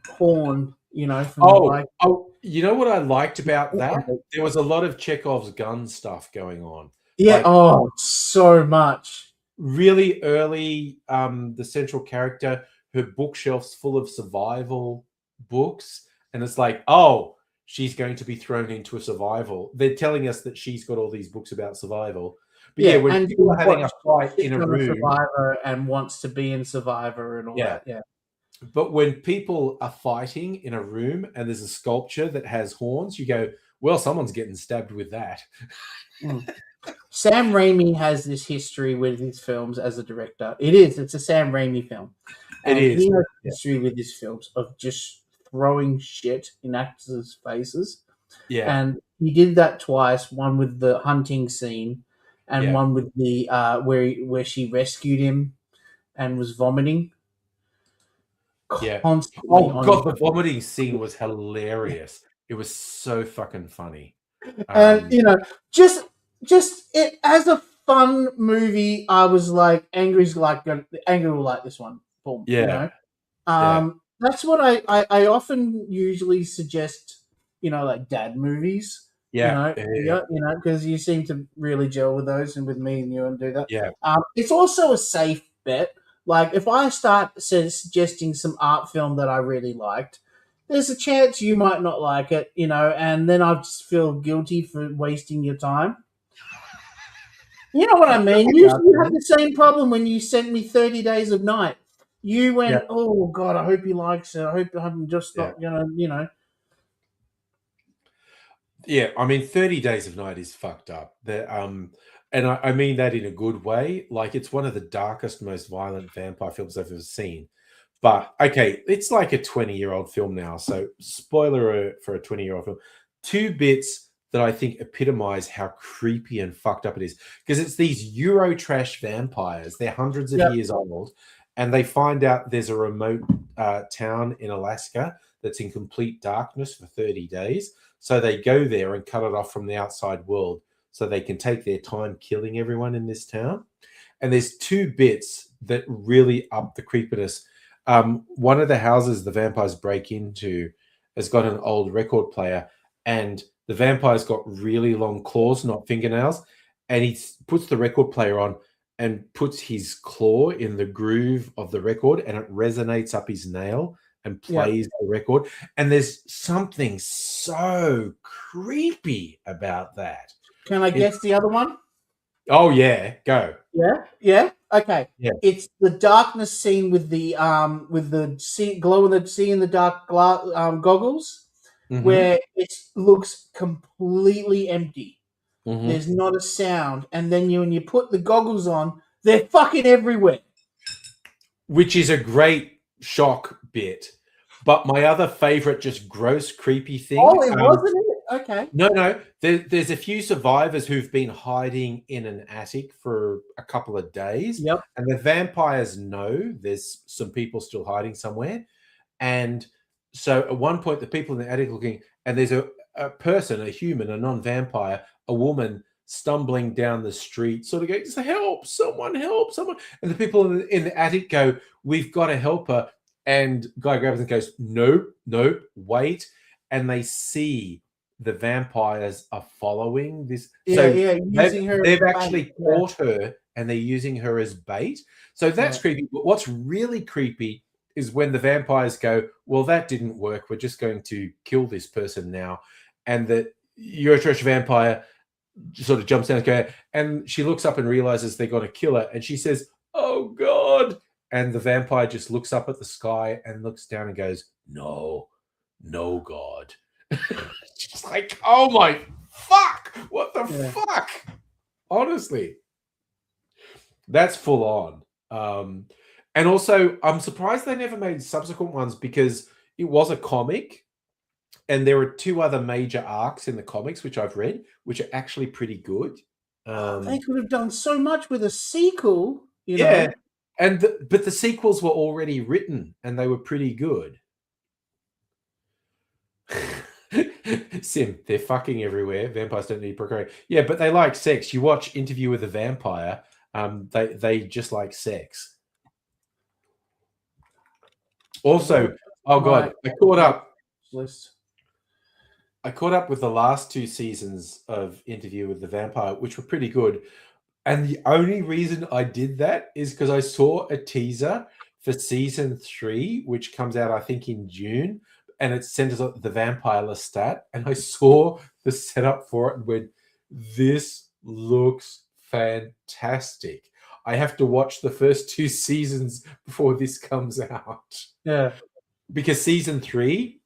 horn, you know, from the bike. Oh, you know what I liked about that? There was a lot of Chekhov's gun stuff going on. Yeah, Like, so much. really early, the central character, her bookshelf's full of survival books, and it's like, oh, she's going to be thrown into a survival. They're telling us that she's got all these books about survival. But yeah, when and people are having a fight in a on room, Survivor and wants to be in Survivor and all that. Yeah. But when people are fighting in a room and there's a sculpture that has horns, you go, well, someone's getting stabbed with that. Sam Raimi has this history with his films as a director. It's a Sam Raimi film. And It is. He has a history with his films of just throwing shit in actors' faces. Yeah. And he did that twice, one with the hunting scene and one with the where she rescued him and was vomiting. Yeah. Constantly Oh god, the vomiting scene was hilarious. It was so fucking funny. And you know, just it as a fun movie, I was like, Angry will like this one. Boom. Yeah. You know? That's what I often usually suggest, you know, like dad movies. Yeah. You know, because you seem to really gel with those and with me and you and do that. Yeah. It's also a safe bet. Like if I start suggesting some art film that I really liked, there's a chance you might not like it, you know, and then I just feel guilty for wasting your time. You know what I mean? You had the same problem when you sent me 30 Days of Night. You went, oh God, I hope he likes it. I hope I'm just not gonna, you know. Yeah, I mean, 30 Days of Night is fucked up. And I mean that in a good way. Like, it's one of the darkest, most violent vampire films I've ever seen. But okay, it's like a 20-year-old film now. So, spoiler for a 20-year-old film. Two bits that I think epitomize how creepy and fucked up it is. Because it's these Eurotrash vampires. They're hundreds of years old. And they find out there's a remote town in Alaska that's in complete darkness for 30 days. So they go there and cut it off from the outside world so they can take their time killing everyone in this town. And there's two bits that really up the creepiness. One of the houses the vampires break into has got an old record player, and the vampire's got really long claws, not fingernails, and he puts the record player on and puts his claw in the groove of the record, and it resonates up his nail and plays the record. And there's something so creepy about that. Can I guess the other one? Oh yeah, go. Yeah. Okay. Yeah. It's the darkness scene with the glow in the sea in the dark goggles, where it looks completely empty. There's not a sound, and then when you put the goggles on, they're fucking everywhere. Which is a great shock bit. But my other favorite, just gross, creepy thing. Oh, it wasn't it? Okay. No. There's a few survivors who've been hiding in an attic for a couple of days. Yep. And the vampires know there's some people still hiding somewhere. And so at one point, the people in the attic looking, and there's a person, a human, a non-vampire, a woman stumbling down the street, sort of going, help, someone. And the people in the attic go, we've got to help her. And guy grabs and goes, nope, wait. And they see the vampires are following this. They've actually caught her and they're using her as bait. So that's creepy. But what's really creepy is when the vampires go, well, that didn't work. We're just going to kill this person now. And the Eurotrash vampire sort of jumps down and she looks up and realizes they're going to kill her. And she says, oh, God. And the vampire just looks up at the sky and looks down and goes, no, God. She's like, oh, my fuck. What the fuck? Honestly. That's full on. And also, I'm surprised they never made subsequent ones because it was a comic. And there are two other major arcs in the comics, which I've read, which are actually pretty good. They could have done so much with a sequel. You Yeah, know? and but the sequels were already written, and they were pretty good. Sim, they're fucking everywhere. Vampires don't need procreate. Yeah, but they like sex. You watch Interview with a Vampire. They just like sex. Also, oh god, I caught up. List. I caught up with the last 2 seasons of Interview with the Vampire, which were pretty good. And the only reason I did that is because I saw a teaser for season 3, which comes out, I think, in June, and it centers on the Vampire Lestat. And I saw the setup for it and went, this looks fantastic. I have to watch the first 2 seasons before this comes out. Yeah. Because season 3,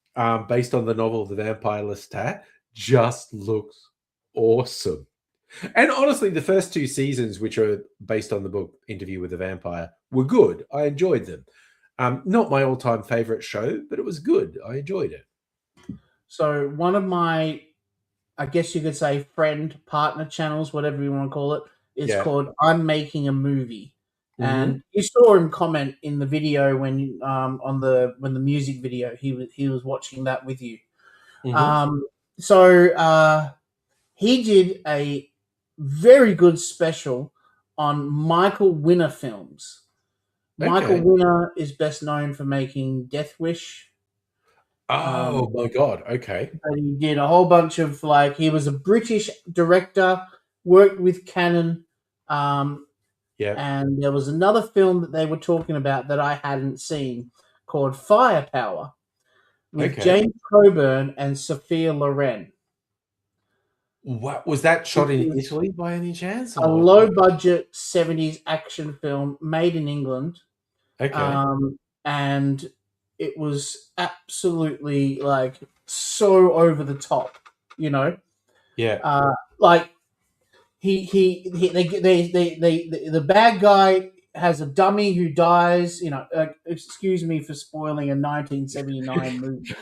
based on the novel The Vampire Lestat, just looks awesome. And honestly, the first 2 seasons, which are based on the book Interview with the Vampire, were good. I enjoyed them. Not my all-time favorite show, but it was good. I enjoyed it. So one of my, I guess you could say, friend partner channels, whatever you want to call it, is called I'm Making a Movie. And you saw him comment in the video when when the music video he was watching that with you. So he did a very good special on Michael Winner films. Michael Winner is best known for making Death Wish. Oh my god! Okay. And he did a whole bunch of he was a British director, worked with Canon. And there was another film that they were talking about that I hadn't seen called Firepower with James Coburn and Sophia Loren. What was that shot in Italy by any chance? A low-budget 70s action film made in England. And it was absolutely so over the top, you know. Yeah. The bad guy has a dummy who dies. You know, excuse me for spoiling a 1979 movie.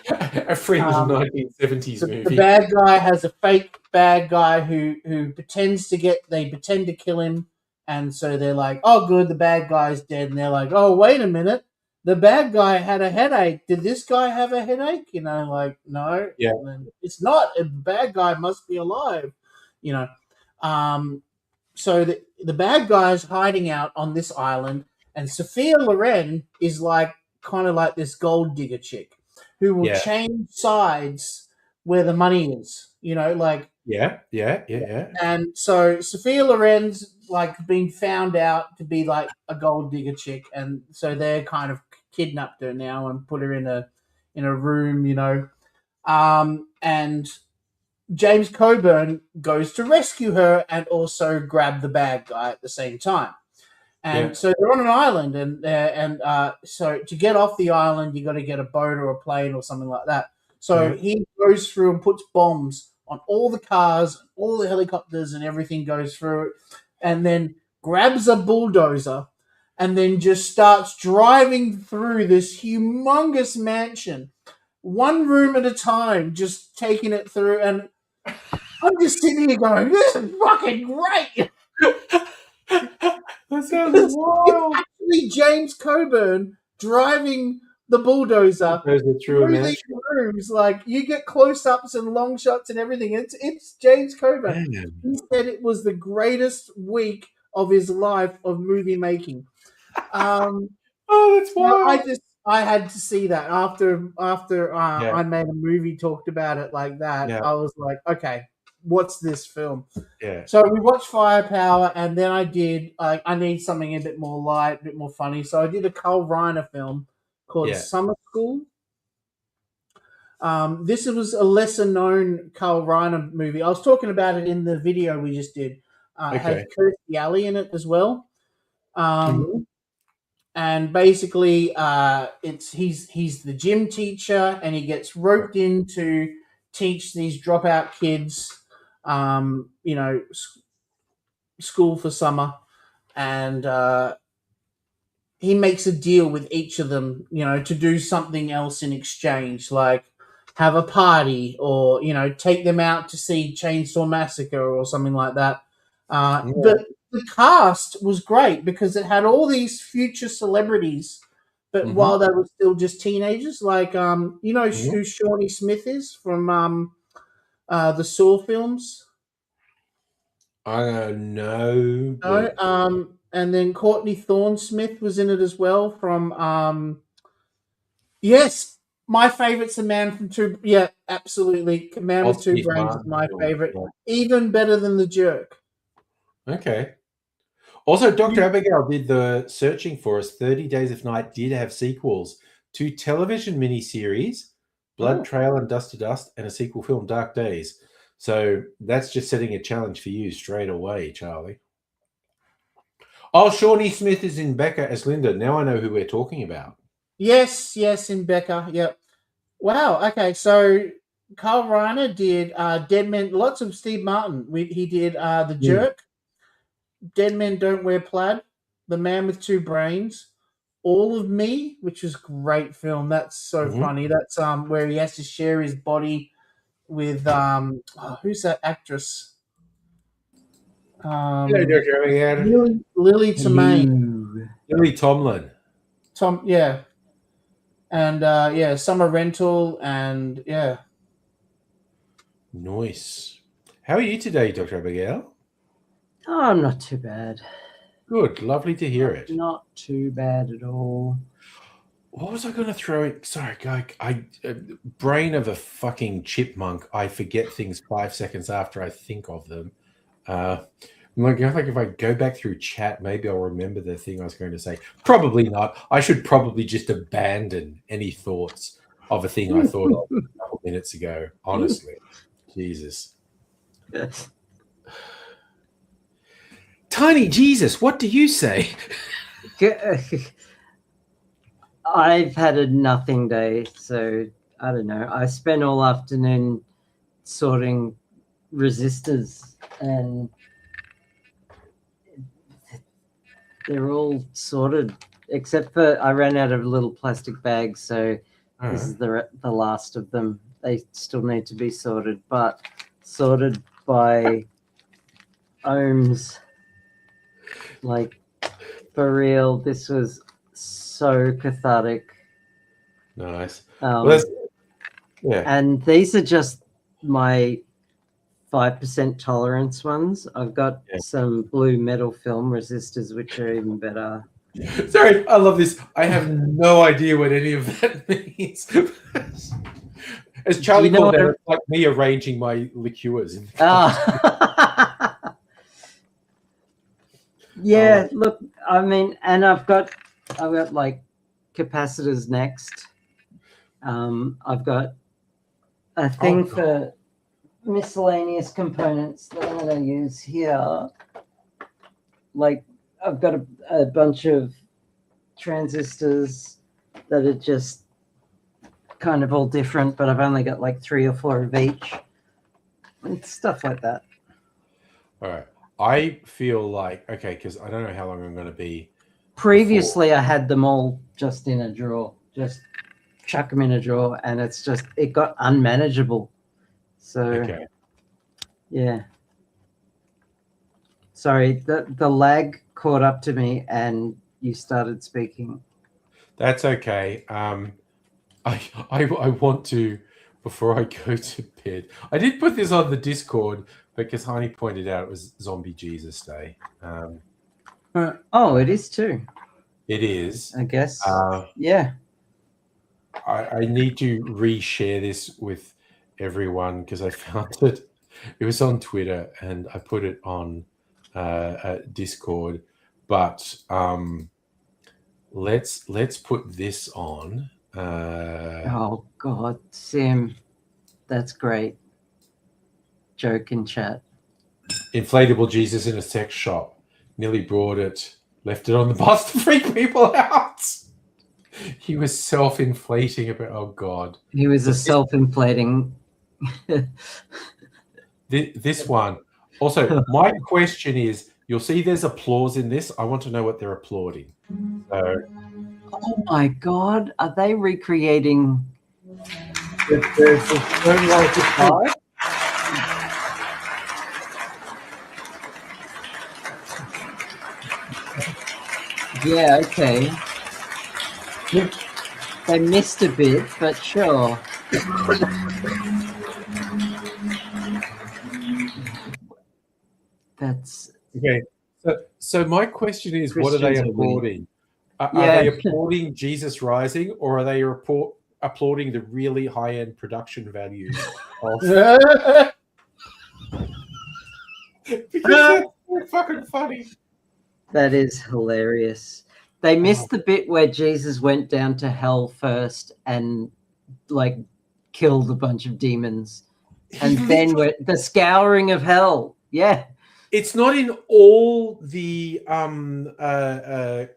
A friend of 1970s movie. The bad guy has a fake bad guy who pretends to kill him, and so they're like, "Oh, good, the bad guy's dead," and they're like, "Oh, wait a minute, the bad guy had a headache. Did this guy have a headache?" You know, no, it's not. The bad guy must be alive. You know. So the bad guy's hiding out on this island, and Sophia Loren is kind of like this gold digger chick who will change sides where the money is, you know, Yeah. And so Sophia Loren's been found out to be a gold digger chick, and so they're kind of kidnapped her now and put her in a room, you know, and James Coburn goes to rescue her and also grab the bad guy at the same time. And so they're on an island, and so to get off the island, you got to get a boat or a plane or something like that. So he goes through and puts bombs on all the cars, all the helicopters, and everything goes through it, and then grabs a bulldozer and then just starts driving through this humongous mansion, one room at a time, just taking it through. And I'm just sitting here going, this is fucking great. That sounds wild. It's actually James Coburn driving the bulldozer through these rooms. You get close-ups and long shots and everything. It's James Coburn. Man. He said it was the greatest week of his life of movie making. Oh, that's wild. I had to see that after I Made a Movie talked about it like that. Yeah. I was like, okay, what's this film? Yeah. So we watched Firepower, and then I did. I need something a bit more light, a bit more funny. So I did a Carl Reiner film called Summer School. This was a lesser known Carl Reiner movie. I was talking about it in the video we just did. It had Kirstie Alley in it as well. And basically, he's the gym teacher, and he gets roped in to teach these dropout kids, you know, school for summer, and he makes a deal with each of them, you know, to do something else in exchange, like have a party or, you know, take them out to see Chainsaw Massacre or something like that. But the cast was great because it had all these future celebrities, but while they were still just teenagers. Like, you know who Shawnee Smith is from the Saw films? I know. No. And then Courtney Thorne-Smith was in it as well from yes, my favorite's the Man from Two. Yeah, absolutely. Man with Two Brains is my favorite. Yeah. Even better than The Jerk. Okay. Also, Dr. Abigail did the searching for us. 30 Days of Night did have sequels to television miniseries, Blood Trail and Dust to Dust, and a sequel film, Dark Days. So that's just setting a challenge for you straight away, Charlie. Oh, Shawnee Smith is in Becca as Linda. Now I know who we're talking about. Yes, in Becca. Yep. Wow. Okay, so Carl Reiner did Dead Men. Lots of Steve Martin. He did The Jerk, Dead Men Don't Wear Plaid, The Man with Two Brains, All of Me, which is a great film. That's so funny. That's where he has to share his body with who's that actress? Lily Tomei. Lily Tomlin. And Summer Rental, and Nice. How are you today, Dr. Abigail? Oh, I'm not too bad. Good. Lovely to hear it. Not too bad at all. What was I going to throw in? Sorry, I brain of a fucking chipmunk. I forget things 5 seconds after I think of them. Like if I go back through chat, maybe I'll remember the thing I was going to say. Probably not. I should probably just abandon any thoughts of a thing I thought of a couple minutes ago. Honestly, Jesus. Tiny Jesus, what do you say? I've had a nothing day, so I don't know. I spent all afternoon sorting resistors, and they're all sorted, except for I ran out of little plastic bags, so this is the last of them. They still need to be sorted, but sorted by ohms. Like, for real, this was so cathartic. Nice. And these are just my 5% tolerance ones. I've got some blue metal film resistors, which are even better. Sorry, I love this. I have no idea what any of that means. As Charlie called it, it's like me arranging my liqueurs. Yeah, look, I mean, and I've got like capacitors next. I've got a thing for miscellaneous components that I'm going to use here. Like, I've got a bunch of transistors that are just kind of all different, but I've only got like 3 or 4 of each and stuff like that. All right. I feel like, okay, because I don't know how long I'm going to be. Previously, I had them all just in a drawer, just chuck them in a drawer, and it got unmanageable. So, yeah. Sorry, the lag caught up to me and you started speaking. That's okay. I want to, before I go to bed, I did put this on the Discord because Heini pointed out it was Zombie Jesus Day. Oh, it is too. It is. I guess. Yeah. I need to reshare this with everyone because I found it. It was on Twitter and I put it on Discord. But let's put this on. Oh God, Sim, that's great. Joke in chat. Inflatable Jesus in a sex shop. Nearly brought it. Left it on the bus to freak people out. He was self-inflating about. Oh God. He was a self-inflating. This one. Also, my question is: you'll see there's applause in this. I want to know what they're applauding. So, oh my God, are they recreating Yeah, okay. They missed a bit, but sure. That's Okay. So my question is, what are they Christians are weird. applauding? Are Yeah. they applauding Jesus rising, or are they applauding the really high-end production values of? Because that's fucking funny. That is hilarious. They missed the bit where Jesus went down to hell first and like killed a bunch of demons, and then the scouring of hell. Yeah. It's not in all the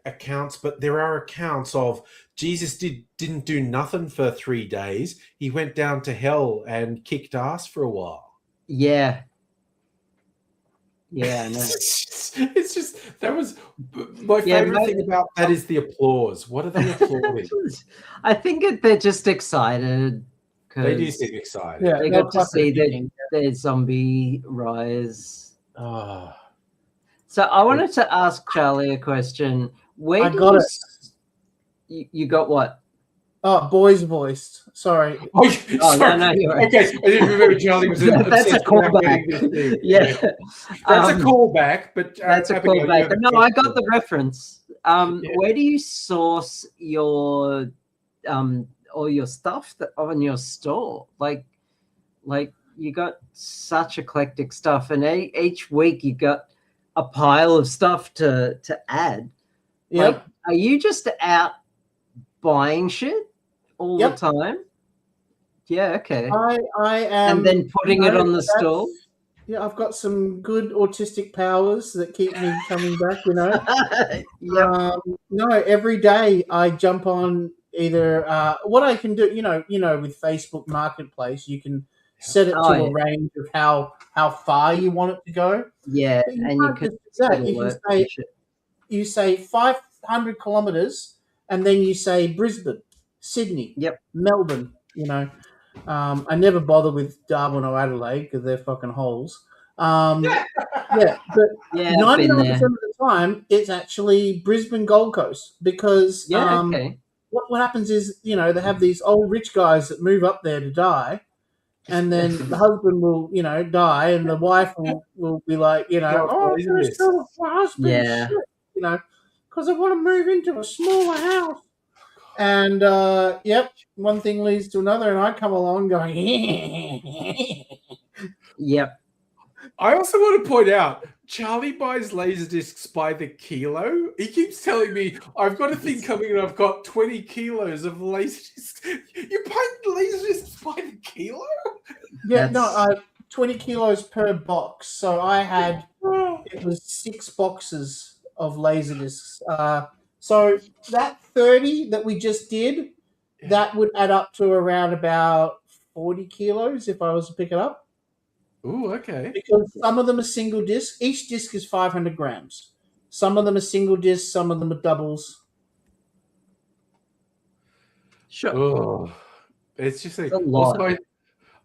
accounts, but there are accounts of Jesus didn't do nothing for 3 days. He went down to hell and kicked ass for a while. Yeah. Yeah, I know. It's just that was my favorite thing about that is the applause. What are they applauding? I think they're just excited. They do seem excited. Yeah, They got to see their zombie rise. Oh. So I wanted to ask Charlie a question. Where I got it. You got what? Oh, boy's voiced. Sorry. Oh, sorry. No, you're right. Okay, I didn't remember Charlie was. That's a callback. Yeah, that's a callback. But that's a callback. No, I got the reference. Where do you source your all your stuff on your store? Like you got such eclectic stuff, and each week you got a pile of stuff to add. Yeah. Like, are you just out buying shit all the time? Yeah, okay. I am. And then putting it on the store? Yeah, I've got some good autistic powers that keep me coming back, you know. No, every day I jump on either what I can do, you know, with Facebook Marketplace, you can set it to a range of how far you want it to go. Yeah, and you can you say 500 kilometers, and then you say Brisbane, Sydney, Melbourne. You know, I never bother with Darwin or Adelaide because they're fucking holes. But 99% of the time it's actually Brisbane, Gold Coast, because what happens is, you know, they have these old rich guys that move up there to die. And then the husband will, you know, die, and the wife will be like, you know, my husband, shit, you know, because I want to move into a smaller house. And one thing leads to another, and I come along going, Yep. I also want to point out, Charlie buys Laserdiscs by the kilo. He keeps telling me, I've got a thing coming and I've got 20 kilos of Laserdiscs. You buy Laserdiscs by the kilo? Yeah, 20 kilos per box. So I had, it was 6 boxes of Laserdiscs. So that 30 that we just did, that would add up to around about 40 kilos if I was to pick it up. Ooh, okay. Because some of them are single disc. Each disc is 500 grams. Some of them are single disc. Some of them are doubles. Sure. Oh, it's just like, also,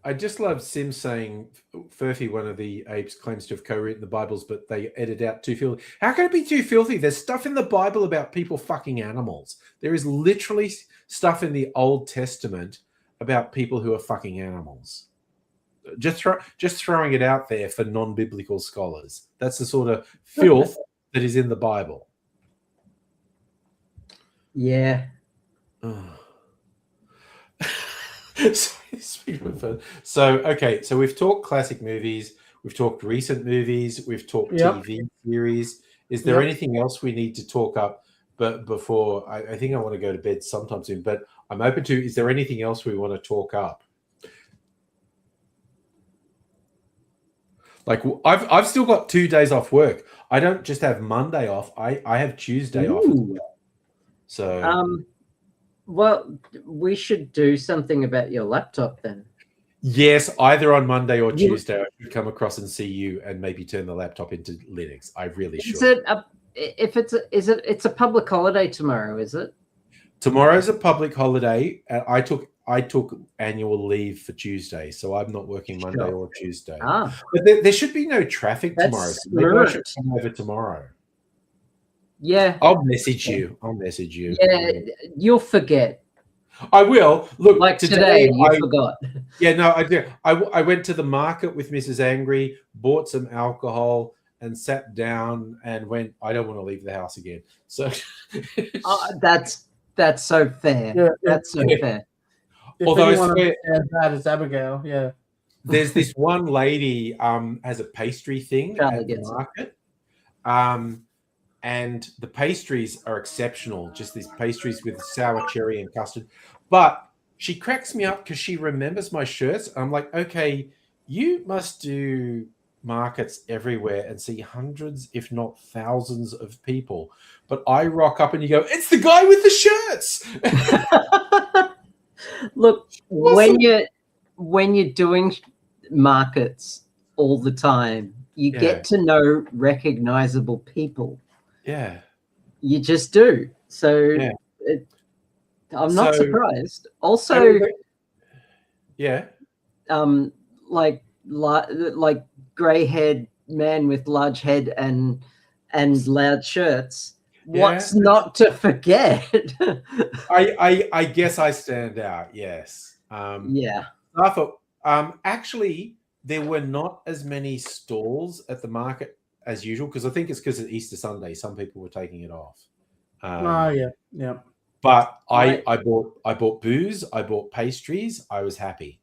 I just love Sim saying Furphy, one of the apes, claims to have co-written the Bibles, but they edit out too filthy. How can it be too filthy? There's stuff in the Bible about people fucking animals. There is literally stuff in the Old Testament about people who are fucking animals. Just throwing it out there for non-biblical scholars. That's the sort of filth that is in the Bible. Yeah. So okay, so we've talked classic movies, we've talked recent movies, we've talked TV series. Is there anything else we need to talk up? But before I think I want to go to bed sometime soon. But I'm open to. Is there anything else we want to talk up? Like I've still got 2 days off work. I don't just have Monday off. I have Tuesday off as well. So well, we should do something about your laptop then. Yes, either on Monday or Tuesday, I should come across and see you and maybe turn the laptop into Linux. I really should. It's a public holiday tomorrow, is it? Tomorrow's a public holiday. I took annual leave for Tuesday, so I'm not working Monday or Tuesday. But there should be no traffic tomorrow. So maybe I should come over tomorrow. Yeah. I'll message you. I'll message you. Yeah, you'll forget. I will. Look, Like today, you I forgot. Yeah, no, I do. I went to the market with Mrs. Angry, bought some alcohol, and sat down and went, I don't want to leave the house again. So That's so fair. Yeah, That's so fair. If Although I anyone swear- understands that, it's Abigail. Yeah. there's this one lady has a pastry thing Charlie at the gets it. market. And the pastries are exceptional, just these pastries with sour cherry and custard. But she cracks me up because she remembers my shirts. I'm like, okay, you must do markets everywhere and see hundreds, if not thousands of people. But I rock up and you go, it's the guy with the shirts. Look, Awesome. when you're doing markets all the time, you get to know recognizable people. Yeah. You just do. So Yeah. I'm not So- surprised. Also, Yeah. like gray-haired man with large head and loud shirts. What's not to forget? I guess I stand out. Yes. Yeah. I thought actually there were not as many stalls at the market as usual because I think it's because of Easter Sunday. Some people were taking it off. Yeah. But Right. I bought booze. I bought pastries. I was happy.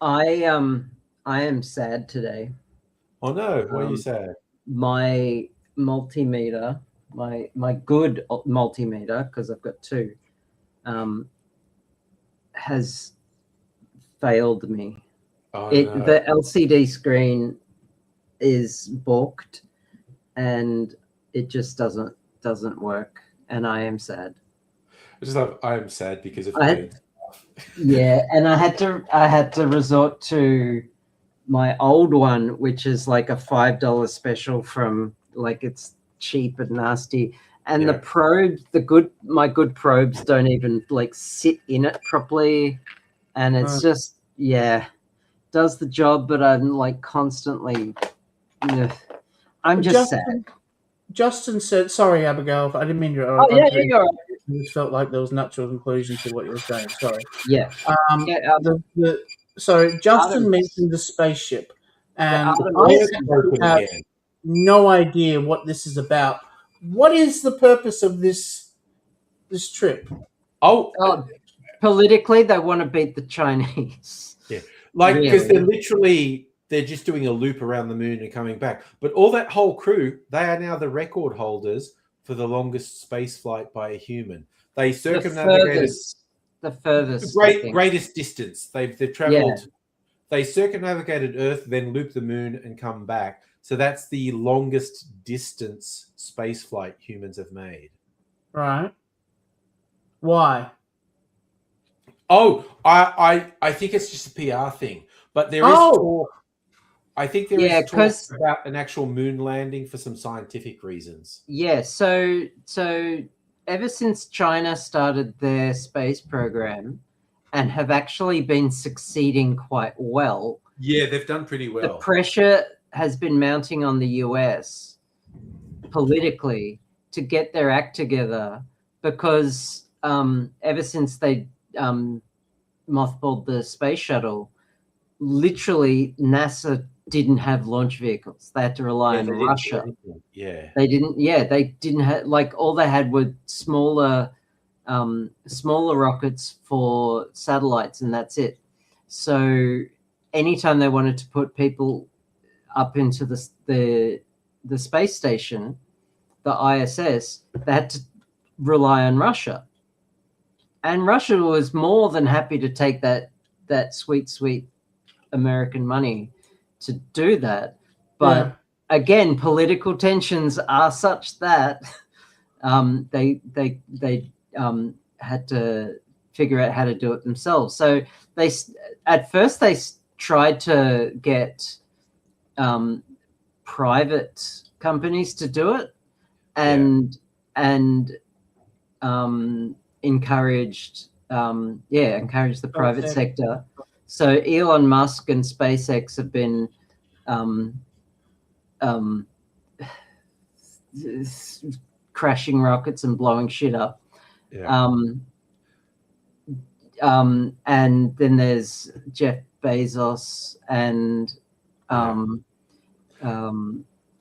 I am sad today. Oh no! What are you Um, sad? My multimeter, my good multimeter, because I've got two, has failed me. Oh, The no. LCD screen is balked, and it just doesn't work, and I am sad. I am sad because of I- food. Yeah, and I had to resort to my old one, which is like a $5 special from like it's cheap and nasty. And the Yeah. probes, my good probes don't even like sit in it properly. And it's just, does the job, but I'm like constantly, I'm just sad. Justin said, sorry, Abigail, I didn't mean to. Oh, yeah, you're right. I just felt like there was natural conclusion to what you were saying. Sorry. Yeah. So Justin Adam- mentioned the spaceship, and Adam- I Let's open have again. no idea what this is about. What is the purpose of this trip? Oh, Politically, they want to beat the Chinese. like because Really? they're just doing a loop around the moon and coming back. But all that whole crew, they are now the record holders for the longest space flight by a human. They circumnavigated The furthest. I think. greatest distance. They've traveled. They circumnavigated Earth, then looped the moon and come back. So that's the longest distance space flight humans have made. Right. Why? Oh, I think it's just a PR thing, but there is talk. I think there is talk about an actual moon landing for some scientific reasons. Yeah, so ever since China started their space program and have actually been succeeding quite well. Yeah, they've done pretty well. The pressure has been mounting on the US politically to get their act together because ever since they mothballed the space shuttle, literally NASA didn't have launch vehicles. They had to rely on Russia. They didn't have, like, all they had were smaller rockets for satellites, and that's it. So anytime they wanted to put people up into the space station, the ISS, they had to rely on Russia. And Russia was more than happy to take that sweet American money to do that. But again, political tensions are such that they had to figure out how to do it themselves. So at first they tried to get private companies to do it, and encouraged the private sector. So Elon Musk and SpaceX have been crashing rockets and blowing shit up. Yeah. And then there's Jeff Bezos and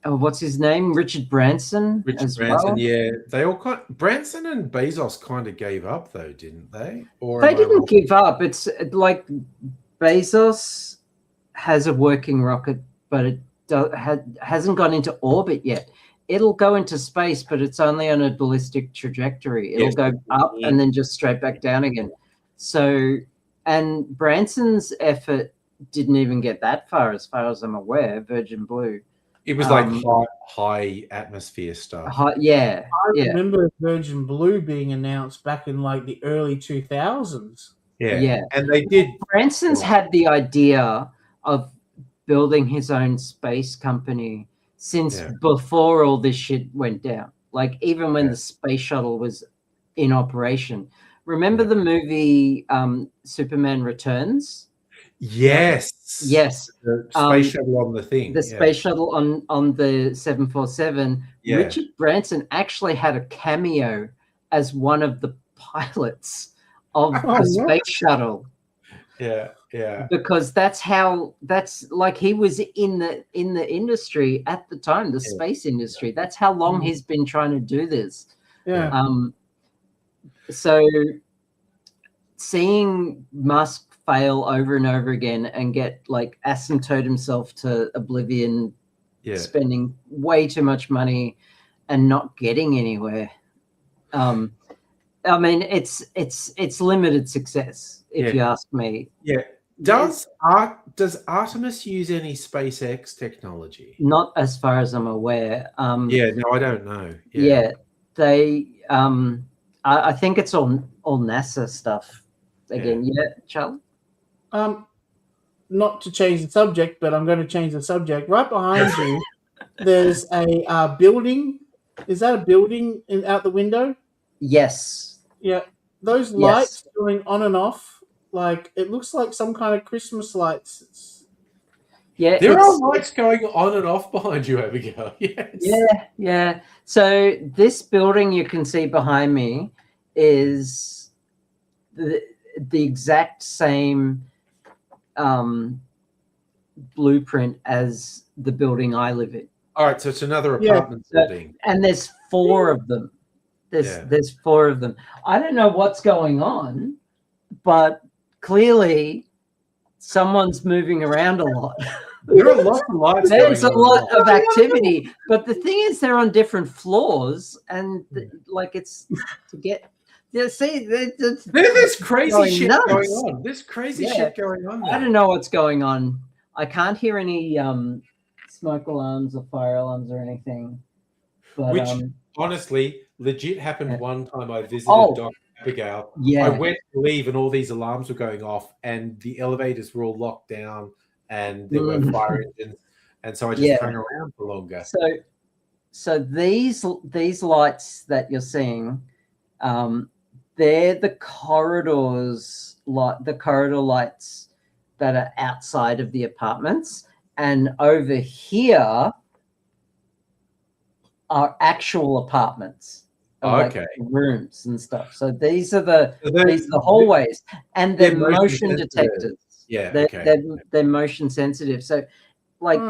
what's his name? Richard Branson. Richard Branson, yeah. They all Branson and Bezos kind of gave up though, didn't they? Or they didn't give up. It's like Bezos has a working rocket, but it hasn't gone into orbit yet. It'll go into space, but it's only on a ballistic trajectory. It'll go up and then just straight back down again. So, and Branson's effort didn't even get that far as I'm aware, Virgin Blue. It was like high atmosphere stuff. I remember Virgin Blue being announced back in like the early 2000s. Yeah. And they did. Branson's had the idea of building his own space company since before all this shit went down. Like even when the space shuttle was in operation. Remember the movie Superman Returns? Yes. The space shuttle on the thing. The space shuttle on the 747. Yeah. Richard Branson actually had a cameo as one of the pilots of the space shuttle. Yeah. Because that's like he was in the industry at the time, the space industry. That's how long he's been trying to do this. Yeah. So seeing Musk fail over and over again and get like asymptote himself to oblivion, spending way too much money and not getting anywhere. I mean, it's limited success, if you ask me. Yeah. Does Artemis use any SpaceX technology? Not as far as I'm aware. No, I don't know. Yeah, they. I think it's all NASA stuff again. Yeah, Charlie. Not to change the subject, but I'm going to change the subject. Right behind you, there's a building. Is that a building out the window? Yes. Yeah. Those lights going on and off, like it looks like some kind of Christmas lights. There are lights going on and off behind you, Abigail. Yes. Yeah. So this building you can see behind me is the exact same blueprint as the building I live in. All right, so it's another apartment building. And there's four of them. There's four of them. I don't know what's going on, but clearly someone's moving around a lot. There are lots of lights. There's a lot of activity, but the thing is, they're on different floors, and like it's to get. See, there's this crazy shit going on. This crazy shit going on. I don't know what's going on. I can't hear any smoke alarms or fire alarms or anything. But, which honestly, legit happened one time. I visited Dr. Abigail. Yeah. I went to leave, and all these alarms were going off, and the elevators were all locked down, and there were fire engines, and so I just hung around for longer. So these lights that you're seeing, they're the corridor lights that are outside of the apartments, and over here are actual apartments. Like rooms and stuff. So these are the hallways, and they're motion detectors. Yeah, they're motion sensitive. So like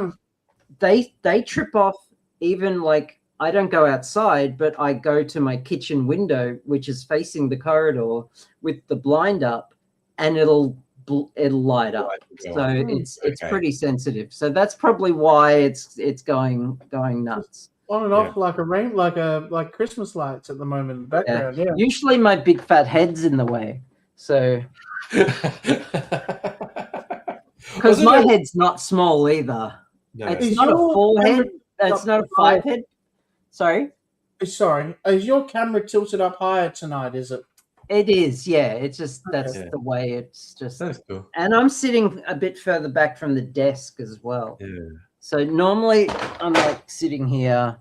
they trip off. Even like I don't go outside, but I go to my kitchen window, which is facing the corridor with the blind up, and it'll light up. So it's pretty sensitive. So that's probably why it's going nuts. On and off like like Christmas lights at the moment in the background. Yeah. Usually my big fat head's in the way. So because my head's not small either. No. It's not a forehead. It's not a 5 head. Sorry. Is your camera tilted up higher tonight? Is it? It is. Yeah. It's just that's the way it's just. That's cool. And I'm sitting a bit further back from the desk as well. Yeah. So normally I'm like sitting here,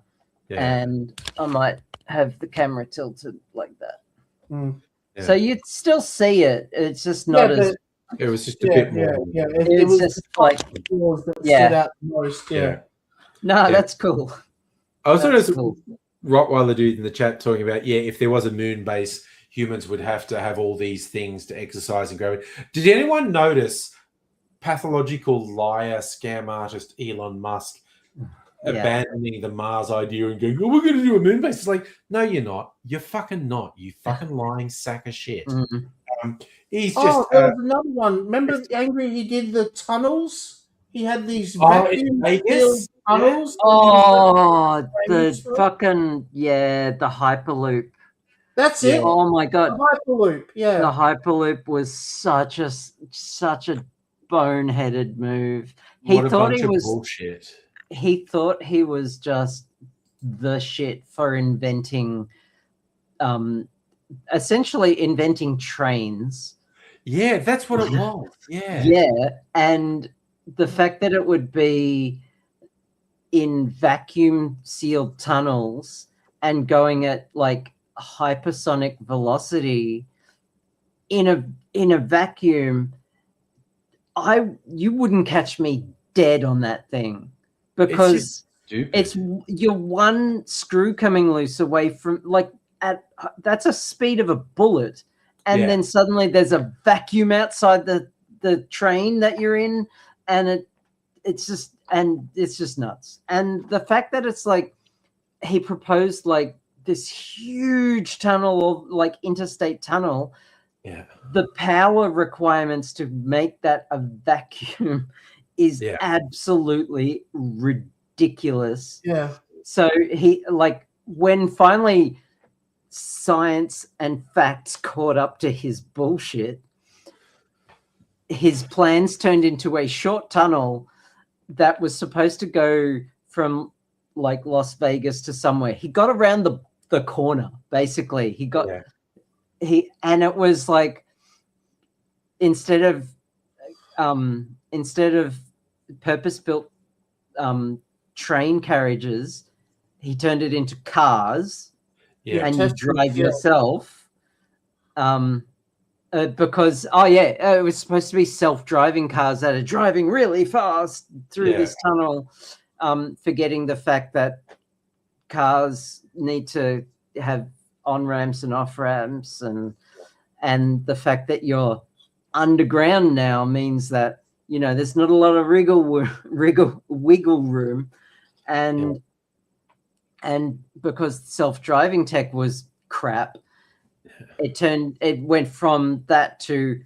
and I might have the camera tilted like that. Yeah. So you'd still see it. It's just not as. It was just a bit more. Yeah. It was just like that stood out the most. Yeah. No, that's cool. I was cool. Rottweiler dude in the chat talking about, if there was a moon base, humans would have to have all these things to exercise and gravity. Did anyone notice pathological liar scam artist Elon Musk abandoning the Mars idea and going, we're going to do a moon base? It's like, no, you're not. You're fucking not. You fucking lying sack of shit. He's just... there was another one. Remember Angry, he did the tunnels? He had these vacuum-filled tunnels. Oh, the fucking, the Hyperloop. That's it. Oh, my God. The Hyperloop, yeah. The Hyperloop was such a boneheaded move. He thought he was bullshit. He thought he was just the shit for inventing, essentially inventing trains. Yeah, that's what it was. Yeah. Yeah, and the fact that it would be in vacuum sealed tunnels and going at like hypersonic velocity in a vacuum, you wouldn't catch me dead on that thing, because it's you're one screw coming loose away from, like, that's a speed of a bullet, and then suddenly there's a vacuum outside the train that you're in, and it's just nuts. And the fact that it's like he proposed like this huge tunnel, like interstate tunnel, the power requirements to make that a vacuum is absolutely ridiculous. Yeah. So he, like, when finally science and facts caught up to his bullshit, his plans turned into a short tunnel that was supposed to go from like Las Vegas to somewhere. He got around the corner, basically. And it was like, instead of purpose-built train carriages, he turned it into cars, and you drive yourself. Because it was supposed to be self-driving cars that are driving really fast through this tunnel, forgetting the fact that cars need to have on-ramps and off-ramps, and the fact that you're underground now means that, you know, there's not a lot of wiggle room, and because self-driving tech was crap, it went from that to,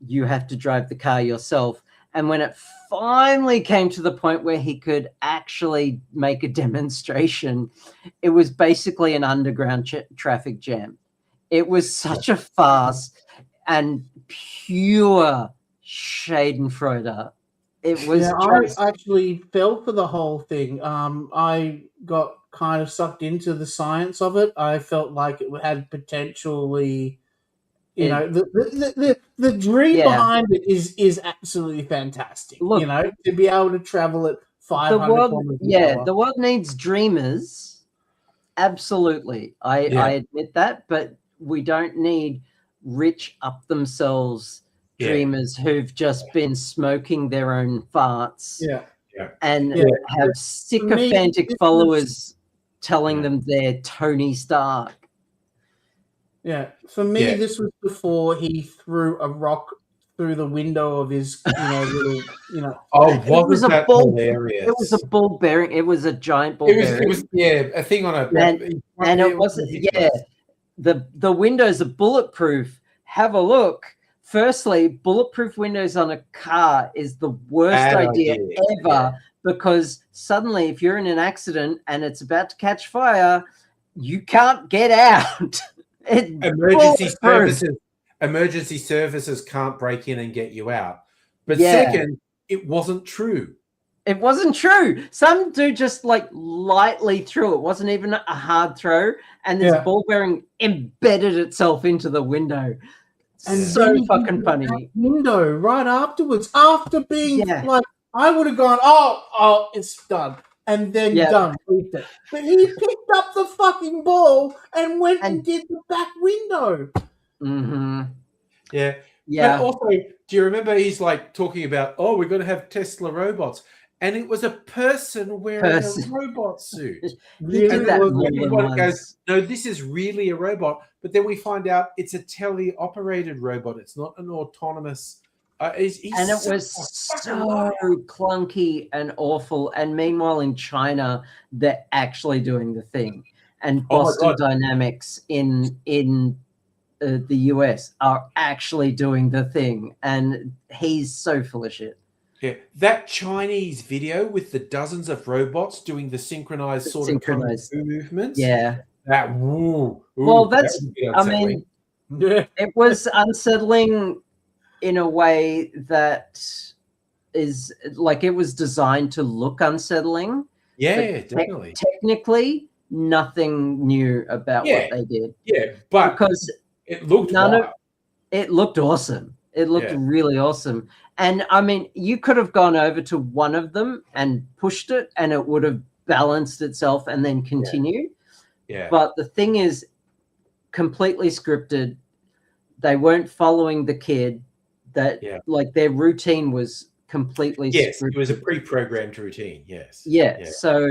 you have to drive the car yourself. And when it finally came to the point where he could actually make a demonstration, it was basically an underground traffic jam. It was such a farce and pure Schadenfreude. It was. I actually fell for the whole thing. I got kind of sucked into the science of it. I felt like it had potentially, the dream behind it is absolutely fantastic. Look, to be able to travel at 500 kilometers an hour. The world needs dreamers. Absolutely, I admit that, but we don't need rich up themselves dreamers who've just been smoking their own farts and have sycophantic followers telling them they're Tony Stark. Yeah, for me, this was before he threw a rock through the window of his, little, it was that hilarious? It was a ball bearing. It was a giant ball bearing. It was a thing on a. And it wasn't. The windows are bulletproof. Have a look. Firstly, bulletproof windows on a car is the worst idea ever, because suddenly, if you're in an accident and it's about to catch fire, you can't get out. Emergency services can't break in and get you out. But second, it wasn't true. It wasn't true. Some dude just like lightly threw. It wasn't even a hard throw, and this ball bearing embedded itself into the window. And so fucking funny. Window right afterwards, after being like, I would have gone, oh, it's done, and then done. But he picked up the fucking ball and went and did the back window. Mm-hmm. Yeah. But also, do you remember he's like talking about, we're going to have Tesla robots, and it was a person wearing a robot suit. He did that more than everyone once. goes, no, this is really a robot. But then we find out it's a teleoperated robot. It's not an autonomous. And it was so clunky and awful. And meanwhile, in China, they're actually doing the thing. And Boston Dynamics in the US are actually doing the thing. And he's so full of shit. Yeah, that Chinese video with the dozens of robots doing the synchronized sort of kung fu movements. Yeah. That well, that's. I mean, it was unsettling in a way that is like it was designed to look unsettling. Yeah, definitely. Technically, nothing new about what they did. Yeah, but because it looked it looked awesome. It looked really awesome. And I mean, you could have gone over to one of them and pushed it and it would have balanced itself and then continued. Yeah. But the thing is completely scripted. They weren't following the kid. That like their routine was completely scripted. It was a pre-programmed routine. Yes. Yeah. So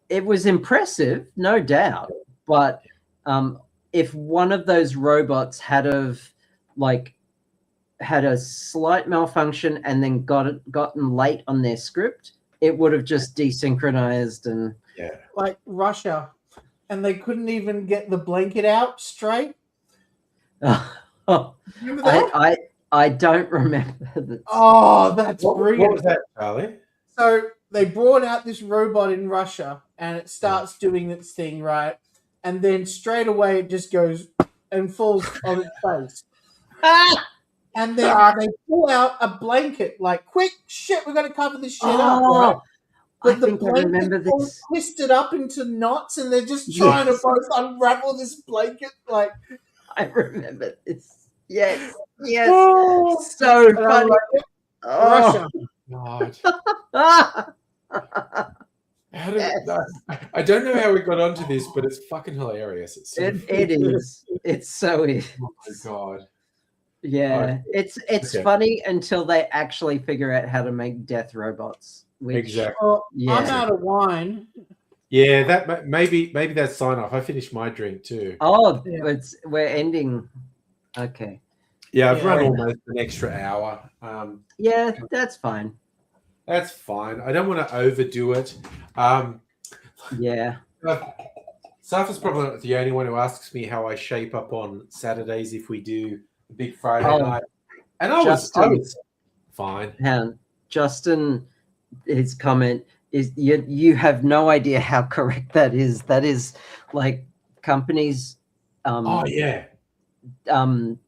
it was impressive, no doubt. But if one of those robots had a slight malfunction and then gotten late on their script, it would have just desynchronized and like Russia, and they couldn't even get the blanket out straight. Remember that? I don't remember that. Oh, that's brilliant. What was that, Charlie? So they brought out this robot in Russia and it starts doing its thing, right? And then straight away it just goes and falls on its face. And then they pull out a blanket, like, quick, shit, we've got to cover this shit up. Right? But I think I remember this. Twisted up into knots and they're just trying to both unravel this blanket. Like, I remember this. Yes. So funny. Russia. God. I don't know how we got onto this, but it's fucking hilarious. It's it is. It's so is. Oh my God. Yeah. It's funny until they actually figure out how to make death robots. Exactly. Well, I'm out of wine. Yeah, that maybe that's sign off. I finished my drink too. Oh, we're ending. Okay. Yeah, I've run almost an extra hour. Yeah, that's fine. That's fine. I don't want to overdo it. Yeah. Safa's probably not the only one who asks me how I shape up on Saturdays if we do a big Friday night. And I was fine. Justin, his comment is you have no idea how correct that is. That is like companies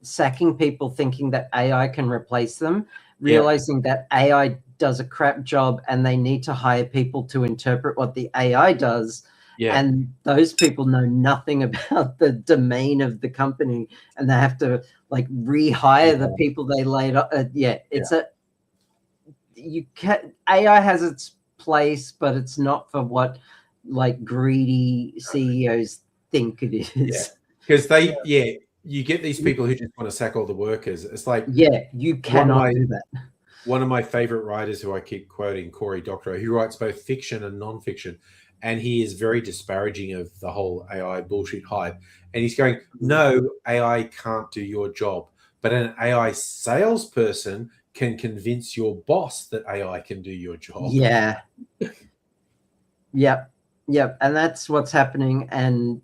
sacking people thinking that AI can replace them, realizing that AI does a crap job and they need to hire people to interpret what the AI does. Yeah. And those people know nothing about the domain of the company and they have to like rehire the people they laid off. AI has its place, but it's not for what like greedy CEOs think it is. Because you get these people who just want to sack all the workers. It's like you cannot do that. One of my favorite writers who I keep quoting, Cory Doctorow, who writes both fiction and non-fiction, and he is very disparaging of the whole AI bullshit hype. And he's going, no, AI can't do your job, but an AI salesperson can convince your boss that AI can do your job. Yeah. Yep. And that's what's happening. And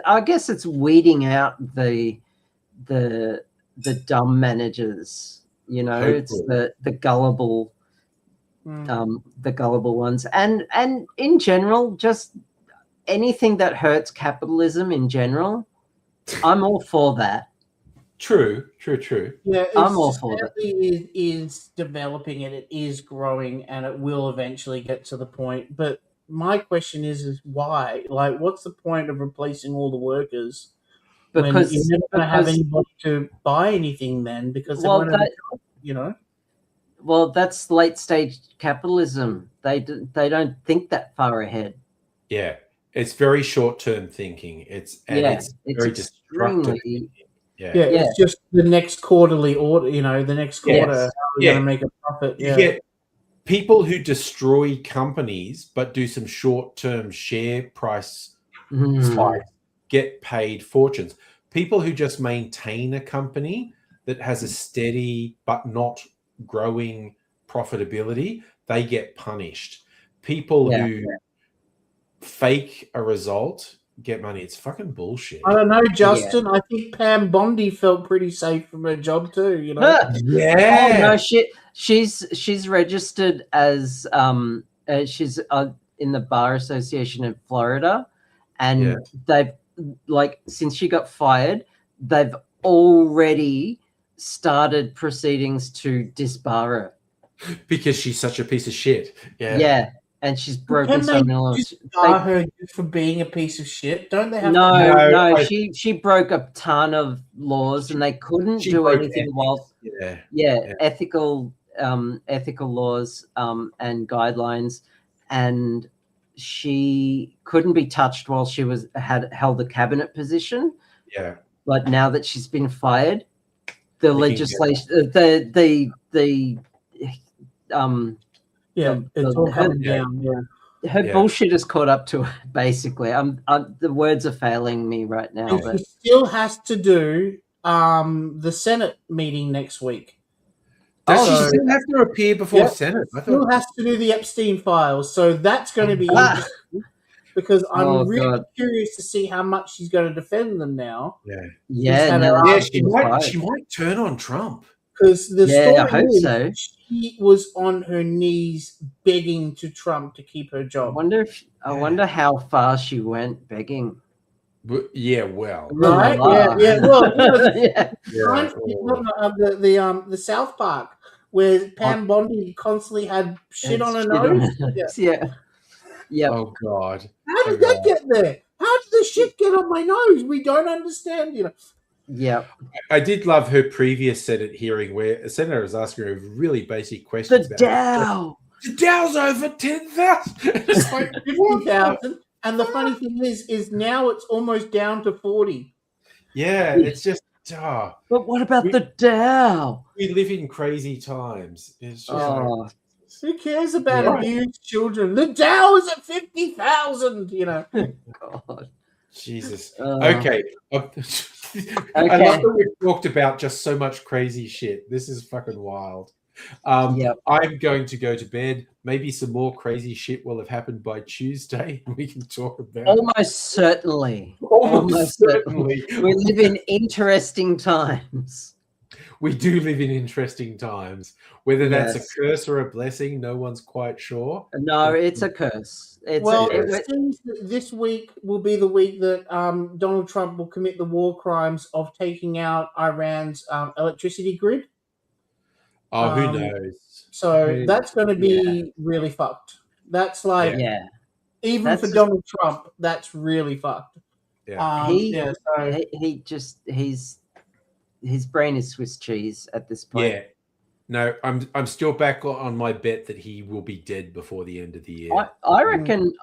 I guess it's weeding out the dumb managers. You know, hopefully. It's the gullible, the gullible ones, and in general, just anything that hurts capitalism in general. I'm all for that. True. Yeah, I'm all for that. It is developing and it is growing, and it will eventually get to the point. But my question is why? Like, what's the point of replacing all the workers? Because you're never going to have anybody to buy anything then, because they won't have a job, you know. Well, that's late stage capitalism. They don't think that far ahead. Yeah, it's very short term thinking. It's very destructive. Yeah, it's just the next quarterly order. You know, the next quarter we're going to make a profit. people who destroy companies but do some short-term share price spikes get paid fortunes. People who just maintain a company that has a steady but not growing profitability, they get punished. People who fake a result get money. It's fucking bullshit. I don't know, Justin. I think Pam Bondi felt pretty safe from her job too. You know. Yeah. Oh, no, she's registered as she's in the Bar Association in Florida, and they've since she got fired, they've already started proceedings to disbar her because she's such a piece of shit. Yeah, and she's broken so many laws. Disbar her just for being a piece of shit? Don't they have? No. She broke a ton of laws, and they couldn't do anything while ethical laws and guidelines, and she couldn't be touched while she had held a cabinet position. Yeah. But now that she's been fired, the legislation, it's all coming down. Yeah. Her bullshit is caught up to her. Basically, the words are failing me right now. But she still has to do the Senate meeting next week. Does she still have to appear before Senate? Still has to do the Epstein files, so that's going to be interesting because I'm really curious to see how much she's going to defend them now. She might turn on Trump because the story I hope is so. She was on her knees begging to Trump to keep her job. I wonder how far she went begging. Yeah, well, right, well, the South Park where Pam Bondi constantly had shit on her nose. Yeah. Oh God! How did that get there? How did the shit get on my nose? We don't understand, you know. Yeah, I did love her previous Senate hearing where a senator was asking her really basic questions. The Dow. The Dow's over 10,000. It's like 50,000. And the funny thing is now it's almost down to 40. Yeah, it's just. But what about the Dow? We live in crazy times. It's just who cares about abused children? The Dow is at 50,000. You know. God. Jesus. Okay. I love that we've talked about just so much crazy shit. This is fucking wild. I'm going to go to bed. Maybe some more crazy shit will have happened by Tuesday, and we can talk about Almost certainly. Almost certainly. We live in interesting times. We do live in interesting times. Whether that's a curse or a blessing, no one's quite sure. No, it's a curse. It seems that this week will be the week that Donald Trump will commit the war crimes of taking out Iran's electricity grid. Oh, who knows? So that's going to be really fucked. That's like, even for Donald Trump, that's really fucked. Yeah. His brain is Swiss cheese at this point. Yeah. No, I'm still back on my bet that he will be dead before the end of the year. I reckon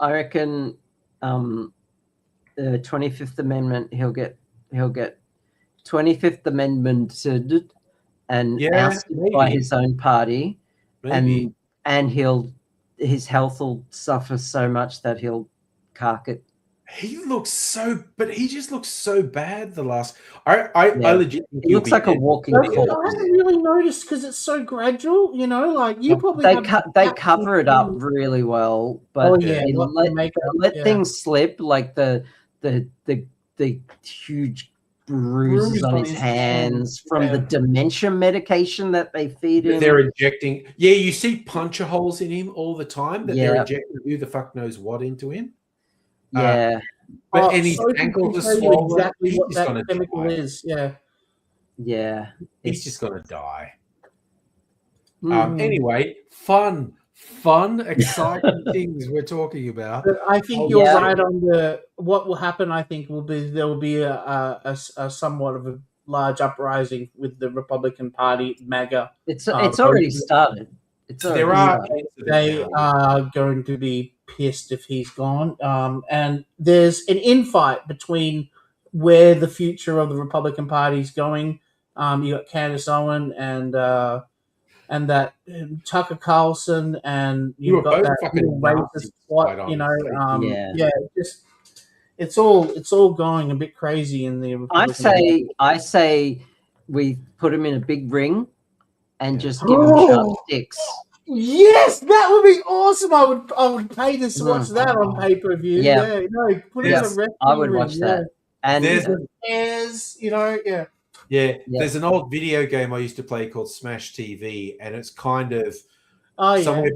the 25th Amendment he'll get 25th Amendmented and ousted by his own party, and his health will suffer so much that he'll cark it. He just looks so bad. The last, I legit think he looks like a walking corpse. I haven't really noticed because it's so gradual. You know, like you probably they cover it up really well, but let things slip, like the huge bruises on his hands from the dementia medication that they feed him. They're injecting. Yeah, you see puncture holes in him all the time. That they're injecting who the fuck knows what into him. Yeah, but and his ankles are swollen. Exactly what that chemical is. Yeah, he's just gonna die. Anyway, fun, exciting things we're talking about. But I think you're right on what will happen. I think there will be a somewhat of a large uprising with the Republican Party, MAGA. It's already started. They are going to be pissed if he's gone. And there's an infight between where the future of the Republican Party is going. You got Candace Owen and and that Tucker Carlson, and You were you've got both that fucking little Nazis, racist twat, quite you know. honestly. Yeah. Just it's all going a bit crazy in the Republican I say we put them in a big ring and just give them sharp sticks. Yes, that would be awesome. I would pay to watch that on pay-per-view. Yeah. No, put it in a wrestling I would ring, watch that. And Chairs, you know, Yeah, there's an old video game I used to play called Smash TV, and it's kind of somewhere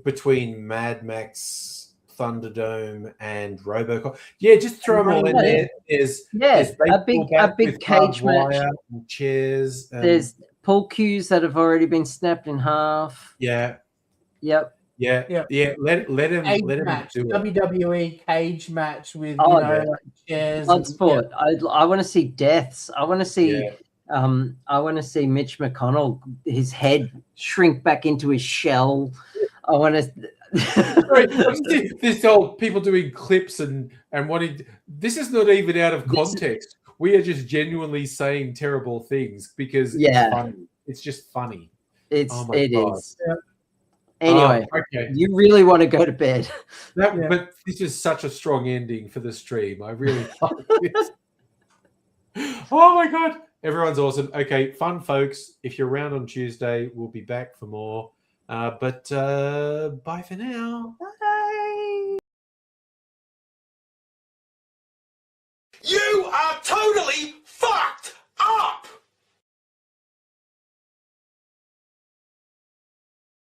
between Mad Max, Thunderdome, and RoboCop. Yeah, just throw them all in there. There's a big cage match. And chairs. There's pull cues that have already been snapped in half. Yeah. Yep. Yeah. Let him match, do it. WWE cage match with chairs. Bloodsport. I want to see deaths. I want to see. I want to see Mitch McConnell, his head shrink back into his shell. I want to. This whole people doing clips and wanting. This is not even out of context. We are just genuinely saying terrible things because it's funny. It's just funny. It is. Yeah. Anyway, you really want to go to bed. But this is such a strong ending for the stream. I really like this. Oh my God. Everyone's awesome. Okay, fun folks. If you're around on Tuesday, we'll be back for more. But bye for now. Bye. You are totally fucked up!